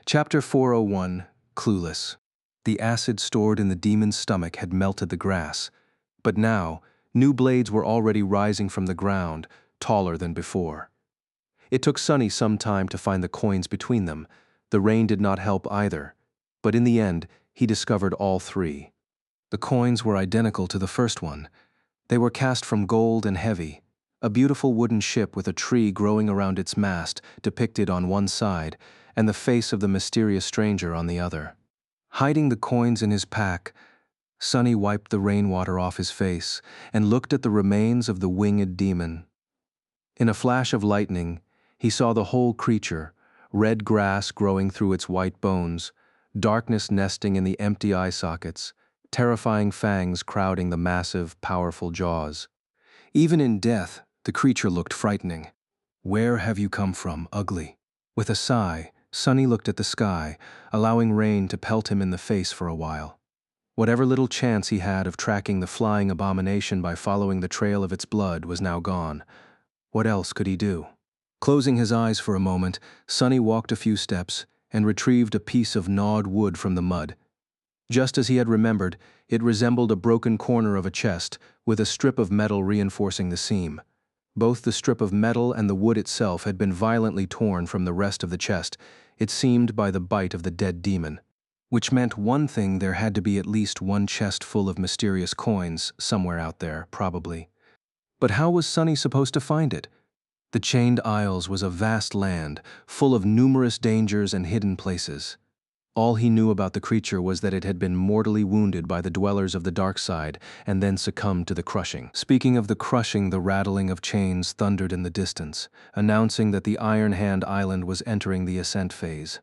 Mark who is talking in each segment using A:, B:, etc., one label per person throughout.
A: Chapter 401, Clueless. The acid stored in the demon's stomach had melted the grass, but now, new blades were already rising from the ground, taller than before. It took Sunny some time to find the coins between them. The rain did not help either, but in the end, he discovered all three. The coins were identical to the first one. They were cast from gold and heavy, a beautiful wooden ship with a tree growing around its mast depicted on one side, and the face of the mysterious stranger on the other. Hiding the coins in his pack, Sunny wiped the rainwater off his face and looked at the remains of the winged demon. In a flash of lightning, he saw the whole creature, red grass growing through its white bones, darkness nesting in the empty eye sockets, terrifying fangs crowding the massive, powerful jaws. Even in death, the creature looked frightening. "Where have you come from, ugly?" With a sigh, Sunny looked at the sky, allowing rain to pelt him in the face for a while. Whatever little chance he had of tracking the flying abomination by following the trail of its blood was now gone. What else could he do? Closing his eyes for a moment, Sunny walked a few steps and retrieved a piece of gnawed wood from the mud. Just as he had remembered, it resembled a broken corner of a chest, with a strip of metal reinforcing the seam. Both the strip of metal and the wood itself had been violently torn from the rest of the chest, it seemed by the bite of the dead demon. Which meant one thing: there had to be at least one chest full of mysterious coins, somewhere out there, probably. But how was Sunny supposed to find it? The Chained Isles was a vast land, full of numerous dangers and hidden places. All he knew about the creature was that it had been mortally wounded by the dwellers of the dark side and then succumbed to the crushing. Speaking of the crushing, the rattling of chains thundered in the distance, announcing that the Iron Hand Island was entering the ascent phase.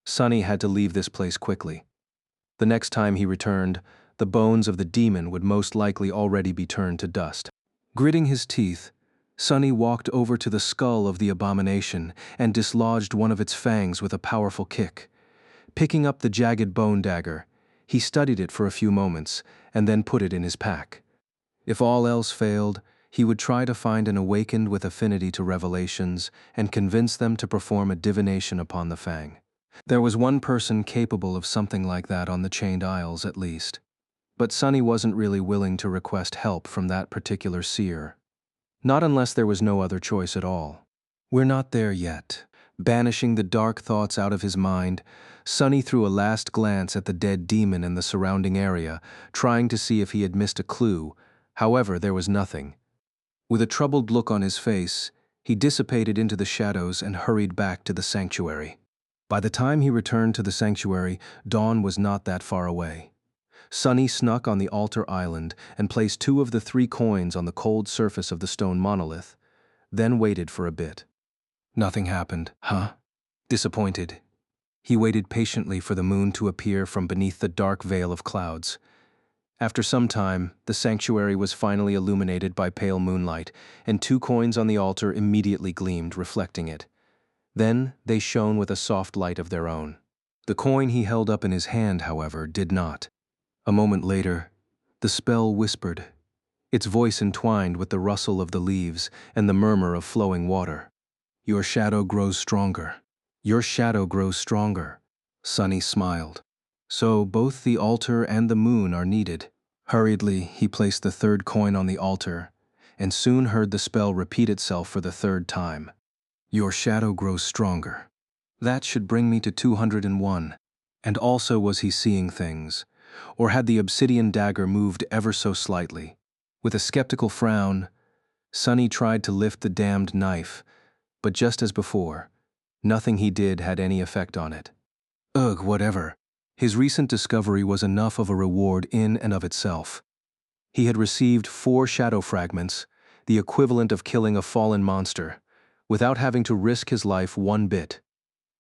A: Sunny had to leave this place quickly. The next time he returned, the bones of the demon would most likely already be turned to dust. Gritting his teeth, Sunny walked over to the skull of the abomination and dislodged one of its fangs with a powerful kick. Picking up the jagged bone dagger, he studied it for a few moments and then put it in his pack. If all else failed, he would try to find an awakened with affinity to revelations and convince them to perform a divination upon the fang. There was one person capable of something like that on the Chained Isles, at least. But Sunny wasn't really willing to request help from that particular seer. Not unless there was no other choice at all. We're not there yet. Banishing the dark thoughts out of his mind, Sunny threw a last glance at the dead demon and the surrounding area, trying to see if he had missed a clue. However, there was nothing. With a troubled look on his face, he dissipated into the shadows and hurried back to the sanctuary. By the time he returned to the sanctuary, dawn was not that far away. Sunny snuck on the altar island and placed 2 of the 3 coins on the cold surface of the stone monolith, then waited for a bit. Nothing happened. Disappointed, he waited patiently for the moon to appear from beneath the dark veil of clouds. After some time, the sanctuary was finally illuminated by pale moonlight, and 2 coins on the altar immediately gleamed, reflecting it. Then they shone with a soft light of their own. The coin he held up in his hand, however, did not. A moment later, the spell whispered, its voice entwined with the rustle of the leaves and the murmur of flowing water. "Your shadow grows stronger. Your shadow grows stronger." Sunny smiled. So both the altar and the moon are needed. Hurriedly, he placed the 3rd coin on the altar, and soon heard the spell repeat itself for the 3rd time. "Your shadow grows stronger." That should bring me to 201. And also, was he seeing things? Or had the obsidian dagger moved ever so slightly? With a skeptical frown, Sunny tried to lift the damned knife, but just as before, nothing he did had any effect on it. Ugh, whatever. His recent discovery was enough of a reward in and of itself. He had received 4 shadow fragments, the equivalent of killing a fallen monster, without having to risk his life one bit.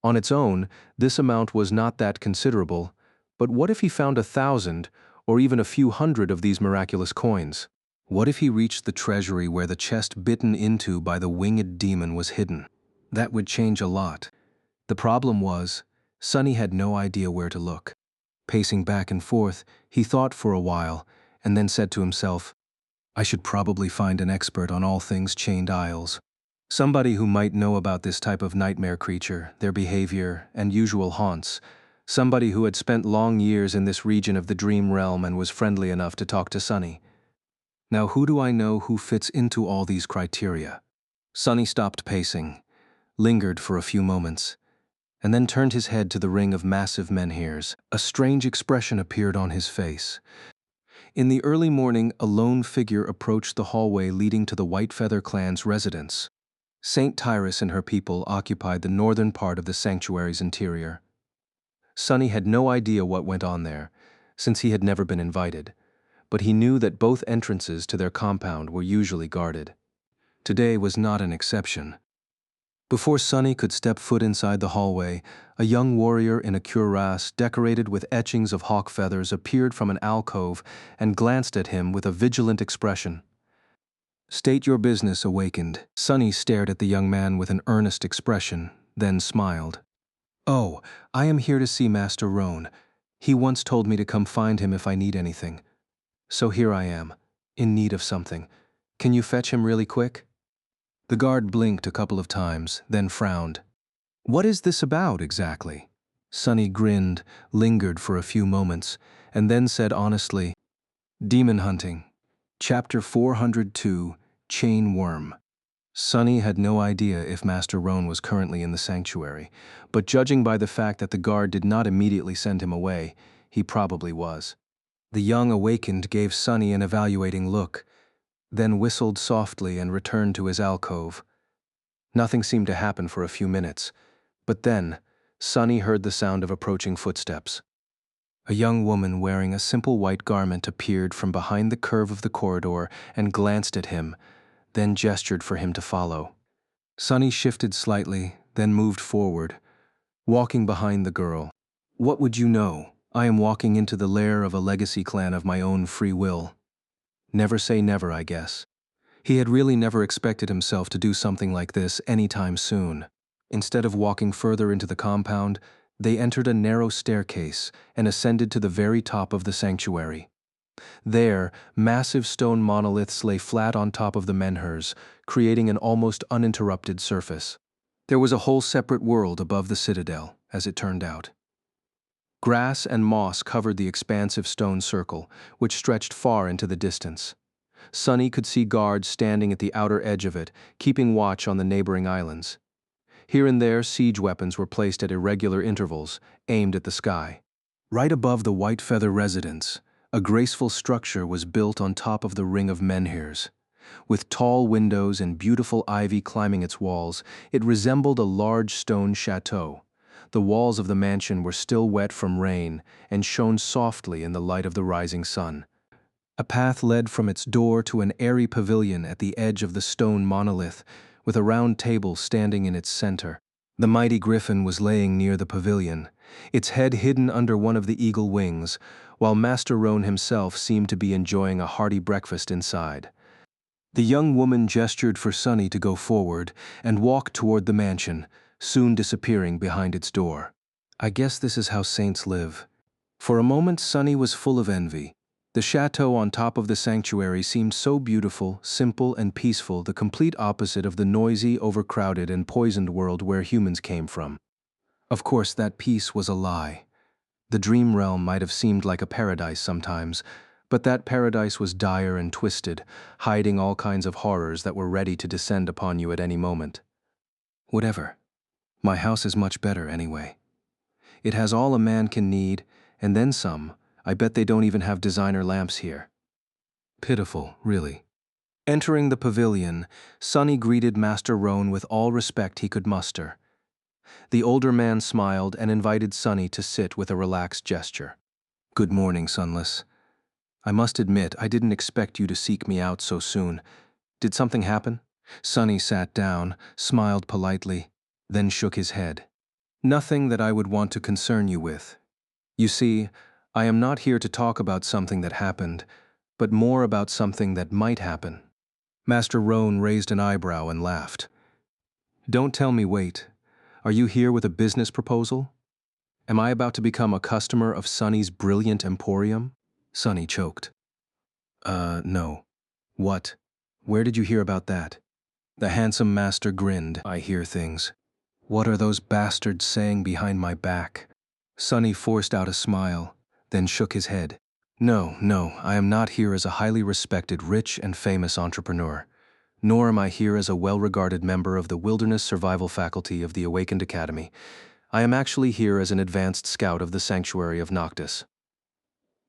A: On its own, this amount was not that considerable, but what if he found 1,000 or even a few hundred of these miraculous coins? What if he reached the treasury where the chest bitten into by the winged demon was hidden? That would change a lot. The problem was, Sunny had no idea where to look. Pacing back and forth, he thought for a while, and then said to himself, "I should probably find an expert on all things Chained Isles." Somebody who might know about this type of nightmare creature, their behavior, and usual haunts. Somebody who had spent long years in this region of the dream realm and was friendly enough to talk to Sunny. Now who do I know who fits into all these criteria? Sunny stopped pacing, lingered for a few moments, and then turned his head to the ring of massive menhirs. A strange expression appeared on his face. In the early morning, a lone figure approached the hallway leading to the White Feather clan's residence. Saint Tyrus and her people occupied the northern part of the sanctuary's interior. Sunny had no idea what went on there, since he had never been invited, but he knew that both entrances to their compound were usually guarded. Today was not an exception. Before Sunny could step foot inside the hallway, a young warrior in a cuirass decorated with etchings of hawk feathers appeared from an alcove and glanced at him with a vigilant expression. "State your business," awakened. Sunny stared at the young man with an earnest expression, then smiled. "Oh, I am here to see Master Roan. He once told me to come find him if I need anything. So here I am, in need of something. Can you fetch him really quick?" The guard blinked a couple of times, then frowned. "What is this about, exactly?" Sunny grinned, lingered for a few moments, and then said honestly, "Demon hunting. Chapter 402, Chain Worm." Sunny had no idea if Master Roan was currently in the sanctuary, but judging by the fact that the guard did not immediately send him away, he probably was. The young awakened gave Sunny an evaluating look, then whistled softly and returned to his alcove. Nothing seemed to happen for a few minutes, but then Sunny heard the sound of approaching footsteps. A young woman wearing a simple white garment appeared from behind the curve of the corridor and glanced at him, then gestured for him to follow. Sunny shifted slightly, then moved forward, walking behind the girl. "What would you know? I am walking into the lair of a legacy clan of my own free will. Never say never, I guess." He had really never expected himself to do something like this anytime soon. Instead of walking further into the compound, they entered a narrow staircase and ascended to the very top of the sanctuary. There, massive stone monoliths lay flat on top of the menhirs, creating an almost uninterrupted surface. There was a whole separate world above the citadel, as it turned out. Grass and moss covered the expansive stone circle, which stretched far into the distance. Sunny could see guards standing at the outer edge of it, keeping watch on the neighboring islands. Here and there, siege weapons were placed at irregular intervals, aimed at the sky. Right above the White Feather residence, a graceful structure was built on top of the ring of menhirs. With tall windows and beautiful ivy climbing its walls, it resembled a large stone chateau. The walls of the mansion were still wet from rain and shone softly in the light of the rising sun. A path led from its door to an airy pavilion at the edge of the stone monolith, with a round table standing in its center. The mighty griffin was laying near the pavilion, its head hidden under one of the eagle wings, while Master Roan himself seemed to be enjoying a hearty breakfast inside. The young woman gestured for Sunny to go forward and walked toward the mansion, soon disappearing behind its door. I guess this is how saints live. For a moment, Sunny was full of envy. The chateau on top of the sanctuary seemed so beautiful, simple, and peaceful, the complete opposite of the noisy, overcrowded, and poisoned world where humans came from. Of course, that peace was a lie. The dream realm might have seemed like a paradise sometimes, but that paradise was dire and twisted, hiding all kinds of horrors that were ready to descend upon you at any moment. Whatever. My house is much better anyway. It has all a man can need, and then some. I bet they don't even have designer lamps here. Pitiful, really. Entering the pavilion, Sunny greeted Master Roan with all respect he could muster. The older man smiled and invited Sunny to sit with a relaxed gesture. "Good morning, Sunless. I must admit, I didn't expect you to seek me out so soon. Did something happen?" Sunny sat down, smiled politely, then shook his head. "Nothing that I would want to concern you with. You see, I am not here to talk about something that happened, but more about something that might happen." Master Roan raised an eyebrow and laughed. "Don't tell me wait. Are you here with a business proposal? Am I about to become a customer of Sunny's brilliant emporium?" Sunny choked. No. What? Where did you hear about that?" The handsome master grinned. I hear things. What are those bastards saying behind my back? Sonny forced out a smile, then shook his head. No, I am not here as a highly respected, rich, and famous entrepreneur. Nor am I here as a well-regarded member of the Wilderness Survival Faculty of the Awakened Academy. I am actually here as an advanced scout of the Sanctuary of Noctis.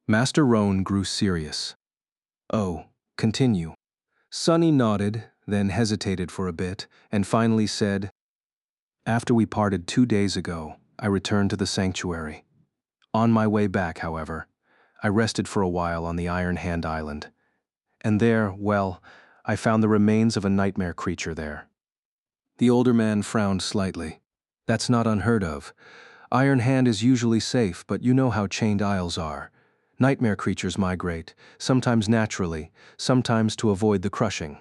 A: Master Roan grew serious. Oh, continue. Sonny nodded, then hesitated for a bit, and finally said, After we parted 2 days ago, I returned to the sanctuary. On my way back, however, I rested for a while on the Iron Hand Island. And there, well, I found the remains of a nightmare creature there. The older man frowned slightly. That's not unheard of. Iron Hand is usually safe, but you know how chained isles are. Nightmare creatures migrate, sometimes naturally, sometimes to avoid the crushing.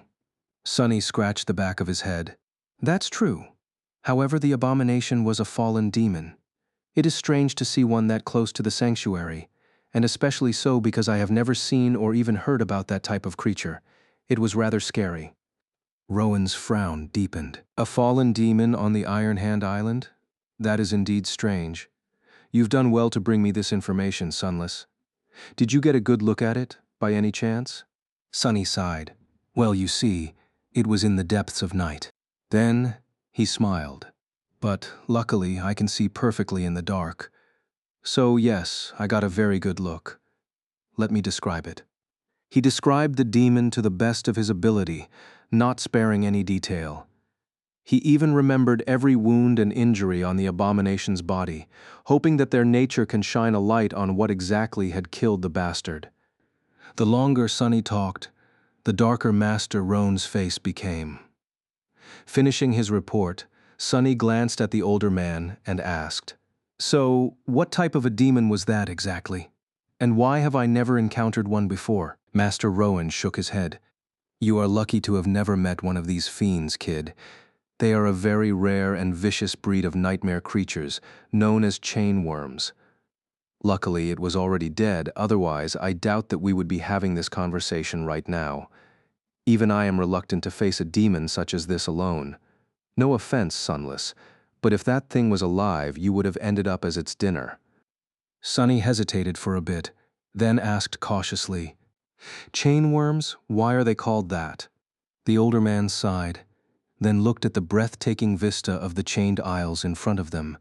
A: Sonny scratched the back of his head. That's true. However, the abomination was a fallen demon. It is strange to see one that close to the sanctuary, and especially so because I have never seen or even heard about that type of creature. It was rather scary. Rowan's frown deepened. A fallen demon on the Iron Hand Island? That is indeed strange. You've done well to bring me this information, Sunless. Did you get a good look at it, by any chance? Sonny sighed. Well, you see, it was in the depths of night. Then he smiled. But luckily, I can see perfectly in the dark. So yes, I got a very good look. Let me describe it. He described the demon to the best of his ability, not sparing any detail. He even remembered every wound and injury on the abomination's body, hoping that their nature can shine a light on what exactly had killed the bastard. The longer Sonny talked, the darker Master Roan's face became. Finishing his report, Sonny glanced at the older man and asked, So, what type of a demon was that exactly? And why have I never encountered one before? Master Rowan shook his head. You are lucky to have never met one of these fiends, kid. They are a very rare and vicious breed of nightmare creatures, known as chain worms. Luckily, it was already dead, otherwise I doubt that we would be having this conversation right now. Even I am reluctant to face a demon such as this alone. No offense, Sunless, but if that thing was alive, you would have ended up as its dinner. Sonny hesitated for a bit, then asked cautiously, Chain worms, why are they called that? The older man sighed, then looked at the breathtaking vista of the chained isles in front of them.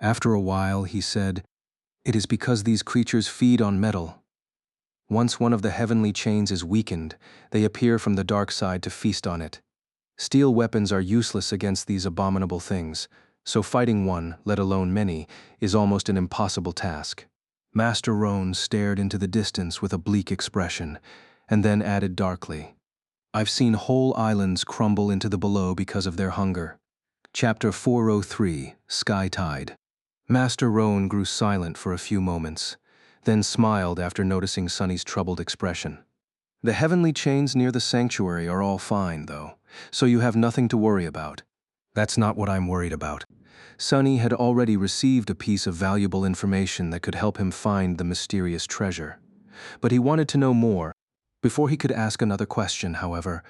A: After a while, he said, It is because these creatures feed on metal. Once one of the heavenly chains is weakened, they appear from the dark side to feast on it. Steel weapons are useless against these abominable things, so fighting one, let alone many, is almost an impossible task. Master Roan stared into the distance with a bleak expression, and then added darkly, I've seen whole islands crumble into the below because of their hunger. Chapter 403, Sky Tide. Master Roan grew silent for a few moments, then smiled after noticing Sonny's troubled expression. The heavenly chains near the sanctuary are all fine, though, so you have nothing to worry about. That's not what I'm worried about. Sonny had already received a piece of valuable information that could help him find the mysterious treasure. But he wanted to know more. Before he could ask another question, however,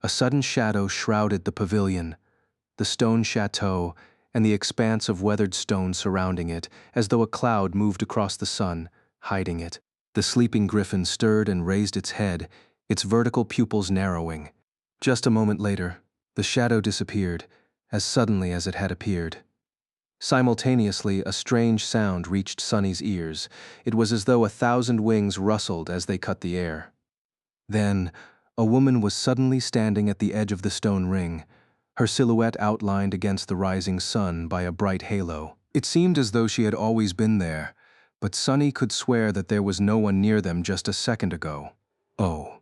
A: a sudden shadow shrouded the pavilion, the stone chateau, and the expanse of weathered stone surrounding it, as though a cloud moved across the sun, hiding it. The sleeping griffin stirred and raised its head, its vertical pupils narrowing. Just a moment later, the shadow disappeared, as suddenly as it had appeared. Simultaneously, a strange sound reached Sonny's ears. It was as though 1,000 wings rustled as they cut the air. Then, a woman was suddenly standing at the edge of the stone ring, her silhouette outlined against the rising sun by a bright halo. It seemed as though she had always been there, but Sonny could swear that there was no one near them just a second ago. Oh.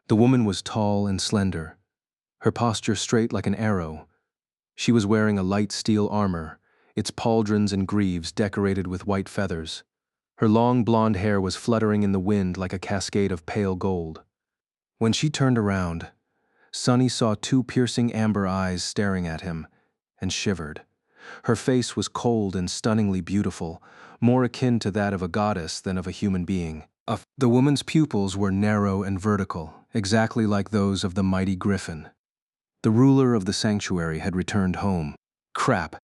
A: The woman was tall and slender, her posture straight like an arrow. She was wearing a light steel armor, its pauldrons and greaves decorated with white feathers. Her long blonde hair was fluttering in the wind like a cascade of pale gold. When she turned around, Sonny saw 2 piercing amber eyes staring at him, and shivered. Her face was cold and stunningly beautiful, more akin to that of a goddess than of a human being. The woman's pupils were narrow and vertical, exactly like those of the mighty griffin. The ruler of the sanctuary had returned home. Crap!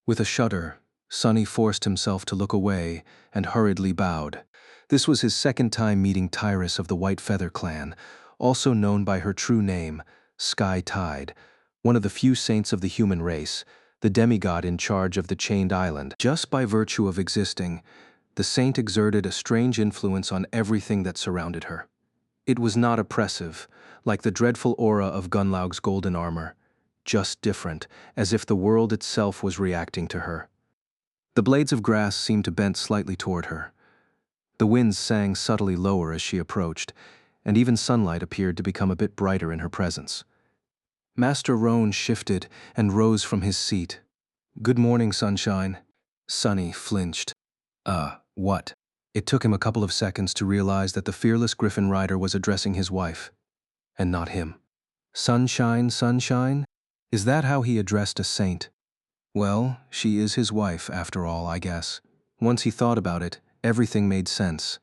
A: With a shudder, Sonny forced himself to look away and hurriedly bowed. This was his second time meeting Tyrus of the White Feather Clan, also known by her true name, Sky Tide, one of the few saints of the human race, the demigod in charge of the Chained Island. Just by virtue of existing, the saint exerted a strange influence on everything that surrounded her. It was not oppressive, like the dreadful aura of Gunlaug's golden armor, just different, as if the world itself was reacting to her. The blades of grass seemed to bend slightly toward her. The winds sang subtly lower as she approached, and even sunlight appeared to become a bit brighter in her presence. Master Roan shifted and rose from his seat. "Good morning, Sunshine." Sonny flinched. What? It took him a couple of seconds to realize that the fearless Griffin rider was addressing his wife, and not him. Sunshine, Sunshine? Is that how he addressed a saint? Well, she is his wife, after all, I guess. Once he thought about it, everything made sense.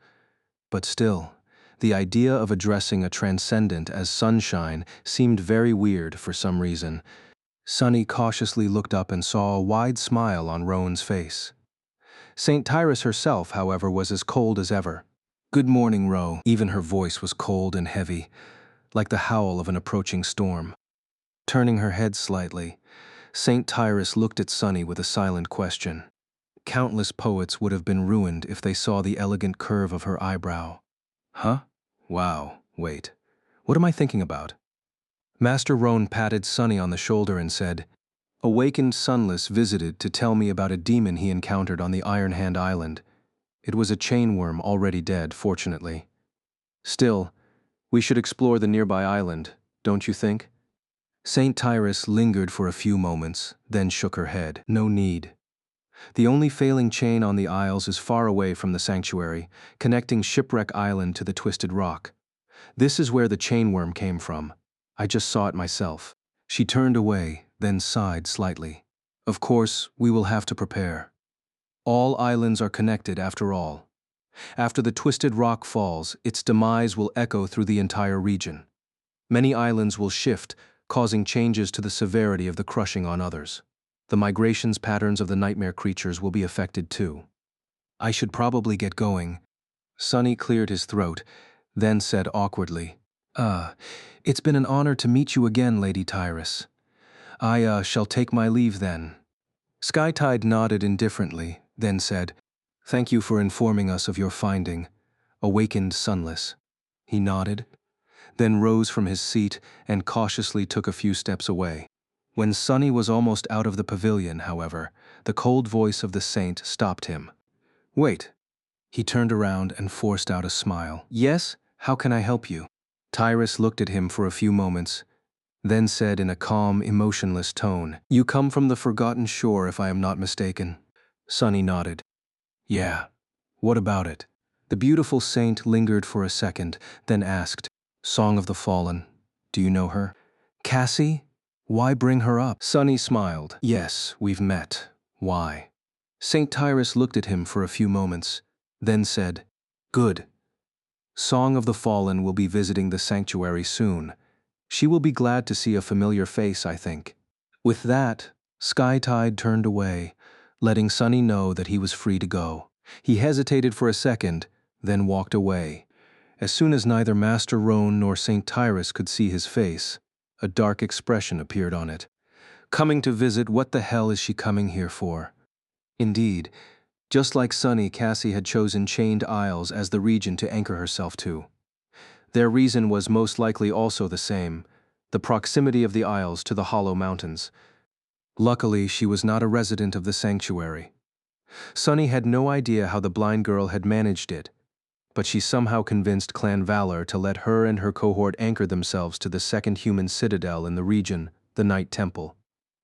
A: But still, the idea of addressing a transcendent as Sunshine seemed very weird for some reason. Sonny cautiously looked up and saw a wide smile on Roan's face. St. Tyrus herself, however, was as cold as ever. "Good morning, Ro." Even her voice was cold and heavy, like the howl of an approaching storm. Turning her head slightly, St. Tyrus looked at Sonny with a silent question. Countless poets would have been ruined if they saw the elegant curve of her eyebrow. Huh? Wow, wait. What am I thinking about? Master Roan patted Sonny on the shoulder and said, "Awakened Sunless visited to tell me about a demon he encountered on the Iron Hand Island. It was a chainworm already dead, fortunately. Still, we should explore the nearby island, don't you think?" St. Tyrus lingered for a few moments, then shook her head. "No need. The only failing chain on the Isles is far away from the sanctuary, connecting Shipwreck Island to the Twisted Rock. This is where the chainworm came from. I just saw it myself." She turned away, then sighed slightly. "Of course, we will have to prepare. All islands are connected after all. After the Twisted Rock falls, its demise will echo through the entire region. Many islands will shift, causing changes to the severity of the crushing on others. The migrations patterns of the nightmare creatures will be affected too. I should probably get going." Sonny cleared his throat, then said awkwardly, It's been an honor to meet you again, Lady Tyrus. I shall take my leave then." Skytide nodded indifferently, then said, "Thank you for informing us of your finding. Awakened Sunless." He nodded, then rose from his seat and cautiously took a few steps away. When Sonny was almost out of the pavilion, however, the cold voice of the saint stopped him. "Wait." He turned around and forced out a smile. "Yes, how can I help you?" Tyrus looked at him for a few moments, then said in a calm, emotionless tone, "You come from the Forgotten Shore, if I am not mistaken." Sonny nodded. "Yeah. What about it?" The beautiful saint lingered for a second, then asked, "Song of the Fallen, do you know her?" "Cassie? Why bring her up?" Sonny smiled. "Yes, we've met. Why?" St. Tyrus looked at him for a few moments, then said, "Good. Song of the Fallen will be visiting the sanctuary soon. She will be glad to see a familiar face, I think." With that, Skytide turned away, letting Sonny know that he was free to go. He hesitated for a second, then walked away. As soon as neither Master Roan nor St. Tyrus could see his face, a dark expression appeared on it. Coming to visit, what the hell is she coming here for? Indeed, just like Sonny, Cassie had chosen Chained Isles as the region to anchor herself to. Their reason was most likely also the same, the proximity of the Isles to the Hollow Mountains. Luckily, she was not a resident of the sanctuary. Sonny had no idea how the blind girl had managed it, but she somehow convinced Clan Valor to let her and her cohort anchor themselves to the second human citadel in the region, the Night Temple.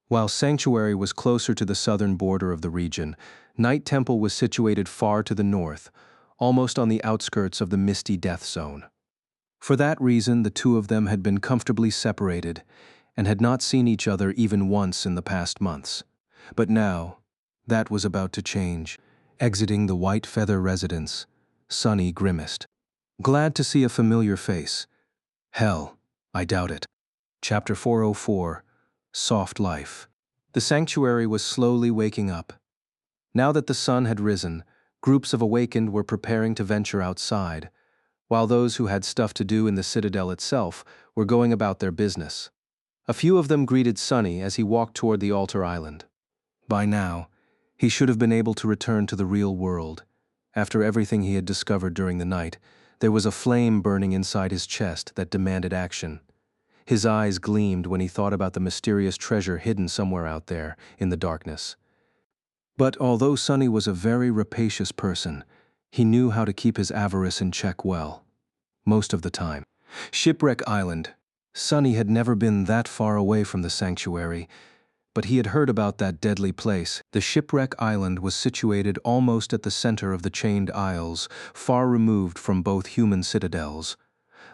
A: While Sanctuary was closer to the southern border of the region, Night Temple was situated far to the north, almost on the outskirts of the Misty Death Zone. For that reason, the two of them had been comfortably separated and had not seen each other even once in the past months. But now, that was about to change. Exiting the White Feather residence, Sonny grimaced. "Glad to see a familiar face. Hell, I doubt it." Chapter 404, Soft Life. The sanctuary was slowly waking up. Now that the sun had risen, groups of awakened were preparing to venture outside, while those who had stuff to do in the citadel itself were going about their business. A few of them greeted Sunny as he walked toward the altar island. By now, he should have been able to return to the real world. After everything he had discovered during the night, there was a flame burning inside his chest that demanded action. His eyes gleamed when he thought about the mysterious treasure hidden somewhere out there in the darkness. But although Sunny was a very rapacious person, he knew how to keep his avarice in check well. Most of the time. Shipwreck Island. Sunny had never been that far away from the sanctuary, but he had heard about that deadly place. The Shipwreck Island was situated almost at the center of the Chained Isles, far removed from both human citadels.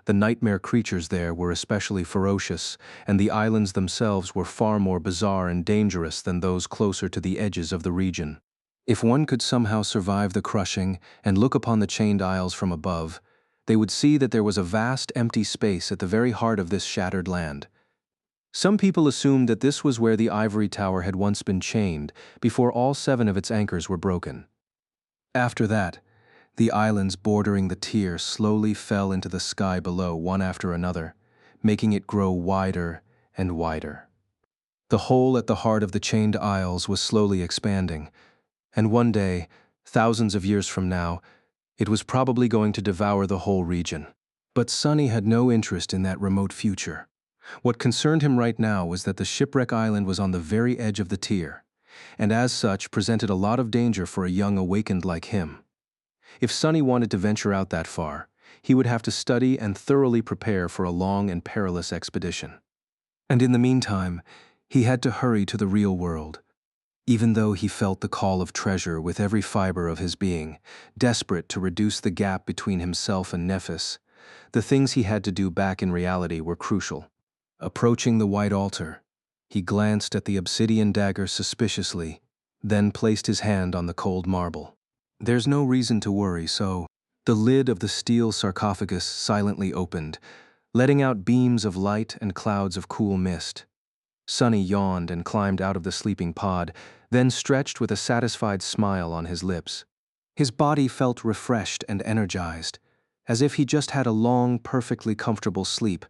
A: The nightmare creatures there were especially ferocious, and the islands themselves were far more bizarre and dangerous than those closer to the edges of the region. If one could somehow survive the crushing and look upon the Chained Isles from above, they would see that there was a vast empty space at the very heart of this shattered land. Some people assumed that this was where the ivory tower had once been chained, before all 7 of its anchors were broken. After that, the islands bordering the tier slowly fell into the sky below one after another, making it grow wider and wider. The hole at the heart of the Chained Isles was slowly expanding, and one day, thousands of years from now, it was probably going to devour the whole region. But Sunny had no interest in that remote future. What concerned him right now was that the Shipwreck Island was on the very edge of the tier, and as such presented a lot of danger for a young awakened like him. If Sunny wanted to venture out that far, he would have to study and thoroughly prepare for a long and perilous expedition. And in the meantime, he had to hurry to the real world. Even though he felt the call of treasure with every fiber of his being, desperate to reduce the gap between himself and Nephis, the things he had to do back in reality were crucial. Approaching the white altar, he glanced at the obsidian dagger suspiciously, then placed his hand on the cold marble. There's no reason to worry, so the lid of the steel sarcophagus silently opened, letting out beams of light and clouds of cool mist. Sunny yawned and climbed out of the sleeping pod, then stretched with a satisfied smile on his lips. His body felt refreshed and energized, as if he just had a long, perfectly comfortable sleep,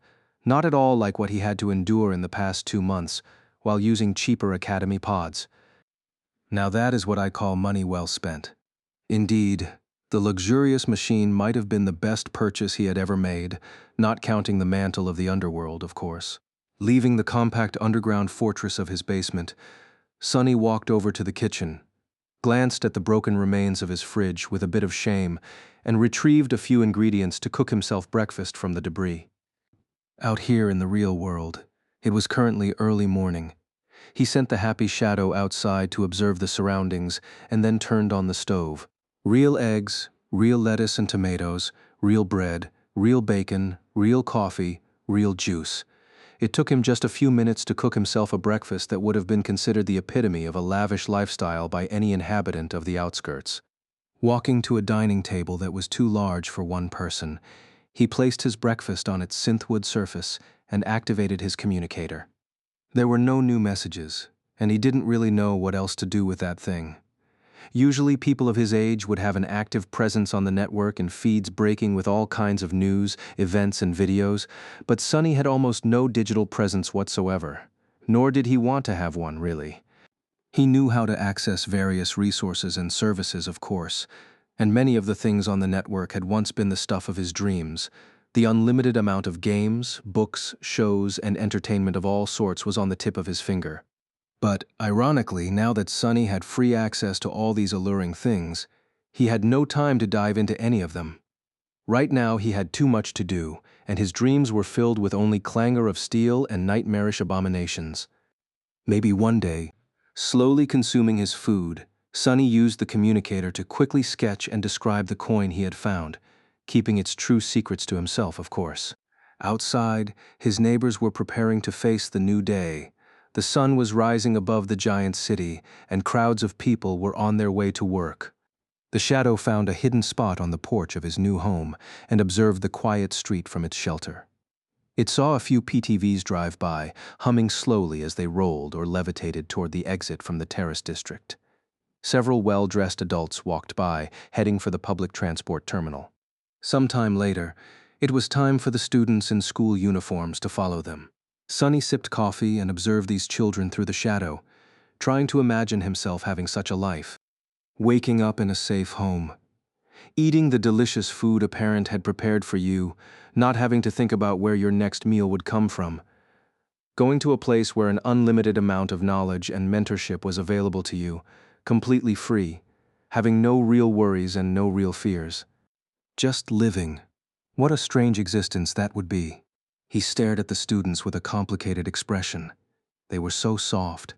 A: not at all like what he had to endure in the past 2 months while using cheaper academy pods. Now that is what I call money well spent. Indeed, the luxurious machine might have been the best purchase he had ever made, not counting the mantle of the underworld, of course. Leaving the compact underground fortress of his basement, Sunny walked over to the kitchen, glanced at the broken remains of his fridge with a bit of shame, and retrieved a few ingredients to cook himself breakfast from the debris. Out here in the real world, it was currently early morning. He sent the happy shadow outside to observe the surroundings and then turned on the stove. Real eggs, real lettuce and tomatoes, real bread, real bacon, real coffee, real juice. It took him just a few minutes to cook himself a breakfast that would have been considered the epitome of a lavish lifestyle by any inhabitant of the outskirts. Walking to a dining table that was too large for one person, he placed his breakfast on its synthwood surface and activated his communicator. There were no new messages, and he didn't really know what else to do with that thing. Usually people of his age would have an active presence on the network and feeds breaking with all kinds of news, events, and videos, but Sunny had almost no digital presence whatsoever, nor did he want to have one, really. He knew how to access various resources and services, of course, and many of the things on the network had once been the stuff of his dreams. The unlimited amount of games, books, shows, and entertainment of all sorts was on the tip of his finger. But, ironically, now that Sunny had free access to all these alluring things, he had no time to dive into any of them. Right now he had too much to do, and his dreams were filled with only clangor of steel and nightmarish abominations. Maybe one day, slowly consuming his food, Sunny used the communicator to quickly sketch and describe the coin he had found, keeping its true secrets to himself, of course. Outside, his neighbors were preparing to face the new day. The sun was rising above the giant city, and crowds of people were on their way to work. The shadow found a hidden spot on the porch of his new home and observed the quiet street from its shelter. It saw a few PTVs drive by, humming slowly as they rolled or levitated toward the exit from the terrace district. Several well-dressed adults walked by, heading for the public transport terminal. Sometime later, it was time for the students in school uniforms to follow them. Sonny sipped coffee and observed these children through the shadow, trying to imagine himself having such a life. Waking up in a safe home, eating the delicious food a parent had prepared for you, not having to think about where your next meal would come from. Going to a place where an unlimited amount of knowledge and mentorship was available to you, completely free, having no real worries and no real fears. Just living. What a strange existence that would be. He stared at the students with a complicated expression. They were so soft.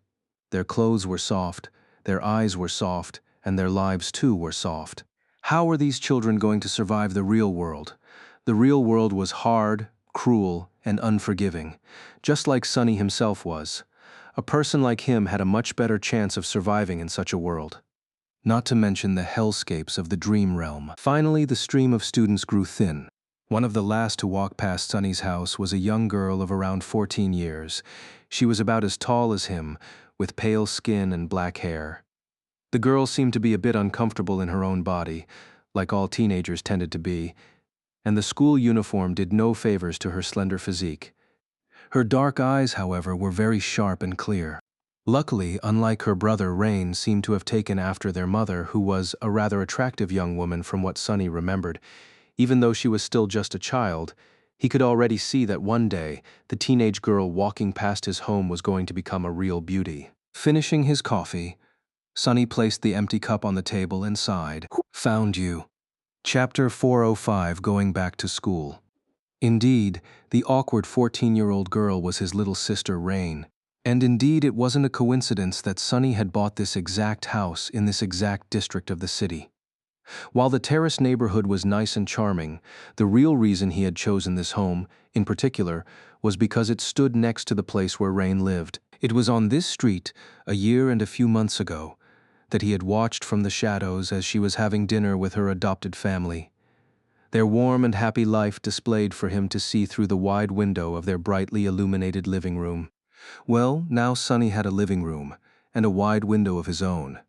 A: Their clothes were soft, their eyes were soft, and their lives too were soft. How were these children going to survive the real world? The real world was hard, cruel, and unforgiving, just like Sonny himself was. A person like him had a much better chance of surviving in such a world. Not to mention the hellscapes of the dream realm. Finally, the stream of students grew thin. One of the last to walk past Sonny's house was a young girl of around 14 years. She was about as tall as him, with pale skin and black hair. The girl seemed to be a bit uncomfortable in her own body, like all teenagers tended to be, and the school uniform did no favors to her slender physique. Her dark eyes, however, were very sharp and clear. Luckily, unlike her brother, Rain seemed to have taken after their mother, who was a rather attractive young woman from what Sonny remembered. Even though she was still just a child, he could already see that one day, the teenage girl walking past his home was going to become a real beauty. Finishing his coffee, Sonny placed the empty cup on the table and sighed. Found you. Chapter 405, Going Back to School. Indeed, the awkward 14-year-old girl was his little sister Rain. And indeed, it wasn't a coincidence that Sonny had bought this exact house in this exact district of the city. While the terrace neighborhood was nice and charming, the real reason he had chosen this home, in particular, was because it stood next to the place where Rain lived. It was on this street, a year and a few months ago, that he had watched from the shadows as she was having dinner with her adopted family. Their warm and happy life displayed for him to see through the wide window of their brightly illuminated living room. Well, now Sonny had a living room, and a wide window of his own,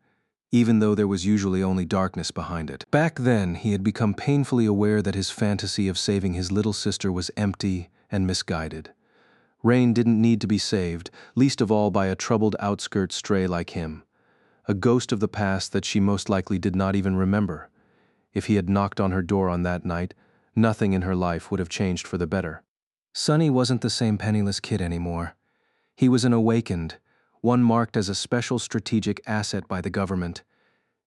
A: even though there was usually only darkness behind it. Back then, he had become painfully aware that his fantasy of saving his little sister was empty and misguided. Rain didn't need to be saved, least of all by a troubled outskirt stray like him, a ghost of the past that she most likely did not even remember. If he had knocked on her door on that night, nothing in her life would have changed for the better. Sonny wasn't the same penniless kid anymore. He was an awakened, one marked as a special strategic asset by the government.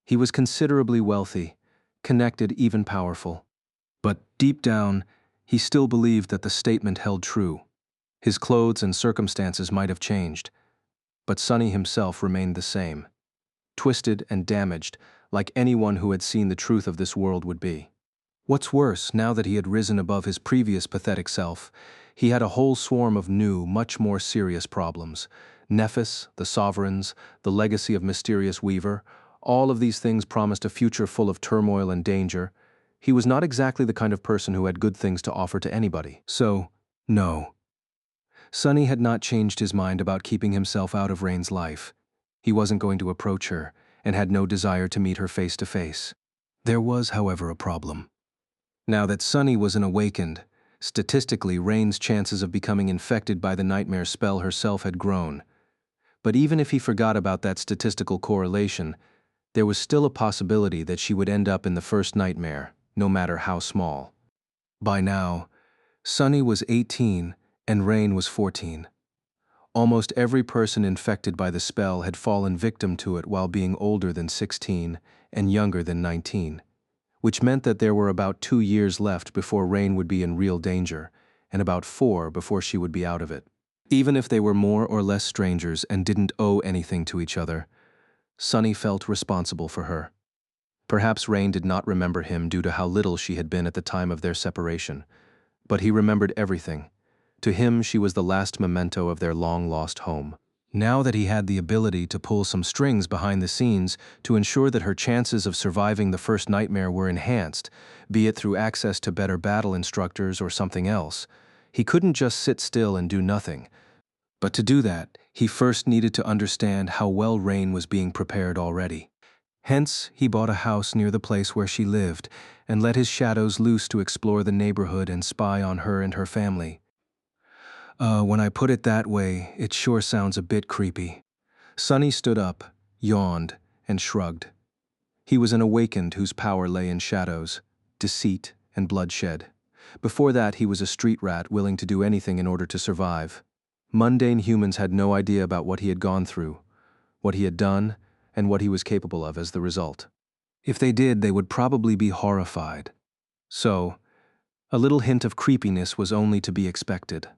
A: He was considerably wealthy, connected, even powerful. But deep down, he still believed that the statement held true. His clothes and circumstances might have changed, but Sonny himself remained the same, twisted and damaged, like anyone who had seen the truth of this world would be. What's worse, now that he had risen above his previous pathetic self, he had a whole swarm of new, much more serious problems. Nephis, the Sovereigns, the legacy of Mysterious Weaver, all of these things promised a future full of turmoil and danger. He was not exactly the kind of person who had good things to offer to anybody. So, no. Sonny had not changed his mind about keeping himself out of Rain's life. He wasn't going to approach her, and had no desire to meet her face to face. There was, however, a problem. Now that Sonny was an awakened, statistically, Rain's chances of becoming infected by the nightmare spell herself had grown. But even if he forgot about that statistical correlation, there was still a possibility that she would end up in the first nightmare, no matter how small. By now, Sonny was 18 and Rain was 14. Almost every person infected by the spell had fallen victim to it while being older than 16 and younger than 19, which meant that there were about 2 years left before Rain would be in real danger, and about 4 before she would be out of it. Even if they were more or less strangers and didn't owe anything to each other, Sonny felt responsible for her. Perhaps Rain did not remember him due to how little she had been at the time of their separation, but he remembered everything. To him, she was the last memento of their long-lost home. Now that he had the ability to pull some strings behind the scenes to ensure that her chances of surviving the first nightmare were enhanced, be it through access to better battle instructors or something else, He couldn't just sit still and do nothing. But to do that, he first needed to understand how well Rain was being prepared already. Hence, he bought a house near the place where she lived and let his shadows loose to explore the neighborhood and spy on her and her family. When I put it that way, it sure sounds a bit creepy. Sonny stood up, yawned, and shrugged. He was an awakened whose power lay in shadows, deceit, and bloodshed. Before that, he was a street rat willing to do anything in order to survive. Mundane humans had no idea about what he had gone through, what he had done, and what he was capable of as the result. If they did, they would probably be horrified. So, a little hint of creepiness was only to be expected.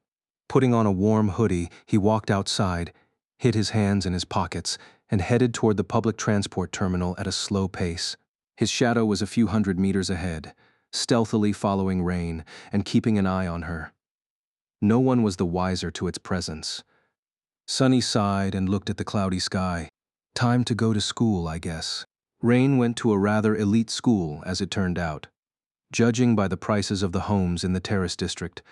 A: Putting on a warm hoodie, he walked outside, hid his hands in his pockets, and headed toward the public transport terminal at a slow pace. His shadow was a few hundred meters ahead, stealthily following Rain and keeping an eye on her. No one was the wiser to its presence. Sonny sighed and looked at the cloudy sky. Time to go to school, I guess. Rain went to a rather elite school, as it turned out. Judging by the prices of the homes in the Terrace district,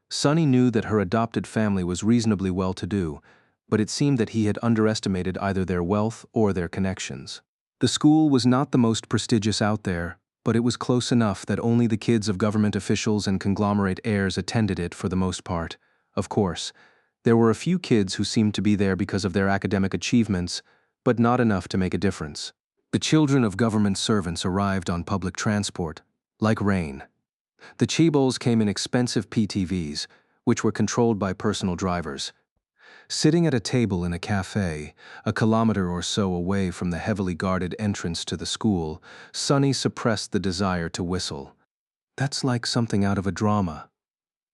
A: Sonny knew that her adopted family was reasonably well-to-do, but it seemed that he had underestimated either their wealth or their connections. The school was not the most prestigious out there, but it was close enough that only the kids of government officials and conglomerate heirs attended it for the most part. Of course, there were a few kids who seemed to be there because of their academic achievements, but not enough to make a difference. The children of government servants arrived on public transport, like Rain. The Chibols came in expensive PTVs, which were controlled by personal drivers. Sitting at a table in a cafe, a kilometer or so away from the heavily guarded entrance to the school, Sonny suppressed the desire to whistle. That's like something out of a drama.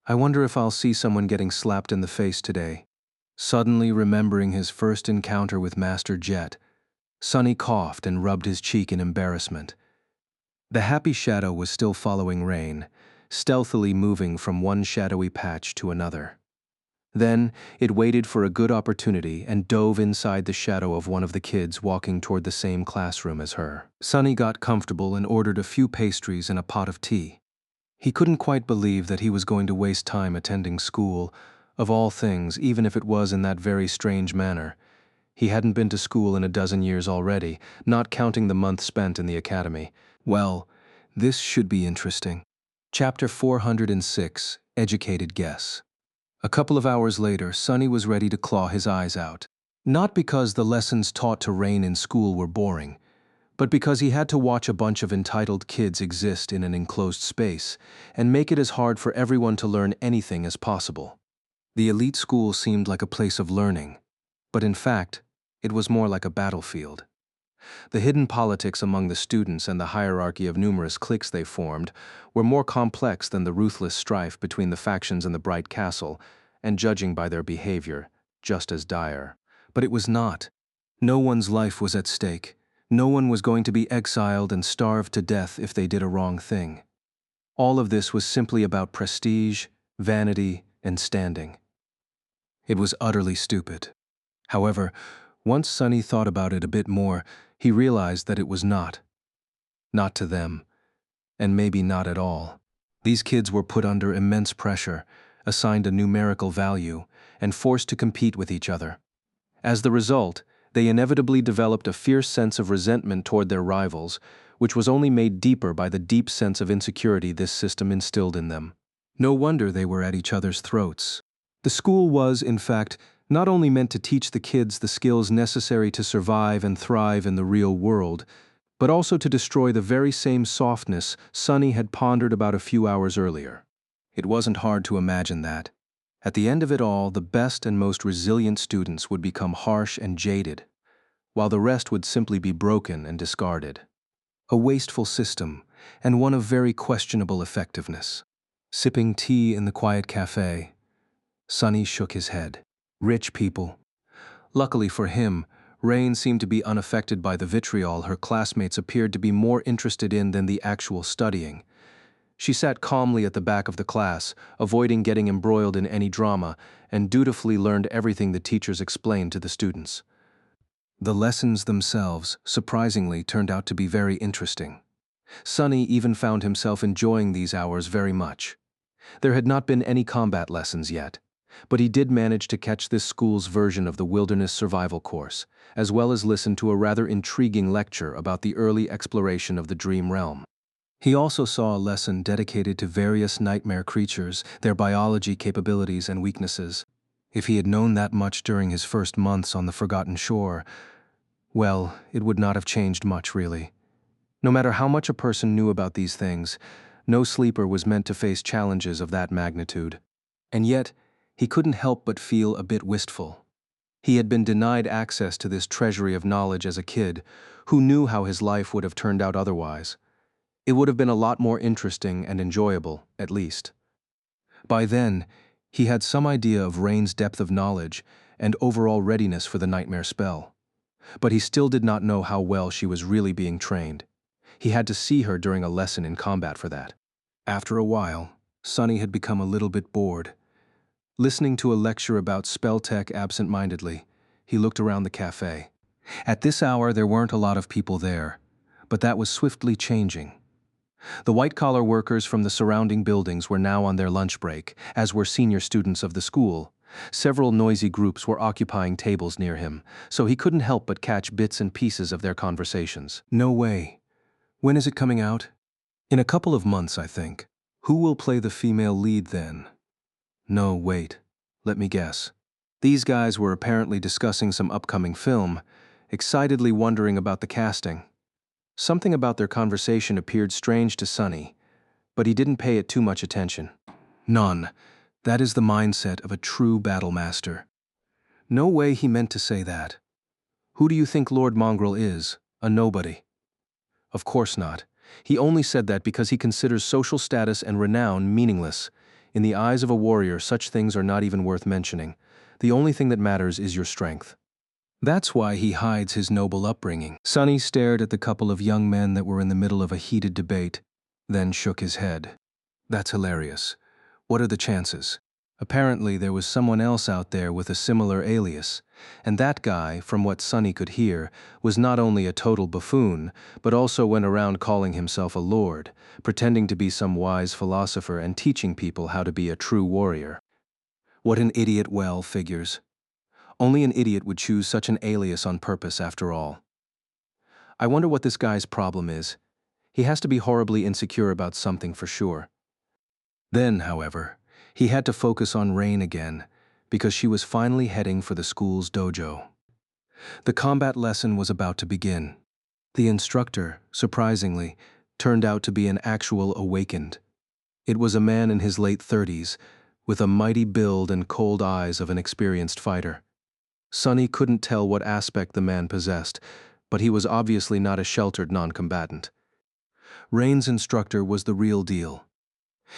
A: I wonder if I'll see someone getting slapped in the face today. Suddenly remembering his first encounter with Master Jet, Sonny coughed and rubbed his cheek in embarrassment. The happy shadow was still following Rain, stealthily moving from one shadowy patch to another. Then, it waited for a good opportunity and dove inside the shadow of one of the kids walking toward the same classroom as her. Sonny got comfortable and ordered a few pastries and a pot of tea. He couldn't quite believe that he was going to waste time attending school, of all things, even if it was in that very strange manner. He hadn't been to school in a dozen years already, not counting the month spent in the academy. Well, this should be interesting. Chapter 406, Educated Guess. A couple of hours later, Sonny was ready to claw his eyes out. Not because the lessons taught to Rain in school were boring, but because he had to watch a bunch of entitled kids exist in an enclosed space and make it as hard for everyone to learn anything as possible. The elite school seemed like a place of learning, but in fact, it was more like a battlefield. The hidden politics among the students and the hierarchy of numerous cliques they formed were more complex than the ruthless strife between the factions in the Bright Castle, and judging by their behavior, just as dire. But it was not. No one's life was at stake. No one was going to be exiled and starved to death if they did a wrong thing. All of this was simply about prestige, vanity, and standing. It was utterly stupid. However, once Sonny thought about it a bit more, he realized that it was not. Not to them, and maybe not at all. These kids were put under immense pressure, assigned a numerical value, and forced to compete with each other. As the result, they inevitably developed a fierce sense of resentment toward their rivals, which was only made deeper by the deep sense of insecurity this system instilled in them. No wonder they were at each other's throats. The school was, in fact, not only meant to teach the kids the skills necessary to survive and thrive in the real world, but also to destroy the very same softness Sonny had pondered about a few hours earlier. It wasn't hard to imagine that. At the end of it all, the best and most resilient students would become harsh and jaded, while the rest would simply be broken and discarded. A wasteful system, and one of very questionable effectiveness. Sipping tea in the quiet cafe, Sonny shook his head. Rich people. Luckily for him, Rain seemed to be unaffected by the vitriol her classmates appeared to be more interested in than the actual studying. She sat calmly at the back of the class, avoiding getting embroiled in any drama, and dutifully learned everything the teachers explained to the students. The lessons themselves, surprisingly, turned out to be very interesting. Sonny even found himself enjoying these hours very much. There had not been any combat lessons yet, but he did manage to catch this school's version of the wilderness survival course, as well as listen to a rather intriguing lecture about the early exploration of the dream realm. He also saw a lesson dedicated to various nightmare creatures, their biology capabilities and weaknesses. If he had known that much during his first months on the Forgotten Shore, well, it would not have changed much, really. No matter how much a person knew about these things, no sleeper was meant to face challenges of that magnitude. And yet, he couldn't help but feel a bit wistful. He had been denied access to this treasury of knowledge as a kid. Who knew how his life would have turned out otherwise? It would have been a lot more interesting and enjoyable, at least. By then, he had some idea of Rain's depth of knowledge and overall readiness for the nightmare spell. But he still did not know how well she was really being trained. He had to see her during a lesson in combat for that. After a while, Sonny had become a little bit bored. Listening to a lecture about spell tech absent-mindedly, he looked around the cafe. At this hour, there weren't a lot of people there, but that was swiftly changing. The white-collar workers from the surrounding buildings were now on their lunch break, as were senior students of the school. Several noisy groups were occupying tables near him, so he couldn't help but catch bits and pieces of their conversations. No way. When is it coming out? In a couple of months, I think. Who will play the female lead then? No, wait. Let me guess. These guys were apparently discussing some upcoming film, excitedly wondering about the casting. Something about their conversation appeared strange to Sonny, but he didn't pay it too much attention. None. That is the mindset of a true battle master. No way he meant to say that. Who do you think Lord Mongrel is? A nobody. Of course not. He only said that because he considers social status and renown meaningless. In the eyes of a warrior, such things are not even worth mentioning. The only thing that matters is your strength. That's why he hides his noble upbringing. Sonny stared at the couple of young men that were in the middle of a heated debate, then shook his head. That's hilarious. What are the chances? Apparently there was someone else out there with a similar alias, and that guy, from what Sonny could hear, was not only a total buffoon, but also went around calling himself a lord, pretending to be some wise philosopher and teaching people how to be a true warrior. What an idiot. Well, figures. Only an idiot would choose such an alias on purpose, after all. I wonder what this guy's problem is. He has to be horribly insecure about something for sure. Then, however, he had to focus on Rain again, because she was finally heading for the school's dojo. The combat lesson was about to begin. The instructor, surprisingly, turned out to be an actual awakened. It was a man in his late 30s, with a mighty build and cold eyes of an experienced fighter. Sonny couldn't tell what aspect the man possessed, but he was obviously not a sheltered non-combatant. Rain's instructor was the real deal.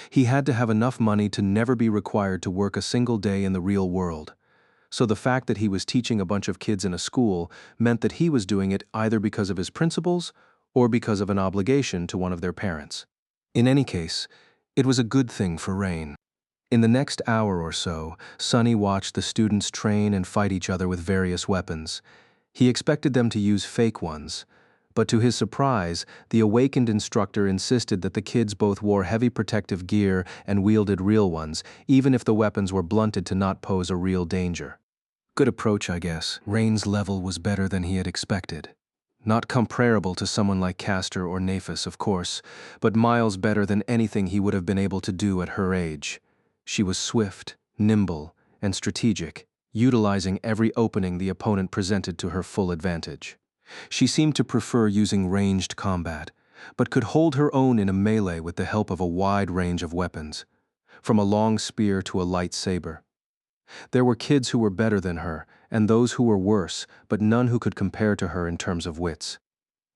A: He had to have enough money to never be required to work a single day in the real world. So the fact that he was teaching a bunch of kids in a school meant that he was doing it either because of his principles or because of an obligation to one of their parents. In any case, it was a good thing for Rain. In the next hour or so, Sonny watched the students train and fight each other with various weapons. He expected them to use fake ones, but to his surprise, the awakened instructor insisted that the kids both wore heavy protective gear and wielded real ones, even if the weapons were blunted to not pose a real danger. Good approach, I guess. Rain's level was better than he had expected. Not comparable to someone like Castor or Naphis, of course, but miles better than anything he would have been able to do at her age. She was swift, nimble, and strategic, utilizing every opening the opponent presented to her full advantage. She seemed to prefer using ranged combat, but could hold her own in a melee with the help of a wide range of weapons, from a long spear to a light saber. There were kids who were better than her, and those who were worse, but none who could compare to her in terms of wits.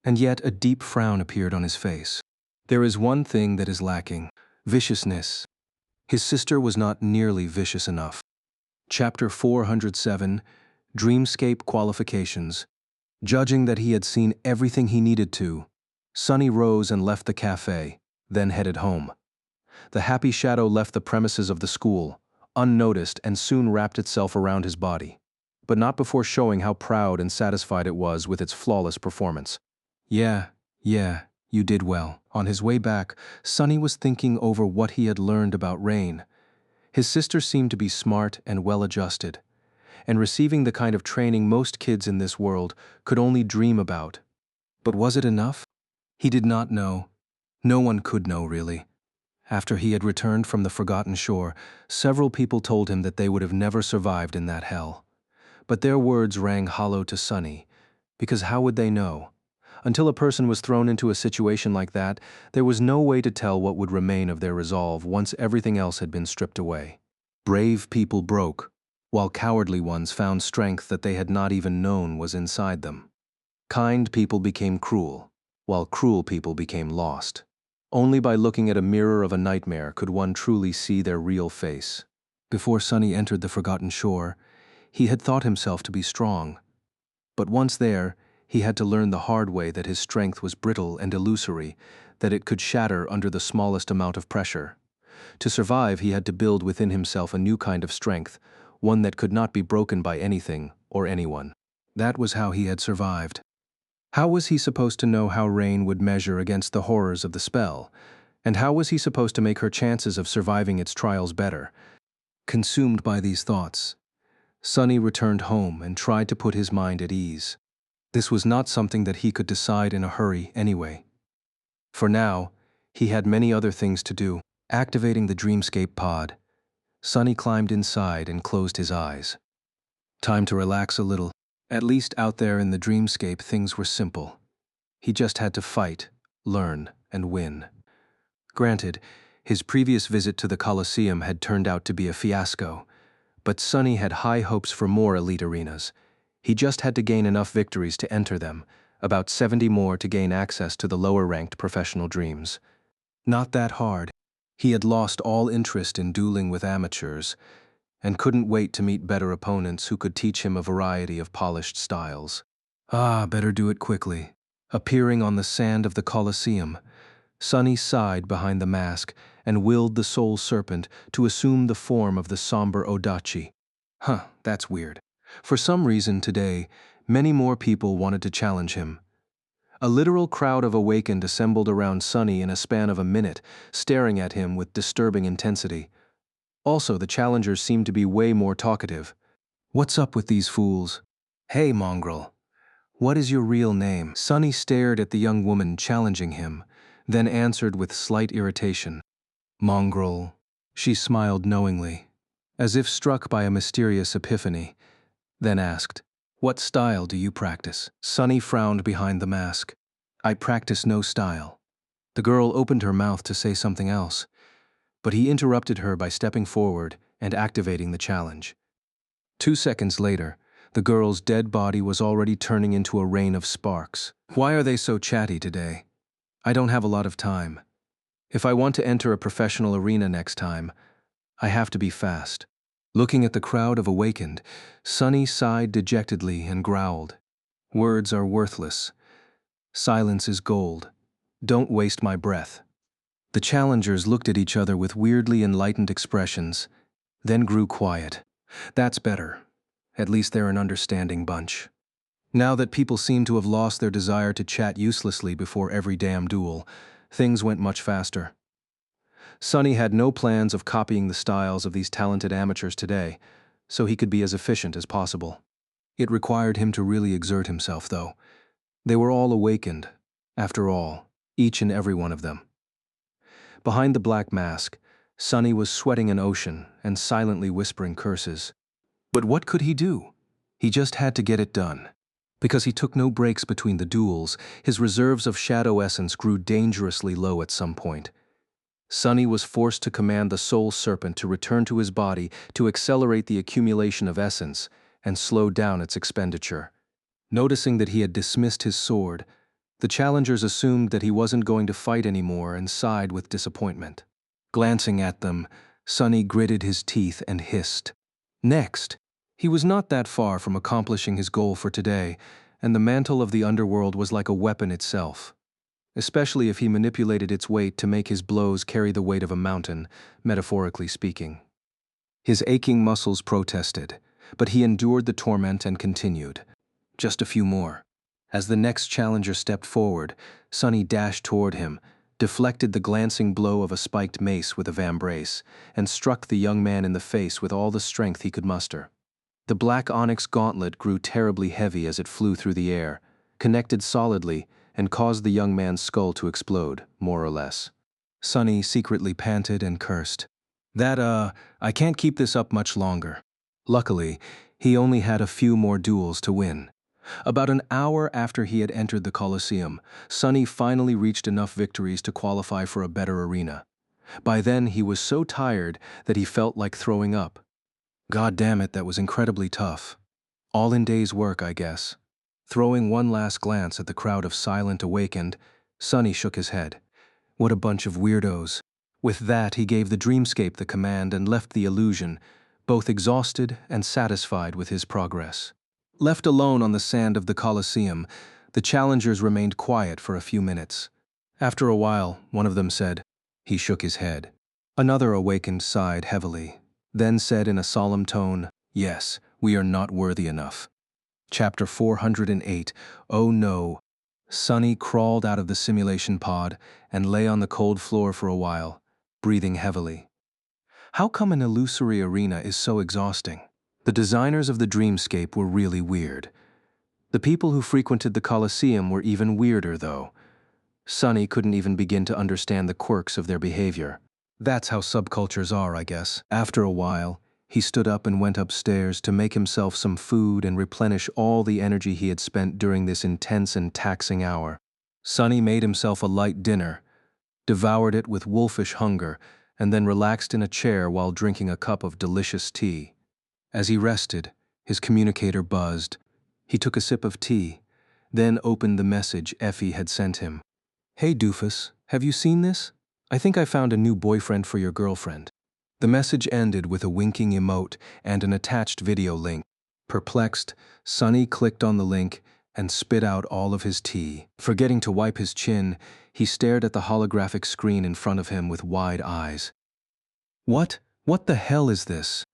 A: And yet a deep frown appeared on his face. There is one thing that is lacking: viciousness. His sister was not nearly vicious enough. Chapter 407, Dreamscape Qualifications. Judging that he had seen everything he needed to, Sonny rose and left the cafe, then headed home. The happy shadow left the premises of the school, unnoticed, and soon wrapped itself around his body, but not before showing how proud and satisfied it was with its flawless performance. Yeah, You did well. On his way back, Sunny was thinking over what he had learned about Rain. His sister seemed to be smart and well-adjusted, and receiving the kind of training most kids in this world could only dream about. But was it enough? He did not know. No one could know, really. After he had returned from the forgotten shore, several people told him that they would have never survived in that hell. But their words rang hollow to Sunny, because how would they know? Until a person was thrown into a situation like that, there was no way to tell what would remain of their resolve once everything else had been stripped away. Brave people broke, while cowardly ones found strength that they had not even known was inside them. Kind people became cruel, while cruel people became lost. Only by looking at a mirror of a nightmare could one truly see their real face. Before Sunny entered the forgotten shore, he had thought himself to be strong. But once there, he had to learn the hard way that his strength was brittle and illusory, that it could shatter under the smallest amount of pressure. To survive, he had to build within himself a new kind of strength, one that could not be broken by anything or anyone. That was how he had survived. How was he supposed to know how Rain would measure against the horrors of the spell? And how was he supposed to make her chances of surviving its trials better? Consumed by these thoughts, Sunny returned home and tried to put his mind at ease. This was not something that he could decide in a hurry anyway. For now, he had many other things to do. Activating the Dreamscape pod, Sunny climbed inside and closed his eyes. Time to relax a little. At least out there in the dreamscape things were simple. He just had to fight, learn, and win. Granted, his previous visit to the Colosseum had turned out to be a fiasco, but Sunny had high hopes for more elite arenas. He just had to gain enough victories to enter them, about 70 more to gain access to the lower-ranked professional dreams. Not that hard. He had lost all interest in dueling with amateurs, and couldn't wait to meet better opponents who could teach him a variety of polished styles. Better do it quickly. Appearing on the sand of the Colosseum, Sunny sighed behind the mask and willed the soul serpent to assume the form of the somber Odachi. That's weird. For some reason today, many more people wanted to challenge him. A literal crowd of awakened assembled around Sunny in a span of a minute, staring at him with disturbing intensity. Also, the challengers seemed to be way more talkative. What's up with these fools? Hey, mongrel. What is your real name? Sunny stared at the young woman challenging him, then answered with slight irritation. Mongrel. She smiled knowingly, as if struck by a mysterious epiphany, then asked, What style do you practice? Sunny frowned behind the mask. I practice no style. The girl opened her mouth to say something else, but he interrupted her by stepping forward and activating the challenge. 2 seconds later, the girl's dead body was already turning into a rain of sparks. Why are they so chatty today? I don't have a lot of time. If I want to enter a professional arena next time, I have to be fast. Looking at the crowd of awakened, Sunny sighed dejectedly and growled. Words are worthless. Silence is gold. Don't waste my breath. The challengers looked at each other with weirdly enlightened expressions, then grew quiet. That's better. At least they're an understanding bunch. Now that people seem to have lost their desire to chat uselessly before every damn duel, things went much faster. Sunny had no plans of copying the styles of these talented amateurs today, so he could be as efficient as possible. It required him to really exert himself, though. They were all awakened, after all, each and every one of them. Behind the black mask, Sunny was sweating an ocean and silently whispering curses. But what could he do? He just had to get it done. Because he took no breaks between the duels, his reserves of shadow essence grew dangerously low at some point. Sunny was forced to command the soul serpent to return to his body to accelerate the accumulation of essence and slow down its expenditure. Noticing that he had dismissed his sword, the challengers assumed that he wasn't going to fight anymore and sighed with disappointment. Glancing at them, Sunny gritted his teeth and hissed. Next, he was not that far from accomplishing his goal for today, and the mantle of the underworld was like a weapon itself, especially if he manipulated its weight to make his blows carry the weight of a mountain, metaphorically speaking. His aching muscles protested, but he endured the torment and continued. Just a few more. As the next challenger stepped forward, Sunny dashed toward him, deflected the glancing blow of a spiked mace with a vambrace, and struck the young man in the face with all the strength he could muster. The black onyx gauntlet grew terribly heavy as it flew through the air, connected solidly, and caused the young man's skull to explode, more or less. Sunny secretly panted and cursed. I can't keep this up much longer. Luckily, he only had a few more duels to win. About an hour after he had entered the Colosseum, Sunny finally reached enough victories to qualify for a better arena. By then, he was so tired that he felt like throwing up. God damn it, that was incredibly tough. All in days' work, I guess. Throwing one last glance at the crowd of silent awakened, Sunny shook his head. What a bunch of weirdos. With that, he gave the dreamscape the command and left the illusion, both exhausted and satisfied with his progress. Left alone on the sand of the Colosseum, the challengers remained quiet for a few minutes. After a while, one of them said, he shook his head. Another awakened sighed heavily, then said in a solemn tone, yes, we are not worthy enough. Chapter 408, Oh No. Sunny crawled out of the simulation pod and lay on the cold floor for a while, breathing heavily. How come an illusory arena is so exhausting? The designers of the dreamscape were really weird. The people who frequented the Colosseum were even weirder, though. Sunny couldn't even begin to understand the quirks of their behavior. That's how subcultures are, I guess. After a while, he stood up and went upstairs to make himself some food and replenish all the energy he had spent during this intense and taxing hour. Sunny made himself a light dinner, devoured it with wolfish hunger, and then relaxed in a chair while drinking a cup of delicious tea. As he rested, his communicator buzzed. He took a sip of tea, then opened the message Effie had sent him. Hey doofus, have you seen this? I think I found a new boyfriend for your girlfriend. The message ended with a winking emote and an attached video link. Perplexed, Sunny clicked on the link and spit out all of his tea. Forgetting to wipe his chin, he stared at the holographic screen in front of him with wide eyes. What? What the hell is this?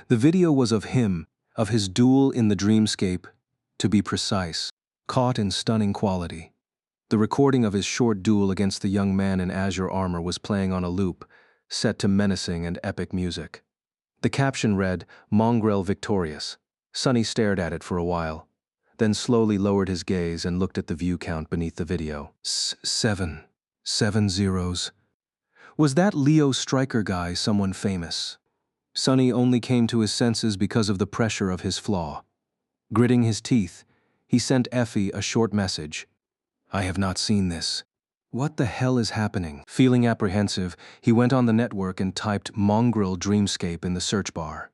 A: The video was of him, of his duel in the dreamscape, to be precise, caught in stunning quality. The recording of his short duel against the young man in azure armor was playing on a loop, set to menacing and epic music. The caption read, Mongrel victorious. Sunny stared at it for a while, then slowly lowered his gaze and looked at the view count beneath the video. 7 zeros. Was that Leo Stryker guy someone famous? Sunny only came to his senses because of the pressure of his flaw. Gritting his teeth, he sent Effie a short message. I have not seen this. What the hell is happening? Feeling apprehensive, he went on the network and typed Mongrel Dreamscape in the search bar.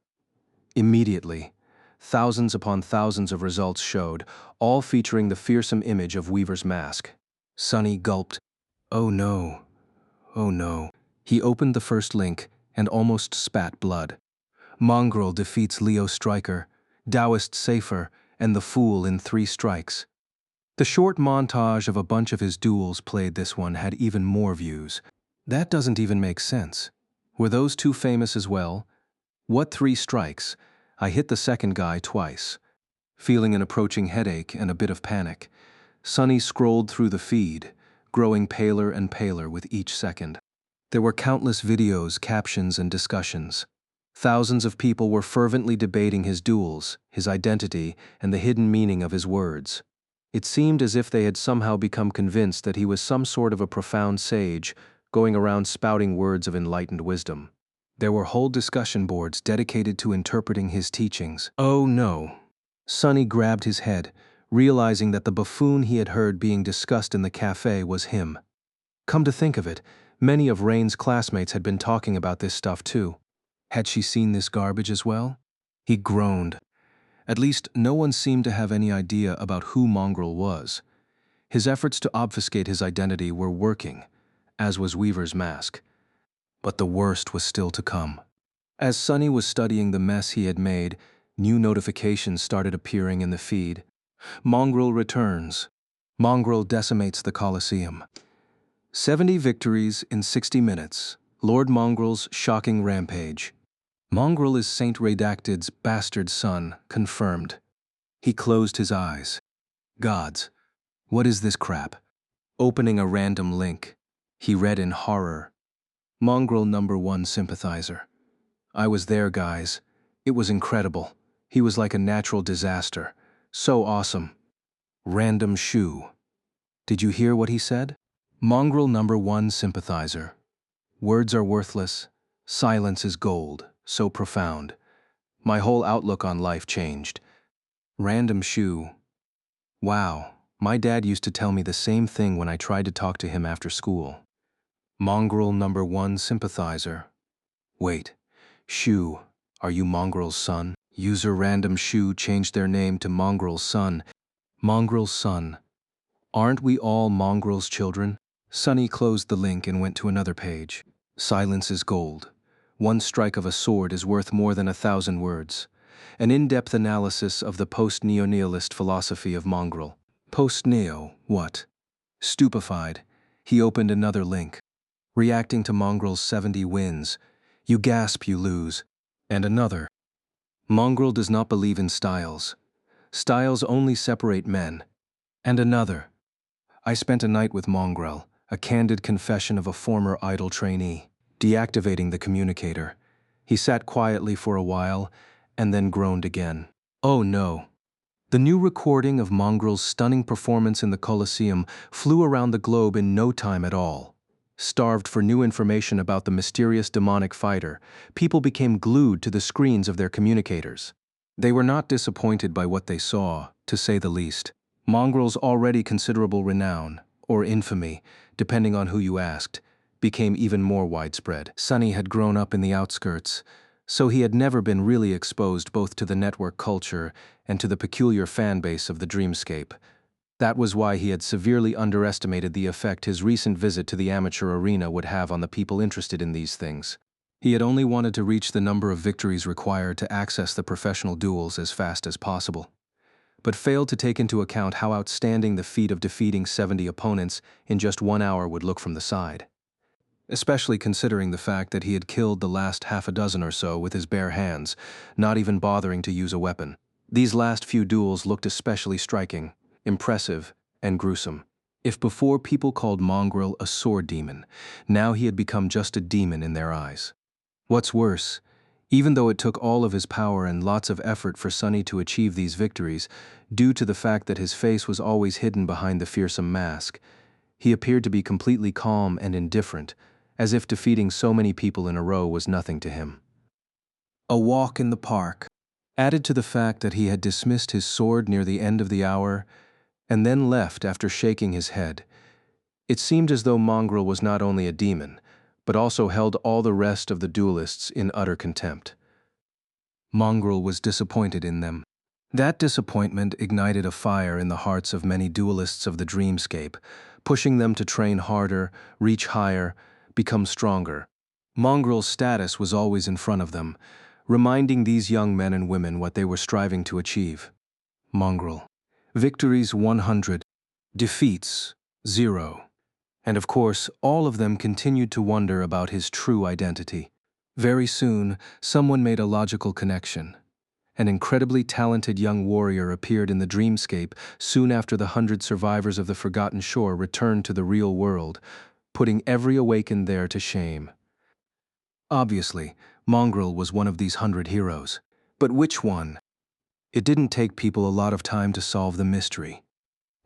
A: Immediately, thousands upon thousands of results showed, all featuring the fearsome image of Weaver's mask. Sunny gulped. Oh no. Oh no. He opened the first link and almost spat blood. Mongrel defeats Leo Stryker, Taoist Safer, and the Fool in 3 strikes. The short montage of a bunch of his duels played this one had even more views. That doesn't even make sense. Were those 2 famous as well? What 3 strikes? I hit the second guy twice. Feeling an approaching headache and a bit of panic, Sunny scrolled through the feed, growing paler and paler with each second. There were countless videos, captions, and discussions. Thousands of people were fervently debating his duels, his identity, and the hidden meaning of his words. It seemed as if they had somehow become convinced that he was some sort of a profound sage, going around spouting words of enlightened wisdom. There were whole discussion boards dedicated to interpreting his teachings. Oh no. Sunny grabbed his head, realizing that the buffoon he had heard being discussed in the cafe was him. Come to think of it, many of Rain's classmates had been talking about this stuff too. Had she seen this garbage as well? He groaned. At least, no one seemed to have any idea about who Mongrel was. His efforts to obfuscate his identity were working, as was Weaver's mask. But the worst was still to come. As Sunny was studying the mess he had made, new notifications started appearing in the feed. Mongrel returns. Mongrel decimates the Colosseum. 70 victories in 60 minutes. Lord Mongrel's shocking rampage. Mongrel is Saint Redacted's bastard son, confirmed. He closed his eyes. Gods, What is this crap? Opening a random link, he read in horror. Mongrel number 1 sympathizer. I was there, guys. It was incredible. He was like a natural disaster. So awesome. Random shoe. Did you hear what he said? Mongrel number 1 sympathizer. Words are worthless. Silence is gold. So profound. My whole outlook on life changed. Random shoe. Wow, my dad used to tell me the same thing when I tried to talk to him after school. Mongrel number 1 sympathizer. Wait, Shu, are you Mongrel's son? User Random Shu changed their name to Mongrel's son. Mongrel's son. Aren't we all Mongrel's children? Sunny closed the link and went to another page. Silence is gold. One strike of a sword is worth more than 1,000 words. An in-depth analysis of the post-neo-nihilist philosophy of Mongrel. Post-neo, what? Stupefied, he opened another link. Reacting to Mongrel's 70 wins. You gasp, you lose. And another. Mongrel does not believe in styles. Styles only separate men. And another. I spent a night with Mongrel, a candid confession of a former idol trainee. Deactivating the communicator. He sat quietly for a while, and then groaned again. Oh no. The new recording of Mongrel's stunning performance in the Colosseum flew around the globe in no time at all. Starved for new information about the mysterious demonic fighter, people became glued to the screens of their communicators. They were not disappointed by what they saw, to say the least. Mongrel's already considerable renown, or infamy, depending on who you asked, became even more widespread. Sunny had grown up in the outskirts, so he had never been really exposed both to the network culture and to the peculiar fan base of the dreamscape. That was why he had severely underestimated the effect his recent visit to the amateur arena would have on the people interested in these things. He had only wanted to reach the number of victories required to access the professional duels as fast as possible, but failed to take into account how outstanding the feat of defeating 70 opponents in just 1 hour would look from the side. Especially considering the fact that he had killed the last half a dozen or so with his bare hands, not even bothering to use a weapon. These last few duels looked especially striking, impressive, and gruesome. If before people called Mongrel a sword demon, now he had become just a demon in their eyes. What's worse, even though it took all of his power and lots of effort for Sunny to achieve these victories, due to the fact that his face was always hidden behind the fearsome mask, he appeared to be completely calm and indifferent, as if defeating so many people in a row was nothing to him. A walk in the park. Added to the fact that he had dismissed his sword near the end of the hour, and then left after shaking his head, it seemed as though Mongrel was not only a demon, but also held all the rest of the duelists in utter contempt. Mongrel was disappointed in them. That disappointment ignited a fire in the hearts of many duelists of the dreamscape, pushing them to train harder, reach higher, become stronger. Mongrel's status was always in front of them, reminding these young men and women what they were striving to achieve. Mongrel. Victories 100, defeats 0. And of course, all of them continued to wonder about his true identity. Very soon, someone made a logical connection. An incredibly talented young warrior appeared in the dreamscape soon after the 100 survivors of the Forgotten Shore returned to the real world, putting every awakened there to shame. Obviously, Mongrel was one of these 100 heroes. But which one? It didn't take people a lot of time to solve the mystery.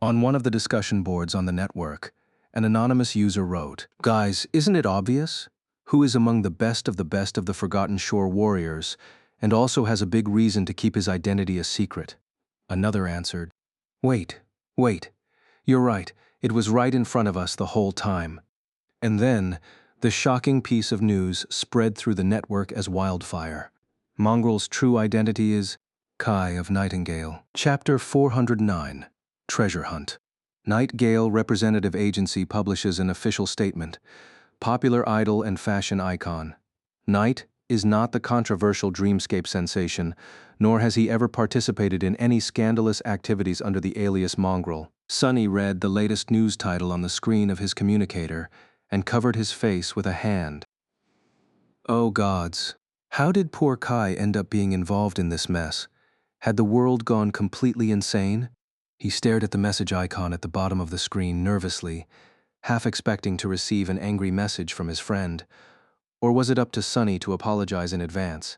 A: On one of the discussion boards on the network, an anonymous user wrote, "Guys, isn't it obvious? Who is among the best of the Forgotten Shore warriors, and also has a big reason to keep his identity a secret?" Another answered, wait, you're right, it was right in front of us the whole time." And then, the shocking piece of news spread through the network as wildfire. Mongrel's true identity is Kai of Nightingale. Chapter 409, Treasure Hunt. Nightingale Representative Agency publishes an official statement. Popular idol and fashion icon. Night is not the controversial dreamscape sensation, nor has he ever participated in any scandalous activities under the alias Mongrel. Sunny read the latest news title on the screen of his communicator and covered his face with a hand. Oh gods, how did poor Kai end up being involved in this mess? Had the world gone completely insane? He stared at the message icon at the bottom of the screen nervously, half expecting to receive an angry message from his friend. Or was it up to Sunny to apologize in advance?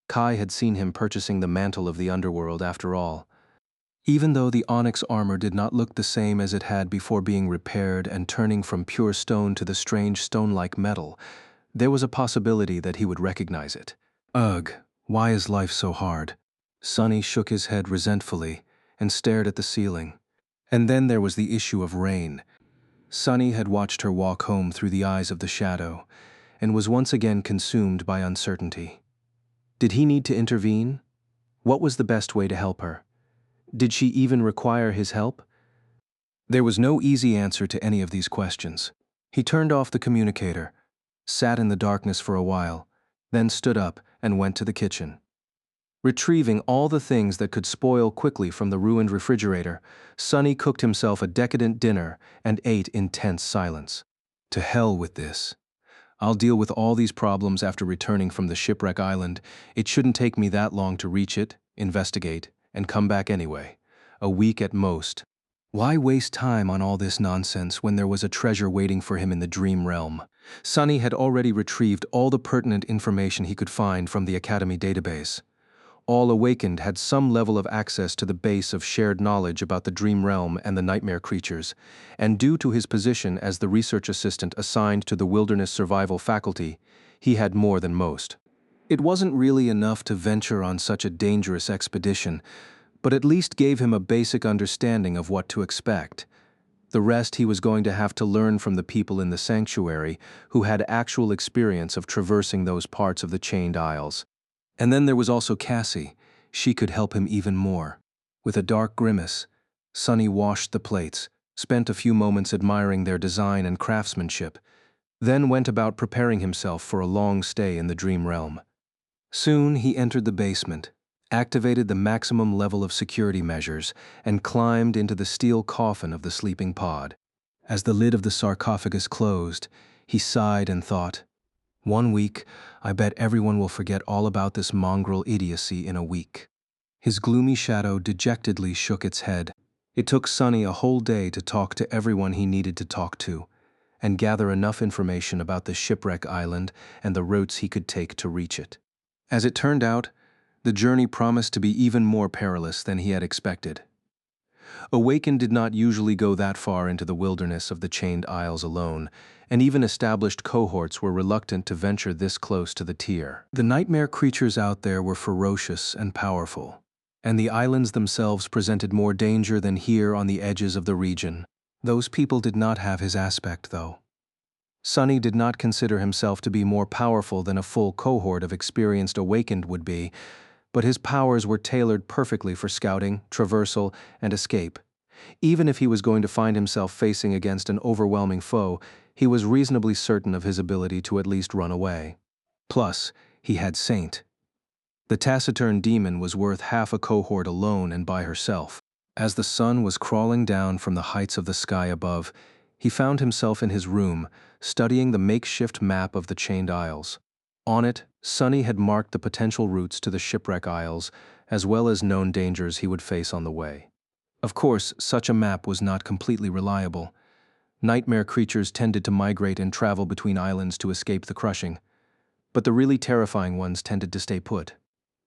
A: Kai had seen him purchasing the mantle of the underworld after all. Even though the onyx armor did not look the same as it had before being repaired and turning from pure stone to the strange stone-like metal, there was a possibility that he would recognize it. Ugh, why is life so hard? Sunny shook his head resentfully and stared at the ceiling. And then there was the issue of Rain. Sunny had watched her walk home through the eyes of the shadow and was once again consumed by uncertainty. Did he need to intervene? What was the best way to help her? Did she even require his help? There was no easy answer to any of these questions. He turned off the communicator, sat in the darkness for a while, then stood up and went to the kitchen. Retrieving all the things that could spoil quickly from the ruined refrigerator, Sunny cooked himself a decadent dinner and ate in tense silence. To hell with this. I'll deal with all these problems after returning from the shipwreck island. It shouldn't take me that long to reach it, investigate, and come back anyway. A week at most. Why waste time on all this nonsense when there was a treasure waiting for him in the dream realm? Sunny had already retrieved all the pertinent information he could find from the Academy database. All awakened had some level of access to the base of shared knowledge about the dream realm and the nightmare creatures, and due to his position as the research assistant assigned to the wilderness survival faculty, he had more than most. It wasn't really enough to venture on such a dangerous expedition, but at least gave him a basic understanding of what to expect. The rest he was going to have to learn from the people in the sanctuary who had actual experience of traversing those parts of the Chained Isles. And then there was also Cassie. She could help him even more. With a dark grimace, Sunny washed the plates, spent a few moments admiring their design and craftsmanship, then went about preparing himself for a long stay in the dream realm. Soon he entered the basement, activated the maximum level of security measures, and climbed into the steel coffin of the sleeping pod. As the lid of the sarcophagus closed, he sighed and thought, "1 week, I bet everyone will forget all about this mongrel idiocy in a week." His gloomy shadow dejectedly shook its head. It took Sunny a whole day to talk to everyone he needed to talk to, and gather enough information about the shipwreck island and the routes he could take to reach it. As it turned out, the journey promised to be even more perilous than he had expected. Awakened did not usually go that far into the wilderness of the Chained Isles alone, and even established cohorts were reluctant to venture this close to the tier. The nightmare creatures out there were ferocious and powerful, and the islands themselves presented more danger than here on the edges of the region. Those people did not have his aspect, though. Sunny did not consider himself to be more powerful than a full cohort of experienced Awakened would be, but his powers were tailored perfectly for scouting, traversal, and escape. Even if he was going to find himself facing against an overwhelming foe, he was reasonably certain of his ability to at least run away. Plus, he had Saint. The taciturn demon was worth half a cohort alone and by herself. As the sun was crawling down from the heights of the sky above, he found himself in his room, studying the makeshift map of the Chained Isles. On it, Sunny had marked the potential routes to the Shipwreck Isles, as well as known dangers he would face on the way. Of course, such a map was not completely reliable. Nightmare creatures tended to migrate and travel between islands to escape the crushing, but the really terrifying ones tended to stay put.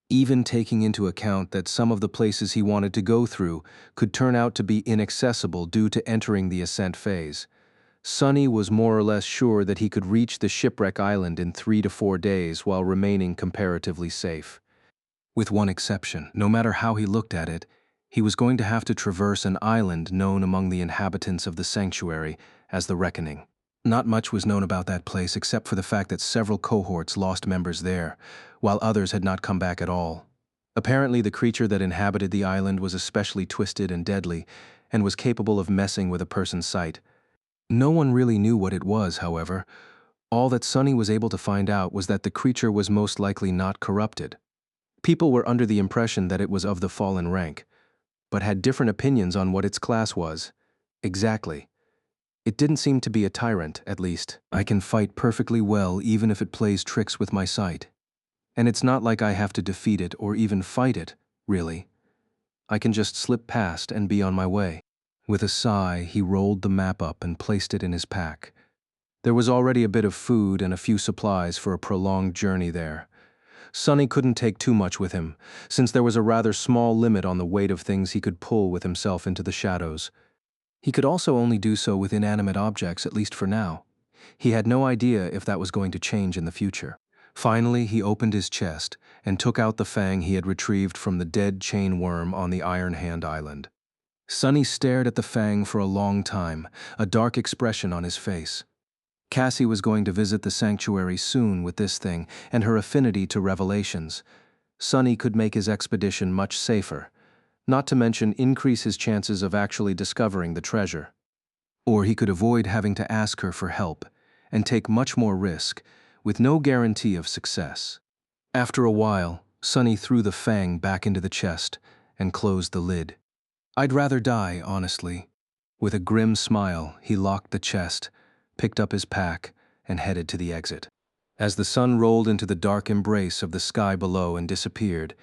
A: Even taking into account that some of the places he wanted to go through could turn out to be inaccessible due to entering the ascent phase, Sunny was more or less sure that he could reach the Shipwreck Island in 3 to 4 days while remaining comparatively safe. With one exception, no matter how he looked at it, he was going to have to traverse an island known among the inhabitants of the sanctuary as the Reckoning. Not much was known about that place except for the fact that several cohorts lost members there, while others had not come back at all. Apparently, the creature that inhabited the island was especially twisted and deadly, and was capable of messing with a person's sight. No one really knew what it was, however. All that Sunny was able to find out was that the creature was most likely not corrupted. People were under the impression that it was of the fallen rank, but had different opinions on what its class was. Exactly. It didn't seem to be a tyrant, at least. I can fight perfectly well even if it plays tricks with my sight. And it's not like I have to defeat it or even fight it, really. I can just slip past and be on my way." With a sigh, he rolled the map up and placed it in his pack. There was already a bit of food and a few supplies for a prolonged journey there. Sonny couldn't take too much with him, since there was a rather small limit on the weight of things he could pull with himself into the shadows. He could also only do so with inanimate objects, at least for now. He had no idea if that was going to change in the future. Finally, he opened his chest and took out the fang he had retrieved from the dead chain worm on the Iron Hand Island. Sonny stared at the fang for a long time, a dark expression on his face. Cassie was going to visit the sanctuary soon with this thing and her affinity to revelations. Sonny could make his expedition much safer, not to mention increase his chances of actually discovering the treasure. Or he could avoid having to ask her for help and take much more risk, with no guarantee of success. After a while, Sonny threw the fang back into the chest and closed the lid. "I'd rather die, honestly." With a grim smile, he locked the chest, picked up his pack, and headed to the exit. As the sun rolled into the dark embrace of the sky below and disappeared,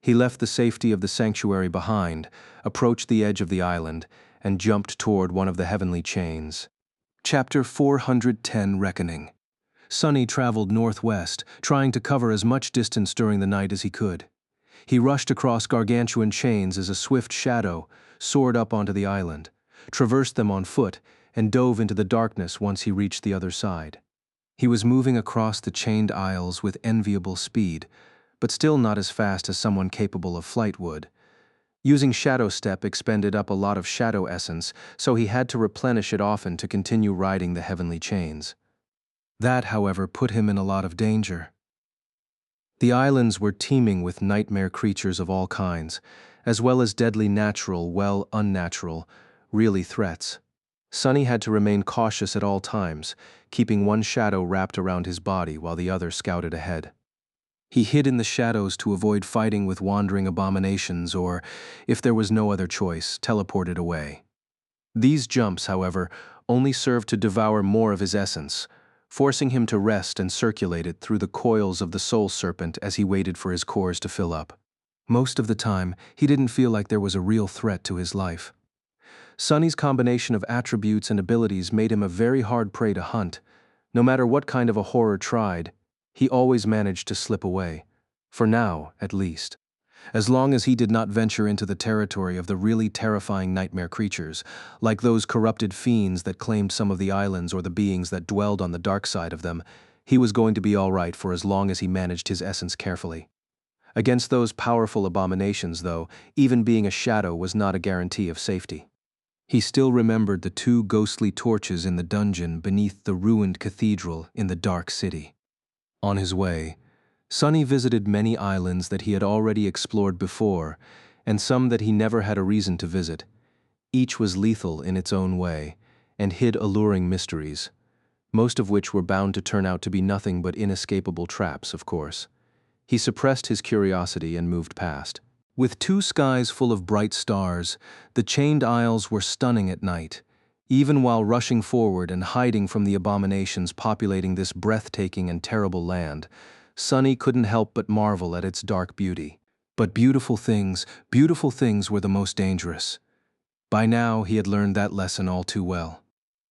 A: he left the safety of the sanctuary behind, approached the edge of the island, and jumped toward one of the heavenly chains. Chapter 410 Reckoning. Sonny traveled northwest, trying to cover as much distance during the night as he could. He rushed across gargantuan chains as a swift shadow soared up onto the island, traversed them on foot, and dove into the darkness once he reached the other side. He was moving across the chained aisles with enviable speed, but still not as fast as someone capable of flight would. Using Shadow Step expended up a lot of shadow essence, so he had to replenish it often to continue riding the heavenly chains. That, however, put him in a lot of danger. The islands were teeming with nightmare creatures of all kinds, as well as deadly natural, well, unnatural, really threats. Sonny had to remain cautious at all times, keeping one shadow wrapped around his body while the other scouted ahead. He hid in the shadows to avoid fighting with wandering abominations or, if there was no other choice, teleported away. These jumps, however, only served to devour more of his essence, forcing him to rest and circulate it through the coils of the soul serpent as he waited for his cores to fill up. Most of the time, he didn't feel like there was a real threat to his life. Sonny's combination of attributes and abilities made him a very hard prey to hunt. No matter what kind of a horror tried, he always managed to slip away. For now, at least. As long as he did not venture into the territory of the really terrifying nightmare creatures, like those corrupted fiends that claimed some of the islands or the beings that dwelled on the dark side of them, he was going to be all right for as long as he managed his essence carefully. Against those powerful abominations, though, even being a shadow was not a guarantee of safety. He still remembered the two ghostly torches in the dungeon beneath the ruined cathedral in the dark city. On his way, Sonny visited many islands that he had already explored before, and some that he never had a reason to visit. Each was lethal in its own way, and hid alluring mysteries, most of which were bound to turn out to be nothing but inescapable traps, of course. He suppressed his curiosity and moved past. With two skies full of bright stars, the chained isles were stunning at night, even while rushing forward and hiding from the abominations populating this breathtaking and terrible land. Sonny couldn't help but marvel at its dark beauty. But beautiful things were the most dangerous. By now, he had learned that lesson all too well.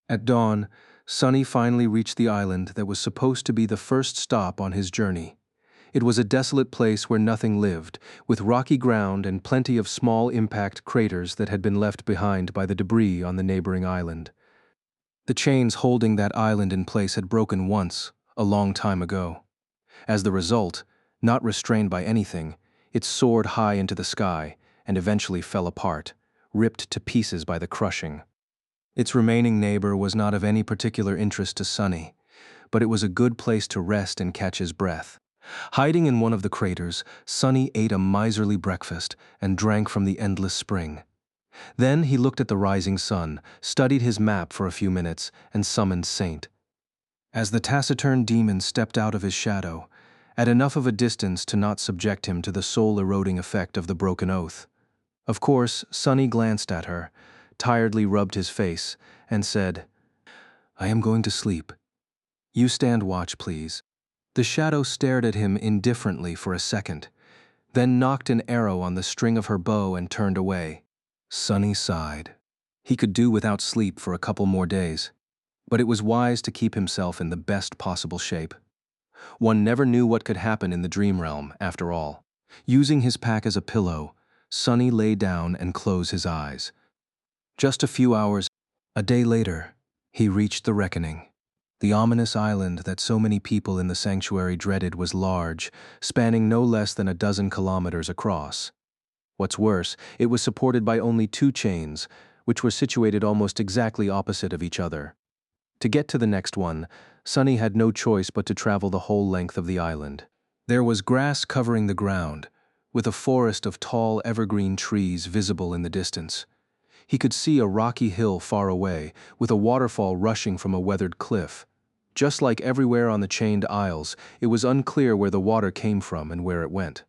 A: At dawn, Sonny finally reached the island that was supposed to be the first stop on his journey. It was a desolate place where nothing lived, with rocky ground and plenty of small impact craters that had been left behind by the debris on the neighboring island. The chains holding that island in place had broken once, a long time ago. As the result, not restrained by anything, it soared high into the sky and eventually fell apart, ripped to pieces by the crushing. Its remaining neighbor was not of any particular interest to Sonny, but it was a good place to rest and catch his breath. Hiding in one of the craters, Sonny ate a miserly breakfast and drank from the endless spring. Then he looked at the rising sun, studied his map for a few minutes, and summoned Saint. As the taciturn demon stepped out of his shadow, at enough of a distance to not subject him to the soul-eroding effect of the broken oath. Of course, Sonny glanced at her, tiredly rubbed his face, and said, "I am going to sleep. You stand watch, please." The shadow stared at him indifferently for a second. then knocked an arrow on the string of her bow and turned away. Sunny sighed. He could do without sleep for a couple more days, but it was wise to keep himself in the best possible shape. One never knew what could happen in the dream realm, after all. Using his pack as a pillow, Sunny lay down and closed his eyes. Just a few hours, a day later, he reached the reckoning. The ominous island that so many people in the sanctuary dreaded was large, spanning no less than a dozen kilometers across. What's worse, it was supported by only 2 chains, which were situated almost exactly opposite of each other. To get to the next one, Sunny had no choice but to travel the whole length of the island. There was grass covering the ground, with a forest of tall evergreen trees visible in the distance. He could see a rocky hill far away, with a waterfall rushing from a weathered cliff. Just like everywhere on the chained isles, it was unclear where the water came from and where it went.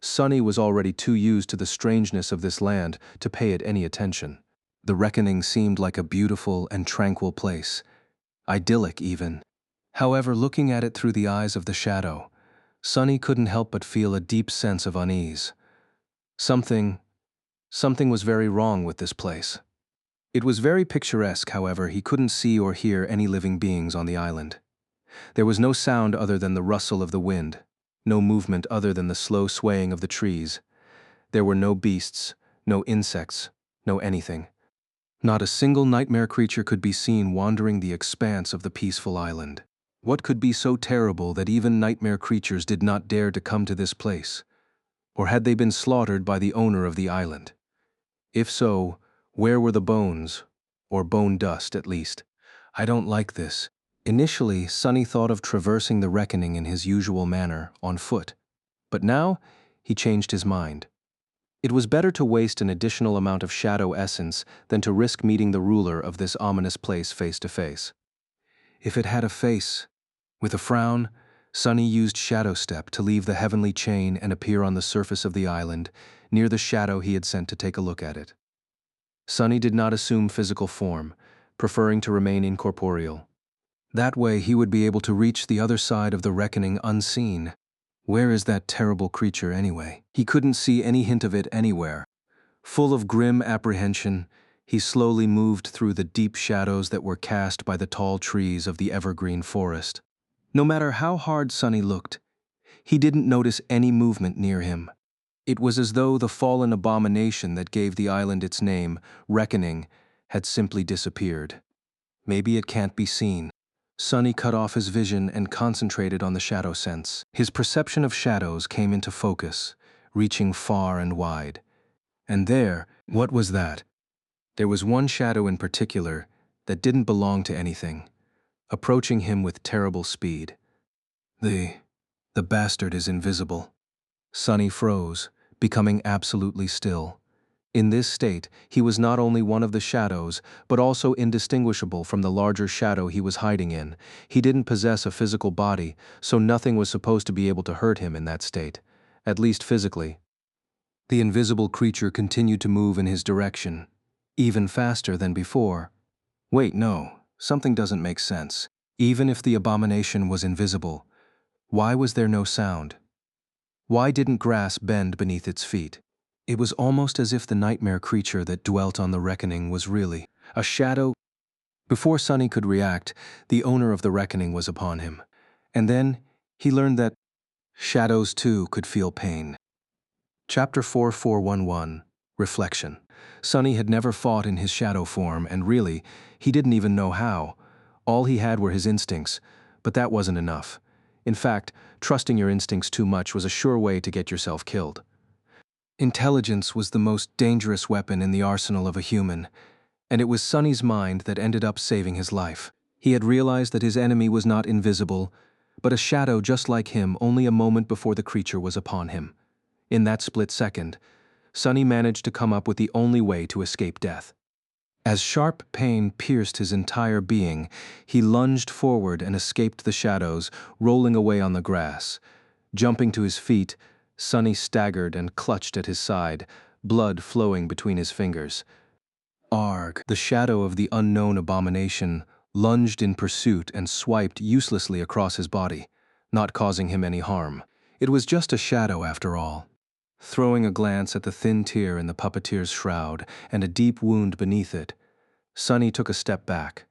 A: Sunny was already too used to the strangeness of this land to pay it any attention. The reckoning seemed like a beautiful and tranquil place, idyllic even. However, looking at it through the eyes of the shadow, Sunny couldn't help but feel a deep sense of unease. Something was very wrong with this place. It was very picturesque, however, he couldn't see or hear any living beings on the island. There was no sound other than the rustle of the wind, no movement other than the slow swaying of the trees. There were no beasts, no insects, no anything. Not a single nightmare creature could be seen wandering the expanse of the peaceful island. What could be so terrible that even nightmare creatures did not dare to come to this place? Or had they been slaughtered by the owner of the island? If so, where were the bones? Or bone dust, at least. I don't like this. Initially, Sunny thought of traversing the reckoning in his usual manner, on foot. But now, he changed his mind. It was better to waste an additional amount of shadow essence than to risk meeting the ruler of this ominous place face to face. If it had a face, with a frown, Sunny used Shadow Step to leave the heavenly chain and appear on the surface of the island, near the shadow he had sent to take a look at it. Sunny did not assume physical form, preferring to remain incorporeal. That way he would be able to reach the other side of the reckoning unseen. Where is that terrible creature anyway? He couldn't see any hint of it anywhere. Full of grim apprehension, he slowly moved through the deep shadows that were cast by the tall trees of the evergreen forest. No matter how hard Sunny looked, he didn't notice any movement near him. It was as though the fallen abomination that gave the island its name, Reckoning, had simply disappeared. Maybe it can't be seen. Sunny cut off his vision and concentrated on the shadow sense. His perception of shadows came into focus, reaching far and wide. And there, what was that? There was one shadow in particular that didn't belong to anything, approaching him with terrible speed. The bastard is invisible. Sunny froze, becoming absolutely still. In this state, he was not only one of the shadows, but also indistinguishable from the larger shadow he was hiding in. He didn't possess a physical body, so nothing was supposed to be able to hurt him in that state, at least physically. The invisible creature continued to move in his direction, even faster than before. Wait, no, something doesn't make sense. Even if the abomination was invisible, why was there no sound? Why didn't grass bend beneath its feet? It was almost as if the nightmare creature that dwelt on the reckoning was really a shadow. Before Sunny could react, the owner of the reckoning was upon him. And then he learned that shadows too could feel pain. Chapter 4411, Reflection. Sunny had never fought in his shadow form, and really, he didn't even know how. All he had were his instincts, but that wasn't enough. In fact, trusting your instincts too much was a sure way to get yourself killed. Intelligence was the most dangerous weapon in the arsenal of a human, and it was Sunny's mind that ended up saving his life. He had realized that his enemy was not invisible, but a shadow just like him only a moment before the creature was upon him. In that split second, Sunny managed to come up with the only way to escape death. As sharp pain pierced his entire being, he lunged forward and escaped the shadows, rolling away on the grass. Jumping to his feet, Sunny staggered and clutched at his side, blood flowing between his fingers. Arg! The shadow of the unknown abomination lunged in pursuit and swiped uselessly across his body, not causing him any harm. It was just a shadow after all. Throwing a glance at the thin tear in the puppeteer's shroud and a deep wound beneath it, Sunny took a step back.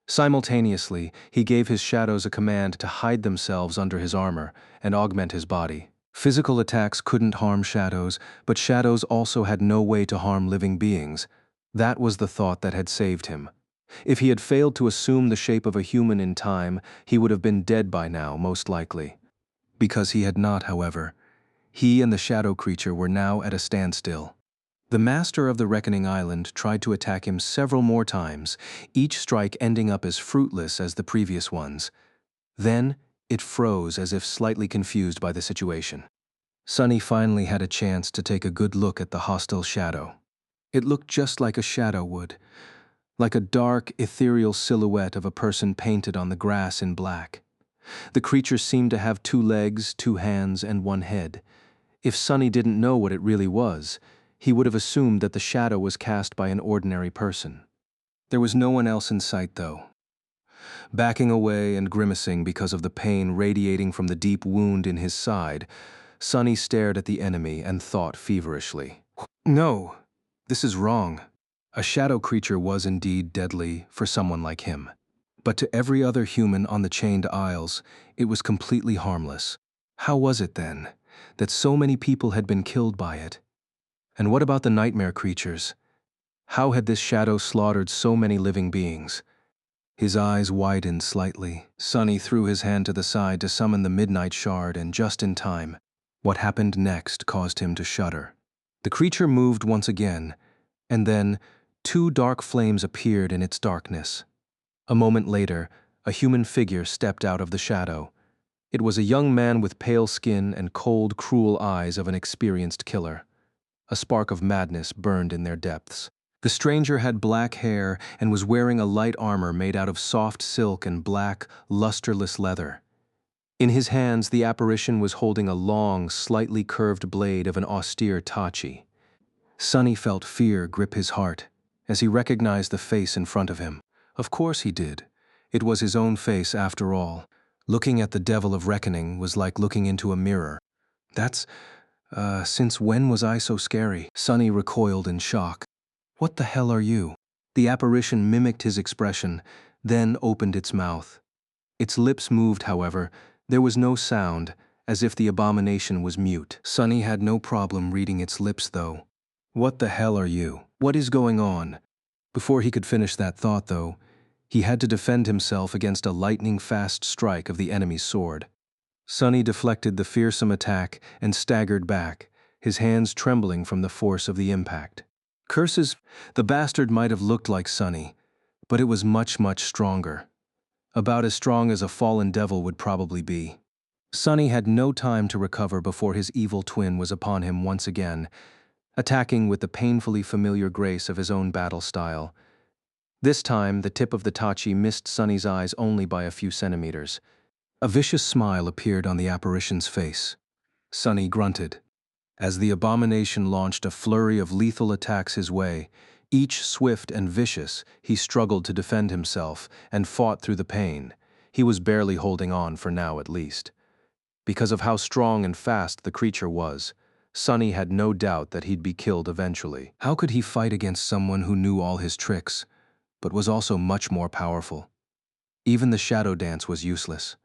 A: Simultaneously, he gave his shadows a command to hide themselves under his armor and augment his body. Physical attacks couldn't harm shadows, but shadows also had no way to harm living beings. That was the thought that had saved him. If he had failed to assume the shape of a human in time, he would have been dead by now, most likely. Because he had not, however, he and the shadow creature were now at a standstill. The master of the Reckoning Island tried to attack him several more times, each strike ending up as fruitless as the previous ones. Then, it froze as if slightly confused by the situation. Sunny finally had a chance to take a good look at the hostile shadow. It looked just like a shadow would, like a dark, ethereal silhouette of a person painted on the grass in black. The creature seemed to have 2 legs, 2 hands, and 1 head. If Sunny didn't know what it really was, he would have assumed that the shadow was cast by an ordinary person. There was no one else in sight, though. Backing away and grimacing because of the pain radiating from the deep wound in his side, Sunny stared at the enemy and thought feverishly. No, this is wrong. A shadow creature was indeed deadly for someone like him. But to every other human on the chained isles, it was completely harmless. How was it, then, that so many people had been killed by it? And what about the nightmare creatures? How had this shadow slaughtered so many living beings? His eyes widened slightly. Sunny threw his hand to the side to summon the midnight shard, and just in time. What happened next caused him to shudder. The creature moved once again, and then 2 dark flames appeared in its darkness. A moment later, a human figure stepped out of the shadow. It was a young man with pale skin and cold, cruel eyes of an experienced killer. A spark of madness burned in their depths. The stranger had black hair and was wearing a light armor made out of soft silk and black, lusterless leather. In his hands, the apparition was holding a long, slightly curved blade of an austere tachi. Sunny felt fear grip his heart as he recognized the face in front of him. Of course he did. It was his own face after all. Looking at the Devil of Reckoning was like looking into a mirror. Since when was I so scary? Sunny recoiled in shock. What the hell are you? The apparition mimicked his expression, then opened its mouth. Its lips moved, however. There was no sound, as if the abomination was mute. Sunny had no problem reading its lips, though. What the hell are you? What is going on? Before he could finish that thought, though, he had to defend himself against a lightning-fast strike of the enemy's sword. Sunny deflected the fearsome attack and staggered back, his hands trembling from the force of the impact. Curses, the bastard might have looked like Sunny, but it was much, much stronger. About as strong as a fallen devil would probably be. Sunny had no time to recover before his evil twin was upon him once again, attacking with the painfully familiar grace of his own battle style. This time, the tip of the tachi missed Sunny's eyes only by a few centimeters. A vicious smile appeared on the apparition's face. Sunny grunted. As the abomination launched a flurry of lethal attacks his way, each swift and vicious, he struggled to defend himself and fought through the pain. He was barely holding on for now, at least. Because of how strong and fast the creature was, Sunny had no doubt that he'd be killed eventually. How could he fight against someone who knew all his tricks, but was also much more powerful? Even the shadow dance was useless.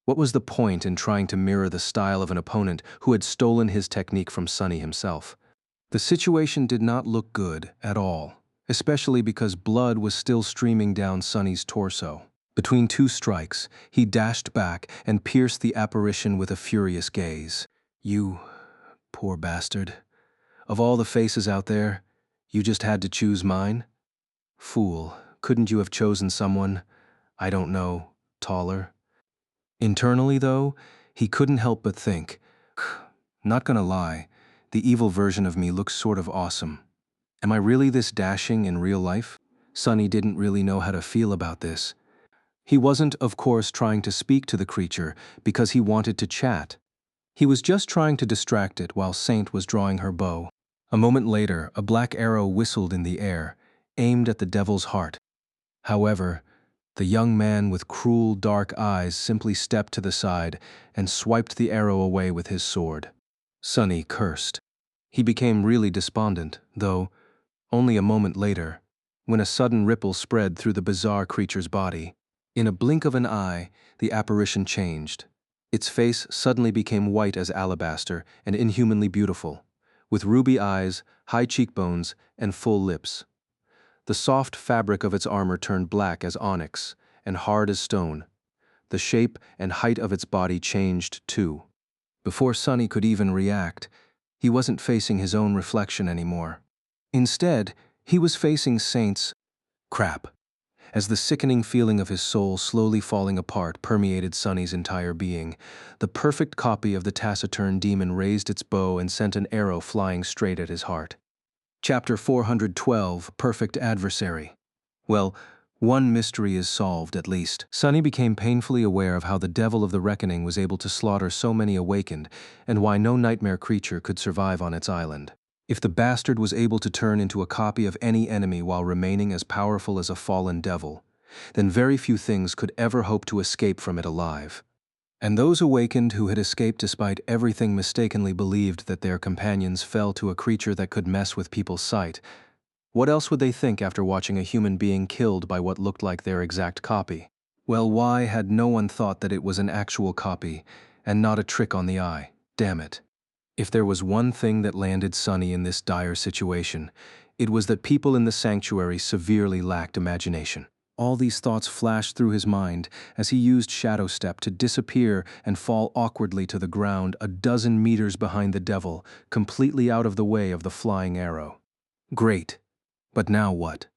A: What was the point in trying to mirror the style of an opponent who had stolen his technique from Sunny himself? The situation did not look good at all, especially because blood was still streaming down Sunny's torso. Between 2 strikes, he dashed back and pierced the apparition with a furious gaze. You poor bastard. Of all the faces out there, you just had to choose mine? Fool, couldn't you have chosen someone, I don't know, taller? Internally, though, he couldn't help but think, not gonna lie, the evil version of me looks sort of awesome. Am I really this dashing in real life? Sunny didn't really know how to feel about this. He wasn't, of course, trying to speak to the creature because he wanted to chat. He was just trying to distract it while Saint was drawing her bow. A moment later, a black arrow whistled in the air, aimed at the devil's heart. However, the young man with cruel, dark eyes simply stepped to the side and swiped the arrow away with his sword. Sunny cursed. He became really despondent, though, only a moment later, when a sudden ripple spread through the bizarre creature's body. In a blink of an eye, the apparition changed. Its face suddenly became white as alabaster and inhumanly beautiful, with ruby eyes, high cheekbones, and full lips. The soft fabric of its armor turned black as onyx and hard as stone. The shape and height of its body changed, too. Before Sunny could even react, he wasn't facing his own reflection anymore. Instead, he was facing Saint's crap, as the sickening feeling of his soul slowly falling apart permeated Sunny's entire being. The perfect copy of the taciturn demon raised its bow and sent an arrow flying straight at his heart. Chapter 412, Perfect Adversary. Well, one mystery is solved, at least. Sunny became painfully aware of how the devil of the reckoning was able to slaughter so many awakened, and why no nightmare creature could survive on its island. If the bastard was able to turn into a copy of any enemy while remaining as powerful as a fallen devil, then very few things could ever hope to escape from it alive. And those awakened who had escaped despite everything mistakenly believed that their companions fell to a creature that could mess with people's sight. What else would they think after watching a human being killed by what looked like their exact copy? Well, why had no one thought that it was an actual copy, and not a trick on the eye? Damn it. If there was one thing that landed Sunny in this dire situation, it was that people in the sanctuary severely lacked imagination. All these thoughts flashed through his mind as he used Shadow Step to disappear and fall awkwardly to the ground a dozen meters behind the devil, completely out of the way of the flying arrow. Great. But now what?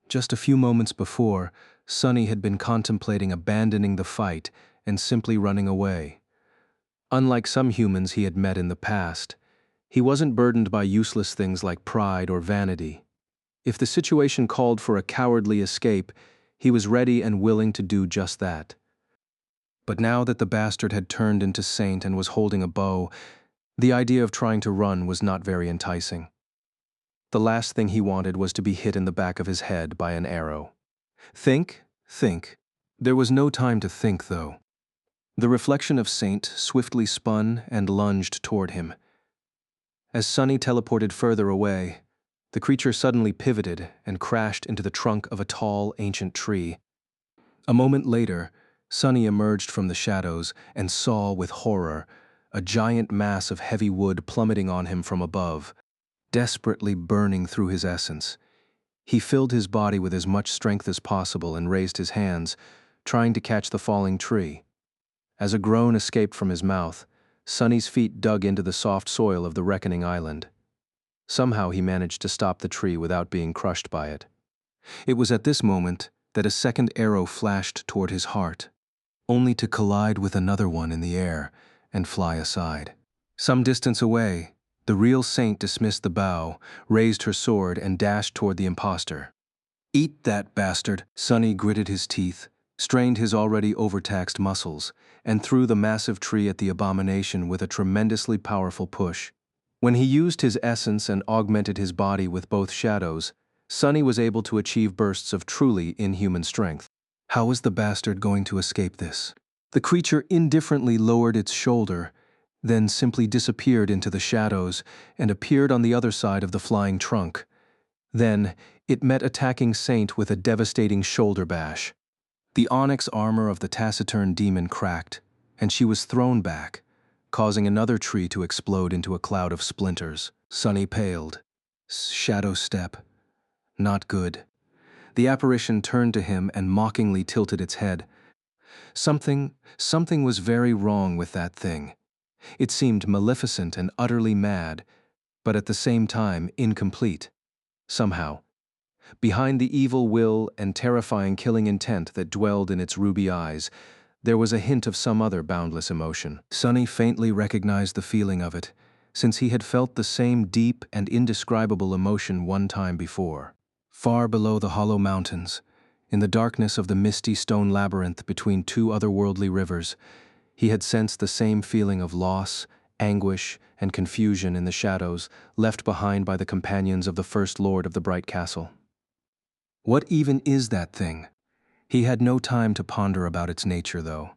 A: Just a few moments before, Sunny had been contemplating abandoning the fight and simply running away. Unlike some humans he had met in the past, he wasn't burdened by useless things like pride or vanity. If the situation called for a cowardly escape, he was ready and willing to do just that. But now that the bastard had turned into Saint and was holding a bow, the idea of trying to run was not very enticing. The last thing he wanted was to be hit in the back of his head by an arrow. Think. There was no time to think, though. The reflection of Saint swiftly spun and lunged toward him. As Sunny teleported further away, the creature suddenly pivoted and crashed into the trunk of a tall, ancient tree. A moment later, Sunny emerged from the shadows and saw with horror a giant mass of heavy wood plummeting on him from above, desperately burning through his essence. He filled his body with as much strength as possible and raised his hands, trying to catch the falling tree. As a groan escaped from his mouth, Sunny's feet dug into the soft soil of the Reckoning Island. Somehow he managed to stop the tree without being crushed by it. It was at this moment that a second arrow flashed toward his heart, only to collide with another one in the air and fly aside. Some distance away, the real Saint dismissed the bow, raised her sword, and dashed toward the impostor. "Eat that, bastard!" Sunny gritted his teeth, strained his already overtaxed muscles, and threw the massive tree at the abomination with a tremendously powerful push. When he used his essence and augmented his body with both shadows, Sunny was able to achieve bursts of truly inhuman strength. How was the bastard going to escape this? The creature indifferently lowered its shoulder, then simply disappeared into the shadows and appeared on the other side of the flying trunk. Then, it met attacking Saint with a devastating shoulder bash. The onyx armor of the taciturn demon cracked, and she was thrown back, causing another tree to explode into a cloud of splinters. Sunny paled. Shadow Step. Not good. The apparition turned to him and mockingly tilted its head. Something was very wrong with that thing. It seemed maleficent and utterly mad, but at the same time incomplete. Somehow, behind the evil will and terrifying killing intent that dwelled in its ruby eyes, there was a hint of some other boundless emotion. Sunny faintly recognized the feeling of it, since he had felt the same deep and indescribable emotion one time before. Far below the hollow mountains, in the darkness of the misty stone labyrinth between two otherworldly rivers, he had sensed the same feeling of loss, anguish, and confusion in the shadows left behind by the companions of the First Lord of the Bright Castle. What even is that thing? He had no time to ponder about its nature, though.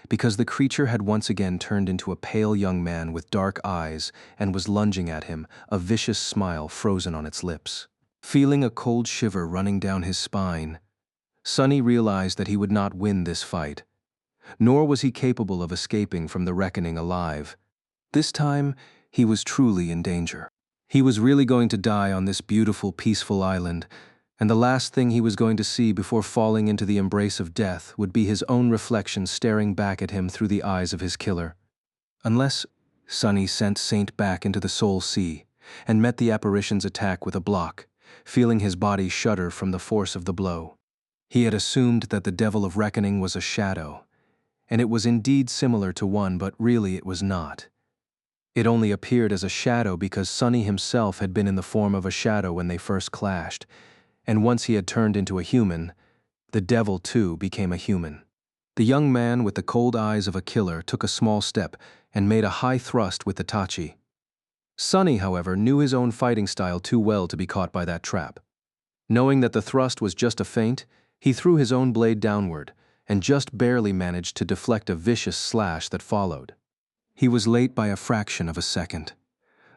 A: because the creature had once again turned into a pale young man with dark eyes and was lunging at him, a vicious smile frozen on its lips. Feeling a cold shiver running down his spine, Sonny realized that he would not win this fight, nor was he capable of escaping from the reckoning alive. This time, he was truly in danger. He was really going to die on this beautiful, peaceful island, and the last thing he was going to see before falling into the embrace of death would be his own reflection staring back at him through the eyes of his killer. Unless Sonny sent Saint back into the Soul Sea and met the apparition's attack with a block, feeling his body shudder from the force of the blow. He had assumed that the Devil of Reckoning was a shadow, and it was indeed similar to one, but really it was not. It only appeared as a shadow because Sonny himself had been in the form of a shadow when they first clashed, and once he had turned into a human, the devil too became a human. The young man with the cold eyes of a killer took a small step and made a high thrust with the tachi. Sonny, however, knew his own fighting style too well to be caught by that trap. Knowing that the thrust was just a feint, he threw his own blade downward and just barely managed to deflect a vicious slash that followed. He was late by a fraction of a second,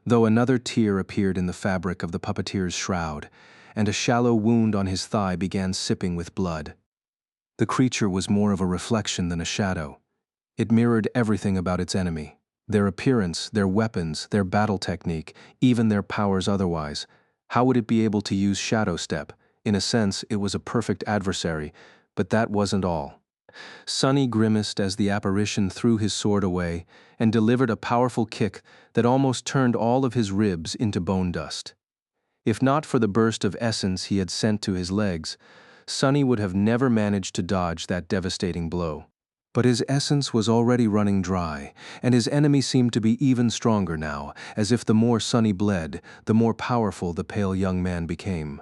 A: though another tear appeared in the fabric of the puppeteer's shroud, and a shallow wound on his thigh began sipping with blood. The creature was more of a reflection than a shadow. It mirrored everything about its enemy: their appearance, their weapons, their battle technique, even their powers otherwise. How would it be able to use Shadow Step? In a sense, it was a perfect adversary, but that wasn't all. Sonny grimaced as the apparition threw his sword away and delivered a powerful kick that almost turned all of his ribs into bone dust. If not for the burst of essence he had sent to his legs, Sonny would have never managed to dodge that devastating blow. But his essence was already running dry, and his enemy seemed to be even stronger now, as if the more Sonny bled, the more powerful the pale young man became.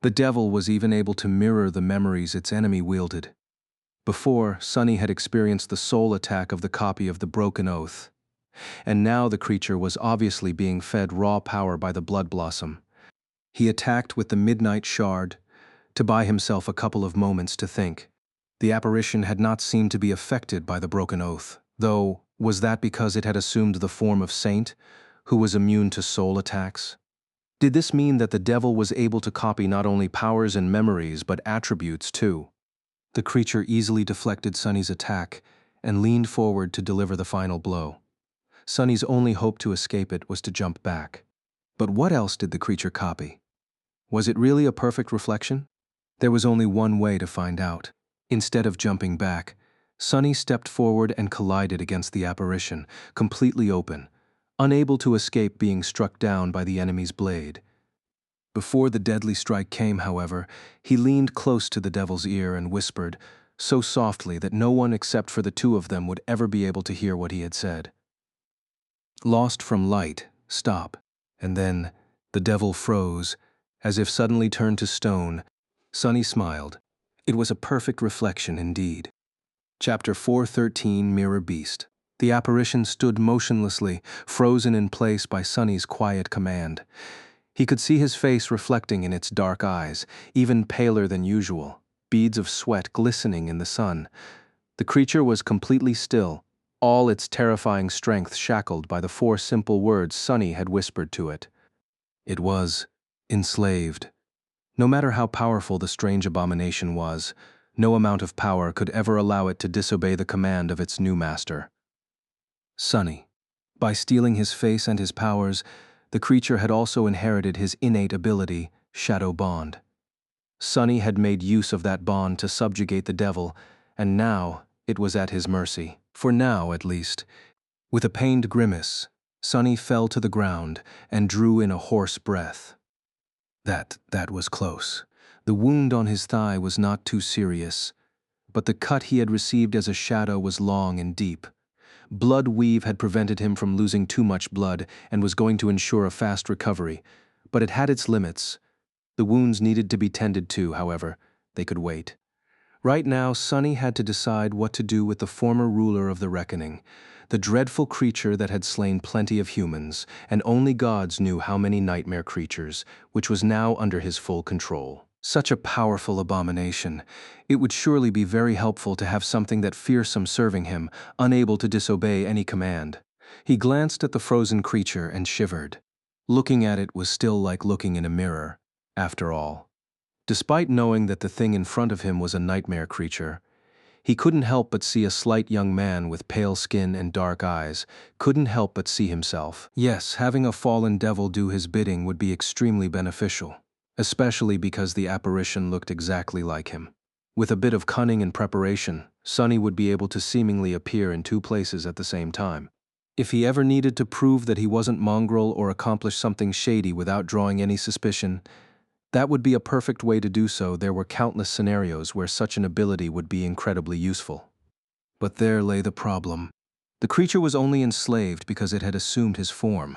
A: The devil was even able to mirror the memories its enemy wielded. Before, Sonny had experienced the soul attack of the copy of the Broken Oath, and now the creature was obviously being fed raw power by the Blood Blossom. He attacked with the Midnight Shard to buy himself a couple of moments to think. The apparition had not seemed to be affected by the Broken Oath, though was that because it had assumed the form of Saint, who was immune to soul attacks? Did this mean that the devil was able to copy not only powers and memories but attributes too? The creature easily deflected Sonny's attack and leaned forward to deliver the final blow. Sonny's only hope to escape it was to jump back. But what else did the creature copy? Was it really a perfect reflection? There was only one way to find out. Instead of jumping back, Sonny stepped forward and collided against the apparition, completely open, unable to escape being struck down by the enemy's blade. Before the deadly strike came, however, he leaned close to the devil's ear and whispered, so softly that no one except for the two of them would ever be able to hear what he had said. Lost from light, stop. And then the devil froze, as if suddenly turned to stone. Sonny smiled. It was a perfect reflection indeed. Chapter 413, Mirror Beast. The apparition stood motionlessly, frozen in place by Sonny's quiet command. He could see his face reflecting in its dark eyes, even paler than usual, beads of sweat glistening in the sun. The creature was completely still, all its terrifying strength shackled by the four simple words Sonny had whispered to it. It was enslaved. No matter how powerful the strange abomination was, no amount of power could ever allow it to disobey the command of its new master. Sonny. By stealing his face and his powers, the creature had also inherited his innate ability, Shadow Bond. Sonny had made use of that bond to subjugate the devil, and now it was at his mercy. For now, at least. With a pained grimace, Sonny fell to the ground and drew in a hoarse breath. That was close. The wound on his thigh was not too serious, but the cut he had received as a shadow was long and deep. Blood weave had prevented him from losing too much blood and was going to ensure a fast recovery, but it had its limits. The wounds needed to be tended to, however. They could wait. Right now, Sonny had to decide what to do with the former ruler of the Reckoning, the dreadful creature that had slain plenty of humans, and only gods knew how many nightmare creatures, which was now under his full control. Such a powerful abomination. It would surely be very helpful to have something that fearsome serving him, unable to disobey any command. He glanced at the frozen creature and shivered. Looking at it was still like looking in a mirror, after all. Despite knowing that the thing in front of him was a nightmare creature, he couldn't help but see a slight young man with pale skin and dark eyes, couldn't help but see himself. Yes, having a fallen devil do his bidding would be extremely beneficial, especially because the apparition looked exactly like him. With a bit of cunning and preparation, Sonny would be able to seemingly appear in two places at the same time. If he ever needed to prove that he wasn't mongrel or accomplish something shady without drawing any suspicion, that would be a perfect way to do so. There were countless scenarios where such an ability would be incredibly useful. But there lay the problem. The creature was only enslaved because it had assumed his form.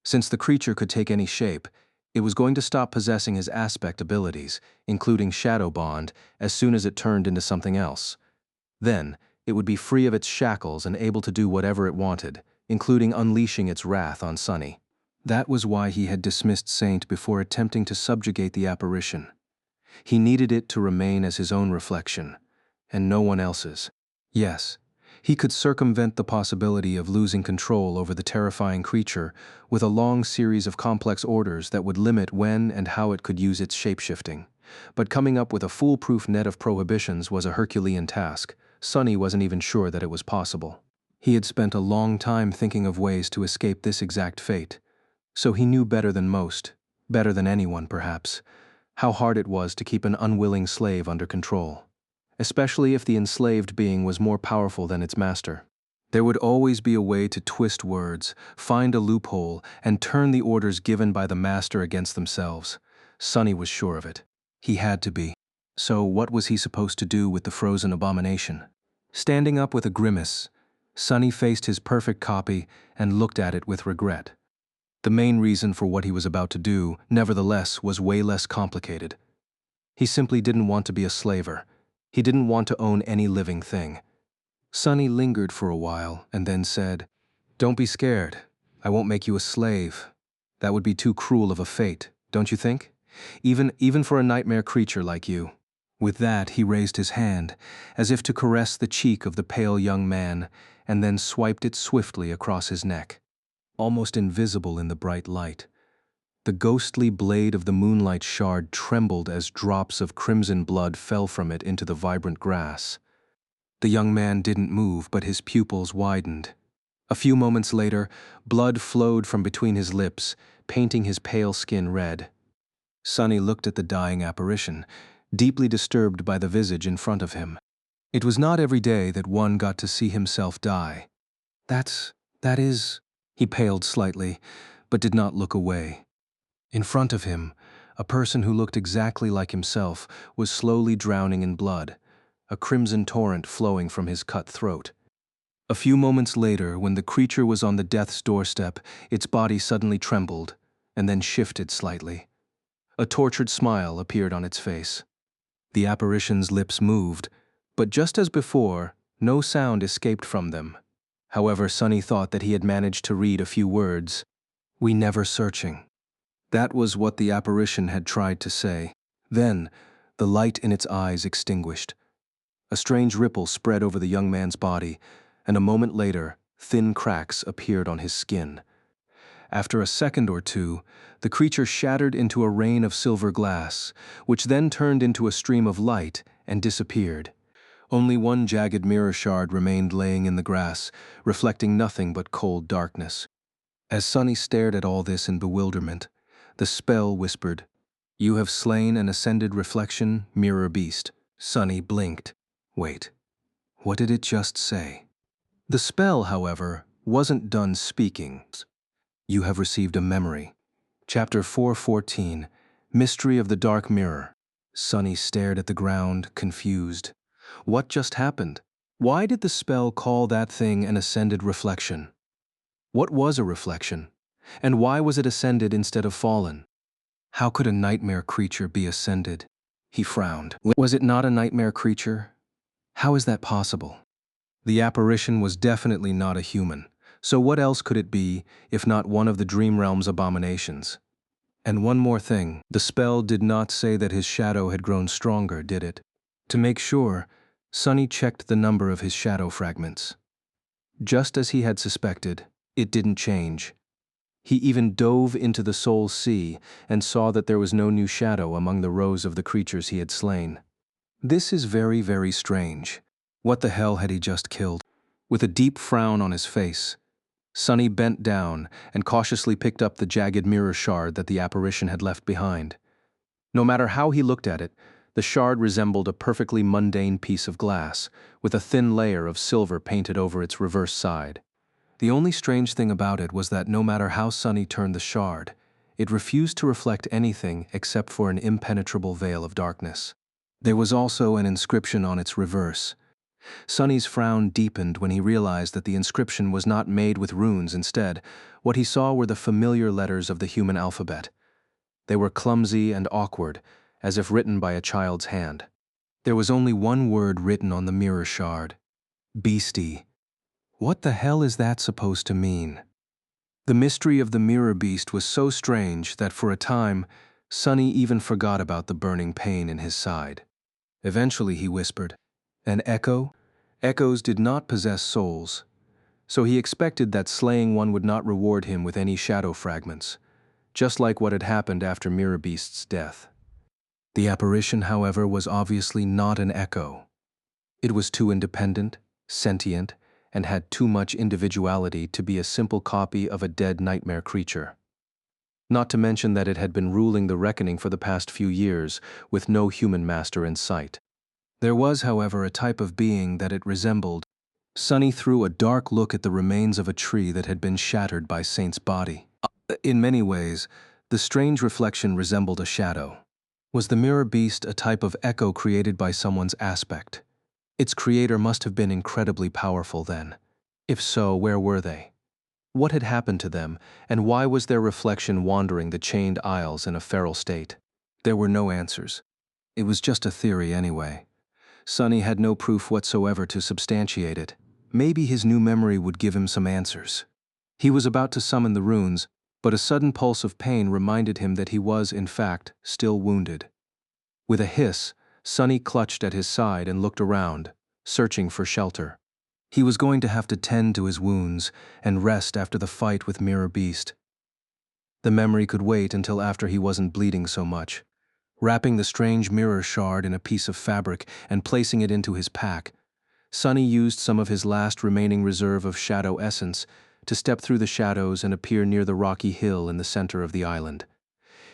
A: Since the creature could take any shape, it was going to stop possessing his aspect abilities, including Shadow Bond, as soon as it turned into something else. Then, it would be free of its shackles and able to do whatever it wanted, including unleashing its wrath on Sonny. That was why he had dismissed Saint before attempting to subjugate the apparition. He needed it to remain as his own reflection, and no one else's. Yes, he could circumvent the possibility of losing control over the terrifying creature with a long series of complex orders that would limit when and how it could use its shapeshifting. But coming up with a foolproof net of prohibitions was a Herculean task. Sonny wasn't even sure that it was possible. He had spent a long time thinking of ways to escape this exact fate. So he knew better than most, better than anyone perhaps, how hard it was to keep an unwilling slave under control, especially if the enslaved being was more powerful than its master. There would always be a way to twist words, find a loophole, and turn the orders given by the master against themselves. Sonny was sure of it. He had to be. So what was he supposed to do with the frozen abomination? Standing up with a grimace, Sonny faced his perfect copy and looked at it with regret. The main reason for what he was about to do, nevertheless, was way less complicated. He simply didn't want to be a slaver. He didn't want to own any living thing. Sonny lingered for a while and then said, "Don't be scared. I won't make you a slave. That would be too cruel of a fate, don't you think? Even for a nightmare creature like you." With that, he raised his hand, as if to caress the cheek of the pale young man, and then swiped it swiftly across his neck. Almost invisible in the bright light, the ghostly blade of the moonlight shard trembled as drops of crimson blood fell from it into the vibrant grass. The young man didn't move, but his pupils widened. A few moments later, blood flowed from between his lips, painting his pale skin red. Sonny looked at the dying apparition, deeply disturbed by the visage in front of him. It was not every day that one got to see himself die. That is... He paled slightly, but did not look away. In front of him, a person who looked exactly like himself was slowly drowning in blood, a crimson torrent flowing from his cut throat. A few moments later, when the creature was on the death's doorstep, its body suddenly trembled, and then shifted slightly. A tortured smile appeared on its face. The apparition's lips moved, but just as before, no sound escaped from them. However, Sonny thought that he had managed to read a few words. "We never searching." That was what the apparition had tried to say. Then, the light in its eyes extinguished. A strange ripple spread over the young man's body, and a moment later, thin cracks appeared on his skin. After a second or two, the creature shattered into a rain of silver glass, which then turned into a stream of light and disappeared. Only one jagged mirror shard remained laying in the grass, reflecting nothing but cold darkness. As Sonny stared at all this in bewilderment, the spell whispered, "You have slain an ascended reflection, mirror beast." Sonny blinked. Wait, what did it just say? The spell, however, wasn't done speaking. "You have received a memory." Chapter 414, Mystery of the Dark Mirror. Sonny stared at the ground, confused. What just happened? Why did the spell call that thing an ascended reflection? What was a reflection? And why was it ascended instead of fallen? How could a nightmare creature be ascended? He frowned. Was it not a nightmare creature? How is that possible? The apparition was definitely not a human, so what else could it be if not one of the Dream Realm's abominations? And one more thing, the spell did not say that his shadow had grown stronger, did it? To make sure, Sunny checked the number of his shadow fragments. Just as he had suspected, it didn't change. He even dove into the soul sea and saw that there was no new shadow among the rows of the creatures he had slain. This is very, very strange. What the hell had he just killed? With a deep frown on his face, Sunny bent down and cautiously picked up the jagged mirror shard that the apparition had left behind. No matter how he looked at it, the shard resembled a perfectly mundane piece of glass, with a thin layer of silver painted over its reverse side. The only strange thing about it was that no matter how Sunny turned the shard, it refused to reflect anything except for an impenetrable veil of darkness. There was also an inscription on its reverse. Sunny's frown deepened when he realized that the inscription was not made with runes. Instead, what he saw were the familiar letters of the human alphabet. They were clumsy and awkward, as if written by a child's hand. There was only one word written on the mirror shard: Beastie. What the hell is that supposed to mean? The mystery of the mirror beast was so strange that for a time, Sunny even forgot about the burning pain in his side. Eventually he whispered, "An echo?" Echoes did not possess souls, so he expected that slaying one would not reward him with any shadow fragments, just like what had happened after Mirror Beast's death. The apparition, however, was obviously not an echo. It was too independent, sentient, and had too much individuality to be a simple copy of a dead nightmare creature. Not to mention that it had been ruling the reckoning for the past few years, with no human master in sight. There was, however, a type of being that it resembled. Sunny threw a dark look at the remains of a tree that had been shattered by Saint's body. In many ways, the strange reflection resembled a shadow. Was the mirror beast a type of echo created by someone's aspect? Its creator must have been incredibly powerful then. If so, where were they? What had happened to them, and why was their reflection wandering the chained aisles in a feral state? There were no answers. It was just a theory anyway. Sunny had no proof whatsoever to substantiate it. Maybe his new memory would give him some answers. He was about to summon the runes, but a sudden pulse of pain reminded him that he was, in fact, still wounded. With a hiss, Sunny clutched at his side and looked around, searching for shelter. He was going to have to tend to his wounds and rest after the fight with Mirror Beast. The memory could wait until after he wasn't bleeding so much. Wrapping the strange mirror shard in a piece of fabric and placing it into his pack, Sunny used some of his last remaining reserve of shadow essence to step through the shadows and appear near the rocky hill in the center of the island.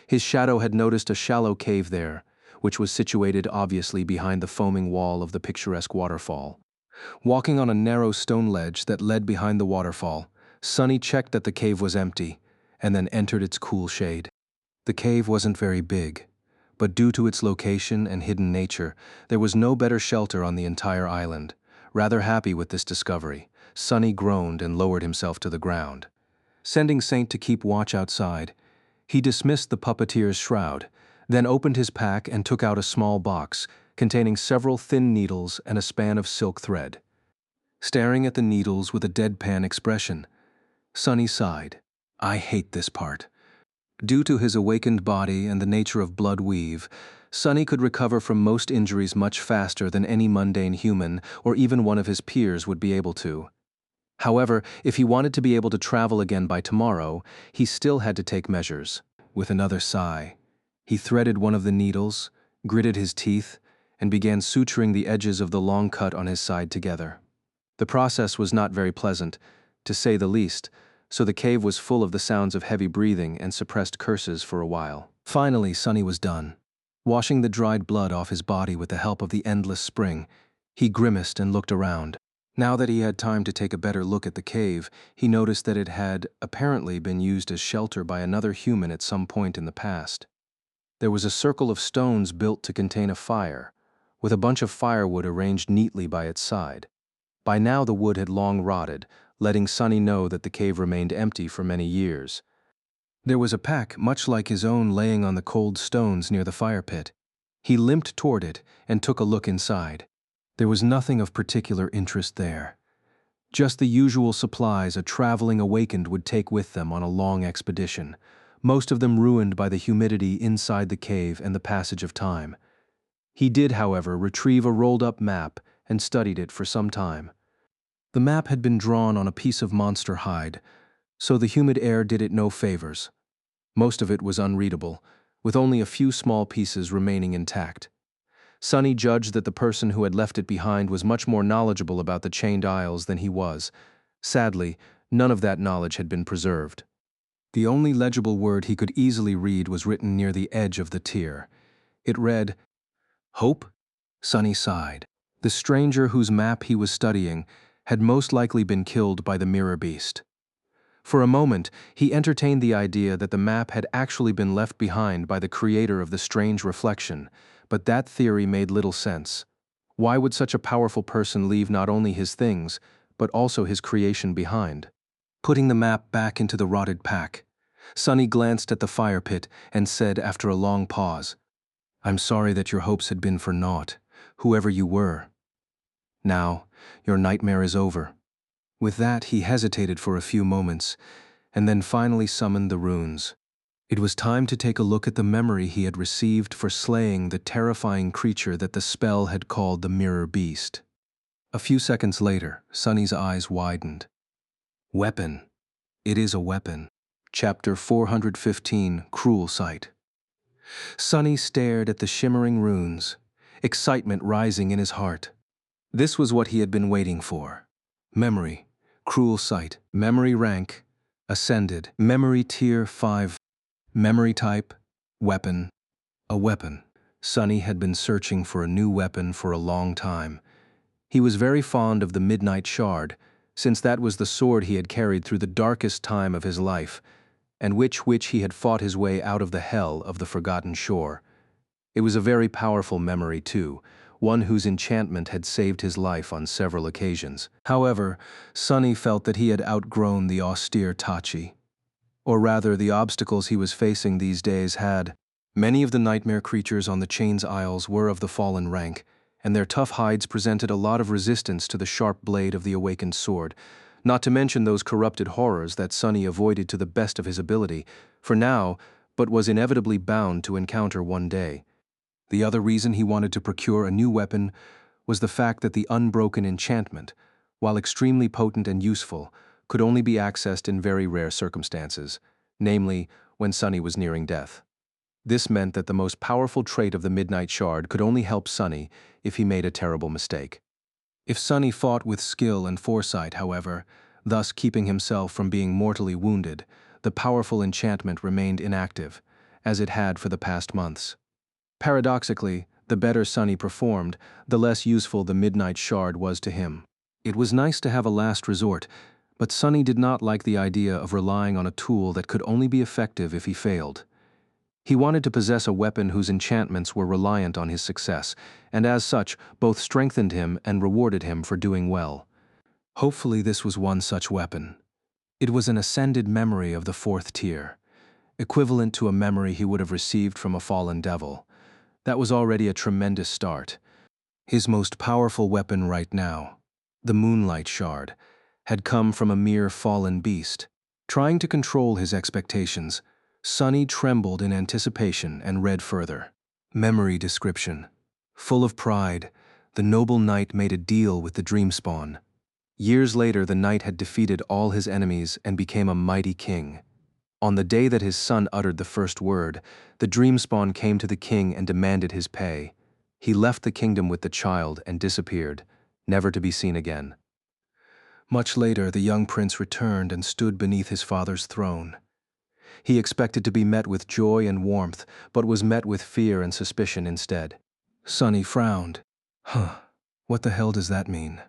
A: His shadow had noticed a shallow cave there, which was situated obviously behind the foaming wall of the picturesque waterfall. Walking on a narrow stone ledge that led behind the waterfall, Sunny checked that the cave was empty, and then entered its cool shade. The cave wasn't very big, but due to its location and hidden nature, there was no better shelter on the entire island. Rather happy with this discovery, Sunny groaned and lowered himself to the ground. Sending Saint to keep watch outside, he dismissed the puppeteer's shroud, then opened his pack and took out a small box containing several thin needles and a span of silk thread. Staring at the needles with a deadpan expression, Sunny sighed. I hate this part. Due to his awakened body and the nature of blood weave, Sunny could recover from most injuries much faster than any mundane human or even one of his peers would be able to. However, if he wanted to be able to travel again by tomorrow, he still had to take measures. With another sigh, he threaded one of the needles, gritted his teeth, and began suturing the edges of the long cut on his side together. The process was not very pleasant, to say the least, so the cave was full of the sounds of heavy breathing and suppressed curses for a while. Finally, Sunny was done. Washing the dried blood off his body with the help of the endless spring, he grimaced and looked around. Now that he had time to take a better look at the cave, he noticed that it had apparently been used as shelter by another human at some point in the past. There was a circle of stones built to contain a fire, with a bunch of firewood arranged neatly by its side. By now the wood had long rotted, letting Sunny know that the cave remained empty for many years. There was a pack much like his own laying on the cold stones near the fire pit. He limped toward it and took a look inside. There was nothing of particular interest there. Just the usual supplies a traveling awakened would take with them on a long expedition: most of them ruined by the humidity inside the cave and the passage of time. He did, however, retrieve a rolled-up map and studied it for some time. The map had been drawn on a piece of monster hide, so the humid air did it no favors. Most of it was unreadable, with only a few small pieces remaining intact. Sonny judged that the person who had left it behind was much more knowledgeable about the Chained Isles than he was. Sadly, none of that knowledge had been preserved. The only legible word he could easily read was written near the edge of the tier. It read, "Hope?" Sonny sighed. The stranger whose map he was studying had most likely been killed by the mirror beast. For a moment, he entertained the idea that the map had actually been left behind by the creator of the strange reflection, but that theory made little sense. Why would such a powerful person leave not only his things, but also his creation behind? Putting the map back into the rotted pack, Sonny glanced at the fire pit and said after a long pause, "I'm sorry that your hopes had been for naught, whoever you were. Now, your nightmare is over." With that, he hesitated for a few moments, and then finally summoned the runes. It was time to take a look at the memory he had received for slaying the terrifying creature that the spell had called the Mirror Beast. A few seconds later, Sonny's eyes widened. Weapon. It is a weapon. Chapter 415, Cruel Sight. Sonny stared at the shimmering runes, excitement rising in his heart. This was what he had been waiting for. Memory. Cruel Sight. Memory rank. Ascended. Memory tier 5. Memory type. Weapon. A weapon. Sonny had been searching for a new weapon for a long time. He was very fond of the Midnight Shard, since that was the sword he had carried through the darkest time of his life, and which he had fought his way out of the hell of the Forgotten Shore. It was a very powerful memory, too, one whose enchantment had saved his life on several occasions. However, Sonny felt that he had outgrown the austere Tachi. Or rather, the obstacles he was facing these days had. Many of the nightmare creatures on the Chained Isles were of the fallen rank, and their tough hides presented a lot of resistance to the sharp blade of the awakened sword, not to mention those corrupted horrors that Sonny avoided to the best of his ability, for now, but was inevitably bound to encounter one day. The other reason he wanted to procure a new weapon was the fact that the unbroken enchantment, while extremely potent and useful, could only be accessed in very rare circumstances, namely, when Sonny was nearing death. This meant that the most powerful trait of the Midnight Shard could only help Sonny if he made a terrible mistake. If Sonny fought with skill and foresight, however, thus keeping himself from being mortally wounded, the powerful enchantment remained inactive, as it had for the past months. Paradoxically, the better Sonny performed, the less useful the Midnight Shard was to him. It was nice to have a last resort, but Sonny did not like the idea of relying on a tool that could only be effective if he failed. He wanted to possess a weapon whose enchantments were reliant on his success, and as such, both strengthened him and rewarded him for doing well. Hopefully this was one such weapon. It was an ascended memory of the 4th tier, equivalent to a memory he would have received from a fallen devil. That was already a tremendous start. His most powerful weapon right now, the Moonlight Shard, had come from a mere fallen beast. Trying to control his expectations, Sonny trembled in anticipation and read further. Memory description. Full of pride, the noble knight made a deal with the Dreamspawn. Years later, the knight had defeated all his enemies and became a mighty king. On the day that his son uttered the first word, the Dreamspawn came to the king and demanded his pay. He left the kingdom with the child and disappeared, never to be seen again. Much later, the young prince returned and stood beneath his father's throne. He expected to be met with joy and warmth, but was met with fear and suspicion instead. Sonny frowned. What the hell does that mean?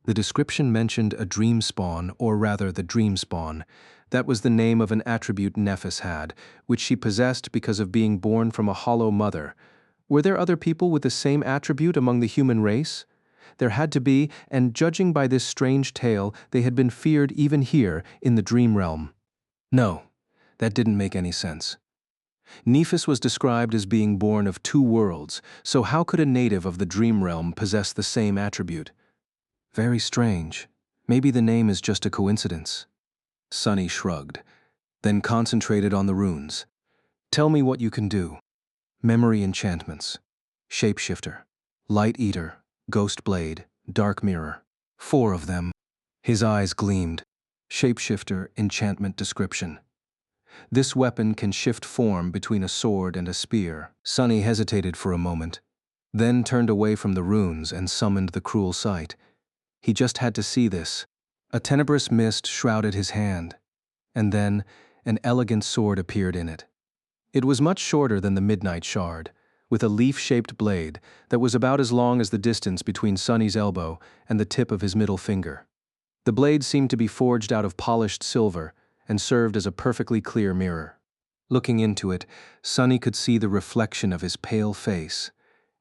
A: The description mentioned a Dreamspawn, or rather the Dreamspawn. That was the name of an attribute Nephis had, which she possessed because of being born from a hollow mother. Were there other people with the same attribute among the human race? There had to be, and judging by this strange tale, they had been feared even here, in the dream realm. No, that didn't make any sense. Nephis was described as being born of 2 worlds, so how could a native of the dream realm possess the same attribute? Very strange. Maybe the name is just a coincidence. Sonny shrugged. then concentrated on the runes. Tell me what you can do. Memory enchantments. Shapeshifter. Light Eater. Ghost Blade. Dark Mirror. 4 of them. His eyes gleamed. Shapeshifter enchantment description. This weapon can shift form between a sword and a spear. Sunny hesitated for a moment, then turned away from the runes and summoned the cruel sight. He just had to see this. A tenebrous mist shrouded his hand, and then an elegant sword appeared in it. It was much shorter than the midnight shard, with a leaf-shaped blade that was about as long as the distance between Sunny's elbow and the tip of his middle finger. The blade seemed to be forged out of polished silver and served as a perfectly clear mirror. Looking into it, Sunny could see the reflection of his pale face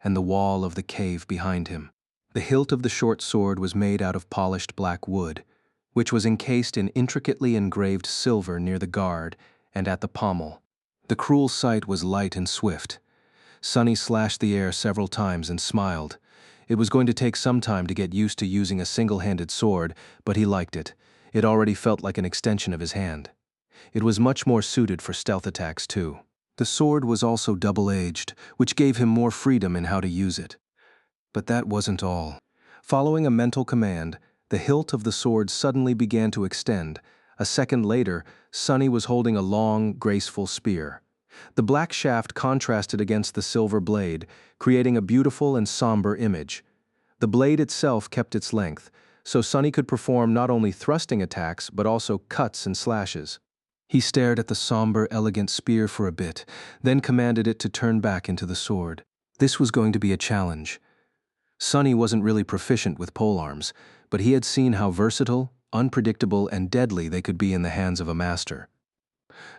A: and the wall of the cave behind him. The hilt of the short sword was made out of polished black wood, which was encased in intricately engraved silver near the guard and at the pommel. The cruel sight was light and swift. Sunny slashed the air several times and smiled. It was going to take some time to get used to using a single-handed sword, but he liked it. It already felt like an extension of his hand. It was much more suited for stealth attacks, too. The sword was also double-edged, which gave him more freedom in how to use it. But that wasn't all. Following a mental command, the hilt of the sword suddenly began to extend. A second later, Sunny was holding a long, graceful spear. The black shaft contrasted against the silver blade, creating a beautiful and somber image. The blade itself kept its length, so Sunny could perform not only thrusting attacks but also cuts and slashes. He stared at the somber, elegant spear for a bit, then commanded it to turn back into the sword. This was going to be a challenge. Sunny wasn't really proficient with polearms, but he had seen how versatile, unpredictable, and deadly they could be in the hands of a master.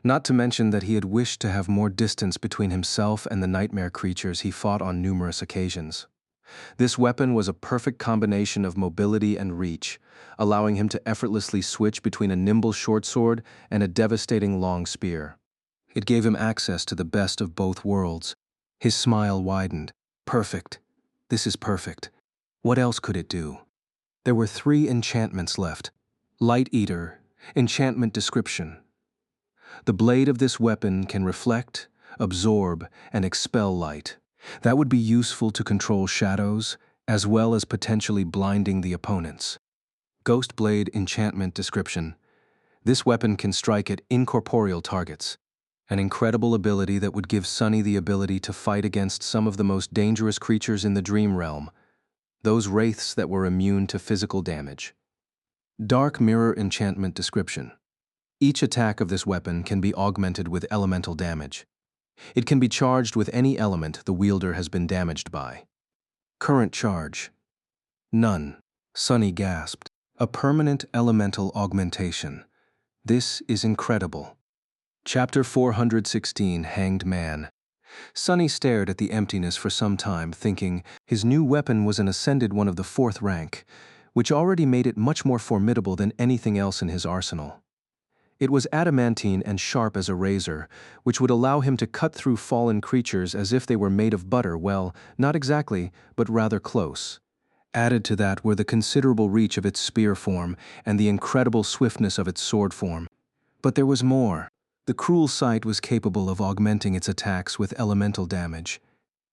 A: Not to mention that he had wished to have more distance between himself and the nightmare creatures he fought on numerous occasions. This weapon was a perfect combination of mobility and reach, allowing him to effortlessly switch between a nimble short sword and a devastating long spear. It gave him access to the best of both worlds. His smile widened. Perfect. This is perfect. What else could it do? There were 3 enchantments left. Light Eater, enchantment description. The blade of this weapon can reflect, absorb, and expel light. That would be useful to control shadows, as well as potentially blinding the opponents. Ghost Blade enchantment description. This weapon can strike at incorporeal targets, an incredible ability that would give Sunny the ability to fight against some of the most dangerous creatures in the dream realm, those wraiths that were immune to physical damage. Dark Mirror enchantment description. Each attack of this weapon can be augmented with elemental damage. It can be charged with any element the wielder has been damaged by. Current charge. None. Sunny gasped. A permanent elemental augmentation. This is incredible. Chapter 416, Hanged Man. Sunny stared at the emptiness for some time, thinking his new weapon was an ascended one of the 4th rank, which already made it much more formidable than anything else in his arsenal. It was adamantine and sharp as a razor, which would allow him to cut through fallen creatures as if they were made of butter. Well, not exactly, but rather close. Added to that were the considerable reach of its spear form and the incredible swiftness of its sword form. But there was more. The cruel sight was capable of augmenting its attacks with elemental damage.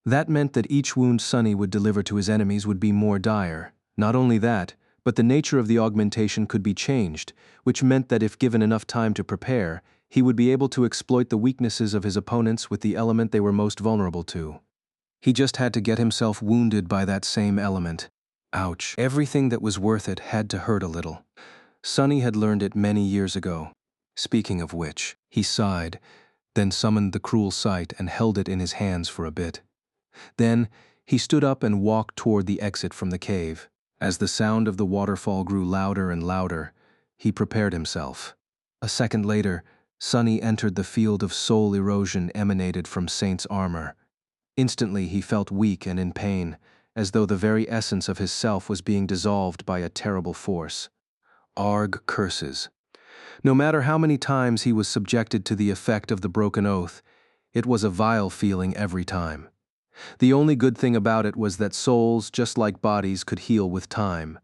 A: That meant that each wound Sunny would deliver to his enemies would be more dire. Not only that, but the nature of the augmentation could be changed, which meant that if given enough time to prepare, he would be able to exploit the weaknesses of his opponents with the element they were most vulnerable to. He just had to get himself wounded by that same element. Ouch. Everything that was worth it had to hurt a little. Sunny had learned it many years ago. Speaking of which, he sighed, then summoned the cruel sight and held it in his hands for a bit. Then, he stood up and walked toward the exit from the cave. As the sound of the waterfall grew louder and louder, he prepared himself. A second later, Sunny entered the field of soul erosion emanated from Saint's armor. Instantly he felt weak and in pain, as though the very essence of his self was being dissolved by a terrible force. Arg curses. No matter how many times he was subjected to the effect of the broken oath, it was a vile feeling every time. The only good thing about it was that souls, just like bodies, could heal with time.